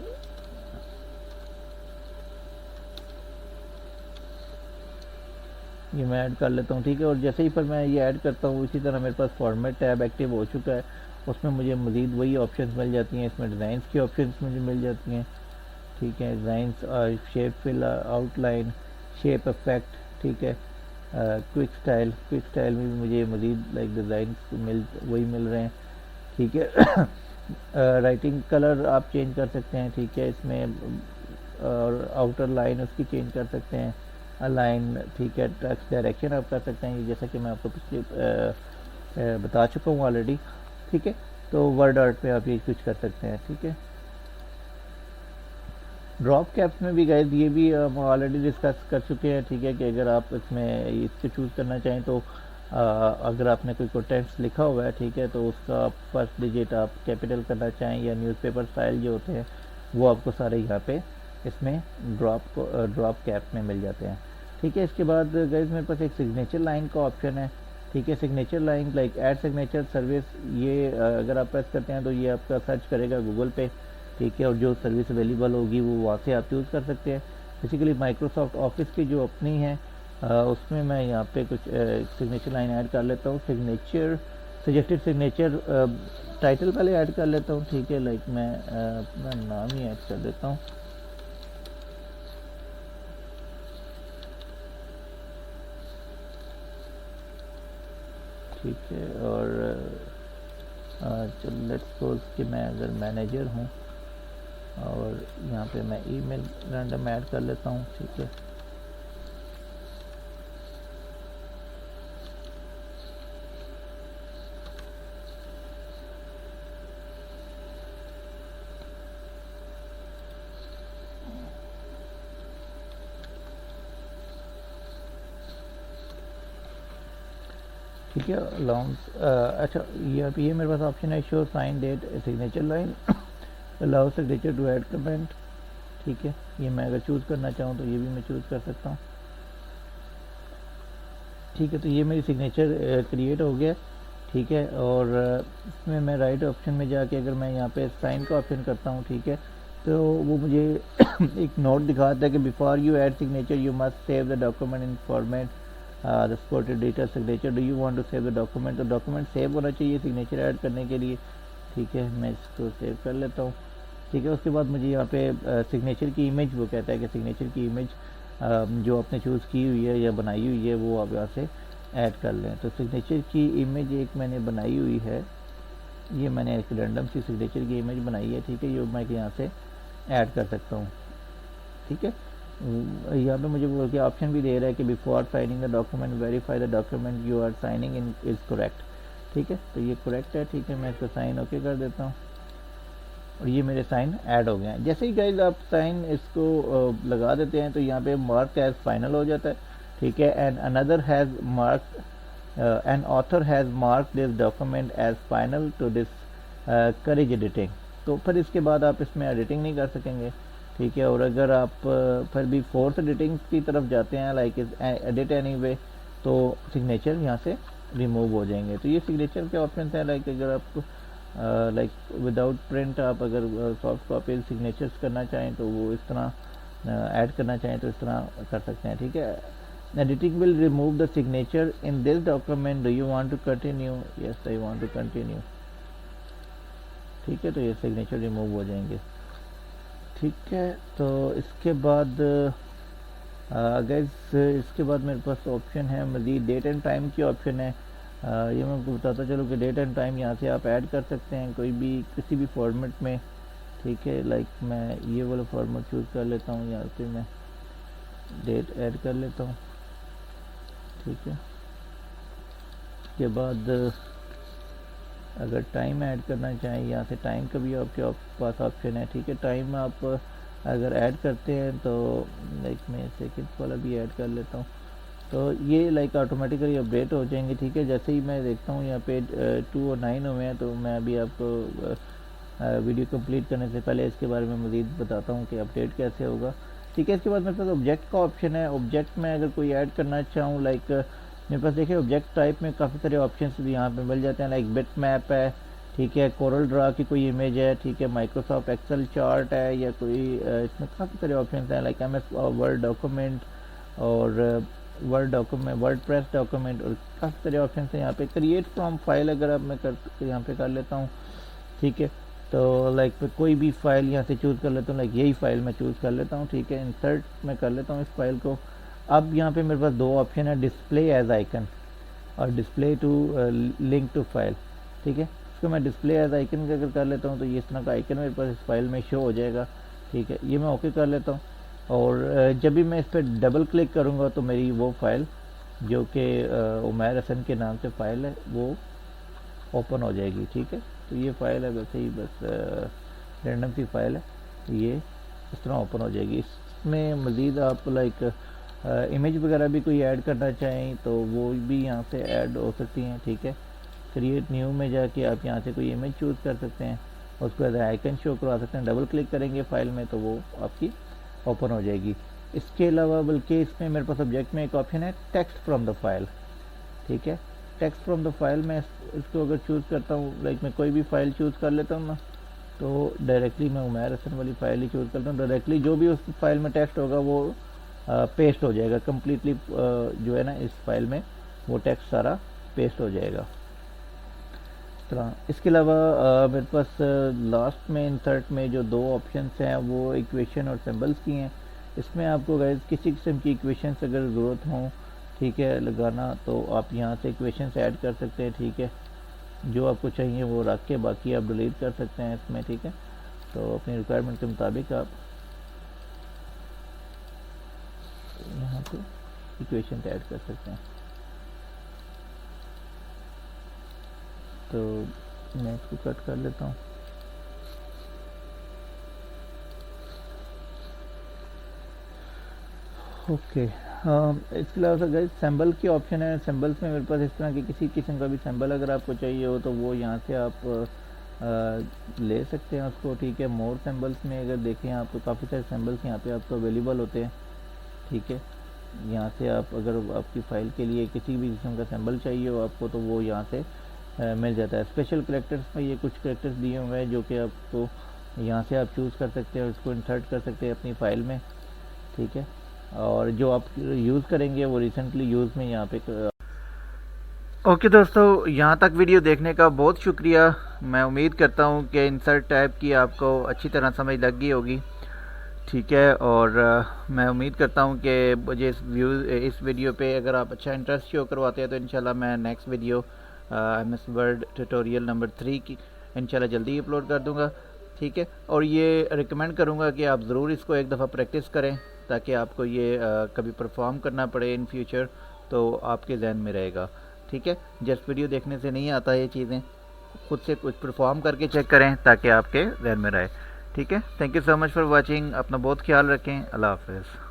ये मैं ऐड कर लेता हूँ। ठीक है, और जैसे ही पर मैं ये ऐड करता हूँ इसी तरह मेरे पास फॉर्मेट टैब एक्टिव हो चुका है, उसमें मुझे मज़ीद वही ऑप्शंस मिल जाती हैं। इसमें डिज़ाइंस की ऑप्शंस मुझे मिल जाती हैं। ठीक है, designs, shape fill, outline, shape effect. ठीक है, क्विक स्टाइल में भी मुझे मज़ीद लाइक डिज़ाइन वही मिल रहे हैं। ठीक है, राइटिंग कलर आप चेंज कर सकते हैं। ठीक है, इसमें और आउटर लाइन उसकी चेंज कर सकते हैं, अलाइन। ठीक है, टेक्स्ट डायरेक्शन आप कर सकते हैं, जैसा कि मैं आपको पिछले बता चुका हूँ ऑलरेडी। ठीक है, तो वर्ड आर्ट में आप ये कुछ कर सकते हैं। ठीक है, ड्रॉप कैप्स में भी गाइस ये भी हम ऑलरेडी डिस्कस कर चुके हैं। ठीक है, कि अगर आप इसमें इसको चूज़ करना चाहें तो अगर आपने कोई कंटेंट्स लिखा हुआ है, ठीक है, तो उसका फर्स्ट डिजिट आप कैपिटल करना चाहें या न्यूज़पेपर स्टाइल जो होते हैं वो आपको सारे यहाँ पे इसमें ड्रॉप कैप में मिल जाते हैं। ठीक है, इसके बाद गाइस मेरे पास एक सिग्नेचर लाइन का ऑप्शन है। ठीक है, signature line like add signature service, ये अगर आप प्रेस करते हैं तो ये आपका सर्च करेगा गूगल पे। ठीक है, और जो सर्विस अवेलेबल होगी वो वहाँ से आप यूज़ कर सकते हैं। बेसिकली माइक्रोसॉफ्ट ऑफिस की जो अपनी है उसमें मैं यहाँ पे कुछ सिग्नेचर लाइन ऐड कर लेता हूँ। सिग्नेचर सजेस्टेड सिग्नेचर टाइटल पहले ऐड कर लेता हूँ। ठीक है, लाइक मैं अपना नाम ही ऐड कर देता हूँ। ठीक है, और चलो लेट्स सपोज कि मैं अगर मैनेजर हूँ और यहाँ पे मैं ईमेल रैंडम ऐड कर लेता हूँ। ठीक है, ठीक है, अलाउंस अच्छा ये मेरे पास ऑप्शन है show sign date signature line allow signature to add comment. ठीक है, ये मैं अगर चूज़ करना चाहूँ तो ये भी मैं चूज़ कर सकता हूँ। ठीक है, तो ये मेरी सिग्नेचर क्रिएट हो गया। ठीक है, और इसमें मैं राइट ऑप्शन में जाके अगर मैं यहाँ पे साइन का ऑप्शन करता हूँ, ठीक है, तो वो मुझे एक नोट दिखाता है कि before you add signature you must save the document in format the supported digital signature, do you want to save the document. तो डॉक्यूमेंट सेव होना चाहिए सिग्नेचर ऐड करने के लिए। ठीक है, मैं इसको सेव कर लेता हूँ। ठीक है, उसके बाद मुझे यहाँ पे सिग्नेचर की इमेज, वो कहता है कि सिग्नेचर की इमेज जो आपने चूज़ की हुई है या बनाई हुई है वो आप यहाँ से ऐड कर लें। तो सिग्नेचर की इमेज एक मैंने बनाई हुई है, ये मैंने एक रैंडम सी सिग्नेचर की इमेज बनाई है। ठीक है, ये मैं यहाँ से ऐड कर सकता हूँ। ठीक है, यहाँ पे मुझे बोल के ऑप्शन भी दे रहा है कि before signing the document verify the document you are signing in is correct. ठीक है, तो ये करेक्ट है। ठीक है, मैं इसको साइन ओके कर देता हूँ और ये मेरे साइन ऐड हो गए हैं। जैसे ही गाइस आप साइन इसको लगा देते हैं तो यहाँ पे मार्क एज फाइनल हो जाता है। ठीक है, and another has mark an author has mark this document as final to discourage editing. तो फिर इसके बाद आप इसमें एडिटिंग नहीं कर सकेंगे। ठीक है, और अगर आप फिर भी फोर्थ एडिटिंग की तरफ जाते हैं लाइक एडिट एनीवे, तो सिग्नेचर यहाँ से रिमूव हो जाएंगे। तो ये सिग्नेचर के ऑप्शन हैं, लाइक अगर आप लाइक विदाउट प्रिंट आप अगर सॉफ्ट कॉपी सिग्नेचर्स करना चाहें तो वो इस तरह ऐड करना चाहें तो इस तरह कर सकते हैं। ठीक है, Editing will remove the signature in this document. Do you want to continue? Yes, I want to continue. ठीक है, तो ये सिग्नेचर रिमूव हो जाएंगे। ठीक है, तो इसके बाद गाइस इसके बाद मेरे पास ऑप्शन है मज़ीद डेट एंड टाइम की ऑप्शन है। ये मैं आपको बताता चलो कि डेट एंड टाइम यहाँ से आप ऐड कर सकते हैं कोई भी किसी भी फॉर्मेट में। ठीक है, लाइक मैं ये वाला फॉर्मेट चूज़ कर लेता हूँ, यहाँ पे मैं डेट ऐड कर लेता हूँ। ठीक है, उसके बाद अगर टाइम ऐड करना चाहें यहाँ से टाइम का भी आपके पास ऑप्शन है। ठीक है, टाइम आप अगर ऐड करते हैं तो लाइक मैं सेकंड वाला भी ऐड कर लेता हूँ, तो ये लाइक ऑटोमेटिकली अपडेट हो जाएंगे। ठीक है, जैसे ही मैं देखता हूँ यहाँ पे 2 और 9 हुए हैं, तो मैं अभी आपको वीडियो कंप्लीट करने से पहले इसके बारे में मज़ीद बताता हूँ कि अपडेट कैसे होगा। ठीक है, इसके बाद मेरे पास ऑब्जेक्ट का ऑप्शन है। ऑब्जेक्ट में अगर कोई ऐड करना चाहूँ, लाइक मेरे पास देखिए ऑब्जेक्ट टाइप में काफ़ी सारे ऑप्शन भी यहाँ पे मिल जाते हैं, लाइक बिट मैप है। ठीक है, कोरल ड्रा की कोई इमेज है। ठीक है, माइक्रोसॉफ्ट एक्सेल चार्ट है, या कोई इसमें काफ़ी सारे ऑप्शन हैं, लाइक MS वर्ड डॉक्यूमेंट और word document, word press document, और काफ़ी सारे ऑप्शन हैं यहाँ पे। क्रिएट फ्रॉम फाइल अगर अब मैं यहाँ पे कर लेता हूँ। ठीक है, तो लाइक कोई भी फाइल यहाँ से चूज़ कर लेता हूँ, लाइक यही फाइल मैं चूज़ कर लेता हूँ। ठीक है, इंसर्ट मैं कर लेता हूँ इस फाइल को। अब यहाँ पे मेरे पास 2 ऑप्शन है, डिस्प्ले एज आइकन और display to link to file. ठीक है, इसको मैं डिस्प्ले एज आइकन का अगर कर लेता हूँ तो ये इस तरह का आइकन मेरे पास इस फाइल में शो हो जाएगा। ठीक है, ये मैं ओके कर लेता हूँ, और जब भी मैं इस पर डबल क्लिक करूँगा तो मेरी वो फाइल जो कि उमैर हसन के नाम से फ़ाइल है वो ओपन हो जाएगी। ठीक है, तो ये फ़ाइल है वैसे ही बस रैंडम सी फाइल है, ये इस तरह ओपन हो जाएगी। इसमें मज़ीद आप लाइक इमेज वगैरह भी कोई ऐड करना चाहें तो वो भी यहाँ से ऐड हो सकती हैं। ठीक है, क्रिएट न्यू में जाके आप यहाँ से कोई इमेज चूज़ कर सकते हैं, उसके बाद आइकन शो करवा सकते हैं। डबल क्लिक करेंगे फाइल में तो वो आपकी ओपन हो जाएगी। इसके अलावा बल्कि इसमें मेरे पास सब्जेक्ट में एक ऑप्शन है टेक्स्ट फ्रॉम द फाइल। ठीक है, टेक्स्ट फ्रॉम द फाइल में इसको अगर चूज़ करता हूँ, लाइक मैं कोई भी फ़ाइल चूज़ कर लेता हूँ ना, तो डायरेक्टली मैं उमैर हसन वाली फ़ाइल ही चूज़ करता हूँ। डायरेक्टली जो भी उस फाइल में टेक्स्ट होगा वो पेस्ट हो जाएगा कम्प्लीटली, जो है ना इस फाइल में वो टेक्स्ट सारा पेस्ट हो जाएगा इस तरह। इसके अलावा मेरे पास लास्ट में इंसर्ट में जो 2 ऑप्शंस हैं वो इक्वेशन और सिंबल्स की हैं। इसमें आपको गाइस किसी किस्म की इक्वेशंस अगर ज़रूरत हो, ठीक है, लगाना, तो आप यहाँ से इक्वेशंस ऐड कर सकते हैं। ठीक है, जो आपको चाहिए वो रख के बाकी आप डिलीट कर सकते हैं इसमें। ठीक है, तो अपनी रिक्वायरमेंट के मुताबिक आप यहाँ पे इक्वेशन ऐड कर सकते हैं। तो मैं इसको कट कर लेता हूँ। ओके, इसके अलावा गाइस सिंबल की ऑप्शन है। सिंबल्स में मेरे पास इस तरह की किसी किस्म का भी सिंबल अगर आपको चाहिए हो तो वो यहाँ से आप ले सकते हैं उसको। ठीक है, मोर सिंबल्स में अगर देखें आप तो काफ़ी सारे सिंबल्स यहाँ पे आपको अवेलेबल होते हैं। ठीक है, यहाँ से आप अगर आपकी फ़ाइल के लिए किसी भी किस्म का सिंबल चाहिए हो आपको तो वो यहाँ से मिल जाता है। स्पेशल करेक्टर्स में ये कुछ करेक्टर्स दिए हुए हैं जो कि आपको यहाँ से आप चूज़ कर सकते हैं और इसको इंसर्ट कर सकते हैं अपनी फ़ाइल में। ठीक है, और जो आप यूज़ करेंगे वो रिसेंटली यूज़ में यहाँ पे ओके दोस्तों, यहाँ तक वीडियो देखने का बहुत शुक्रिया। मैं उम्मीद करता हूँ कि इंसर्ट टैब की आपको अच्छी तरह समझ लग गई होगी। ठीक है, और मैं उम्मीद करता हूँ कि मुझे इस वीडियो पे अगर आप अच्छा इंटरेस्ट शो करवाते हैं तो इंशाल्लाह मैं next video MS word tutorial number 3 की इंशाल्लाह जल्दी ही अपलोड कर दूँगा। ठीक है, और ये रिकमेंड करूँगा कि आप ज़रूर इसको एक दफ़ा प्रैक्टिस करें ताकि आपको ये कभी परफॉर्म करना पड़े इन फ्यूचर तो आपके जहन में रहेगा। ठीक है, जस्ट वीडियो देखने से नहीं आता ये चीज़ें, खुद से कुछ परफॉर्म करके चेक करें ताकि आपके जहन में रहे। ठीक है, thank you so much for watching. अपना बहुत ख्याल रखें। अल्लाह हाफ़िज़।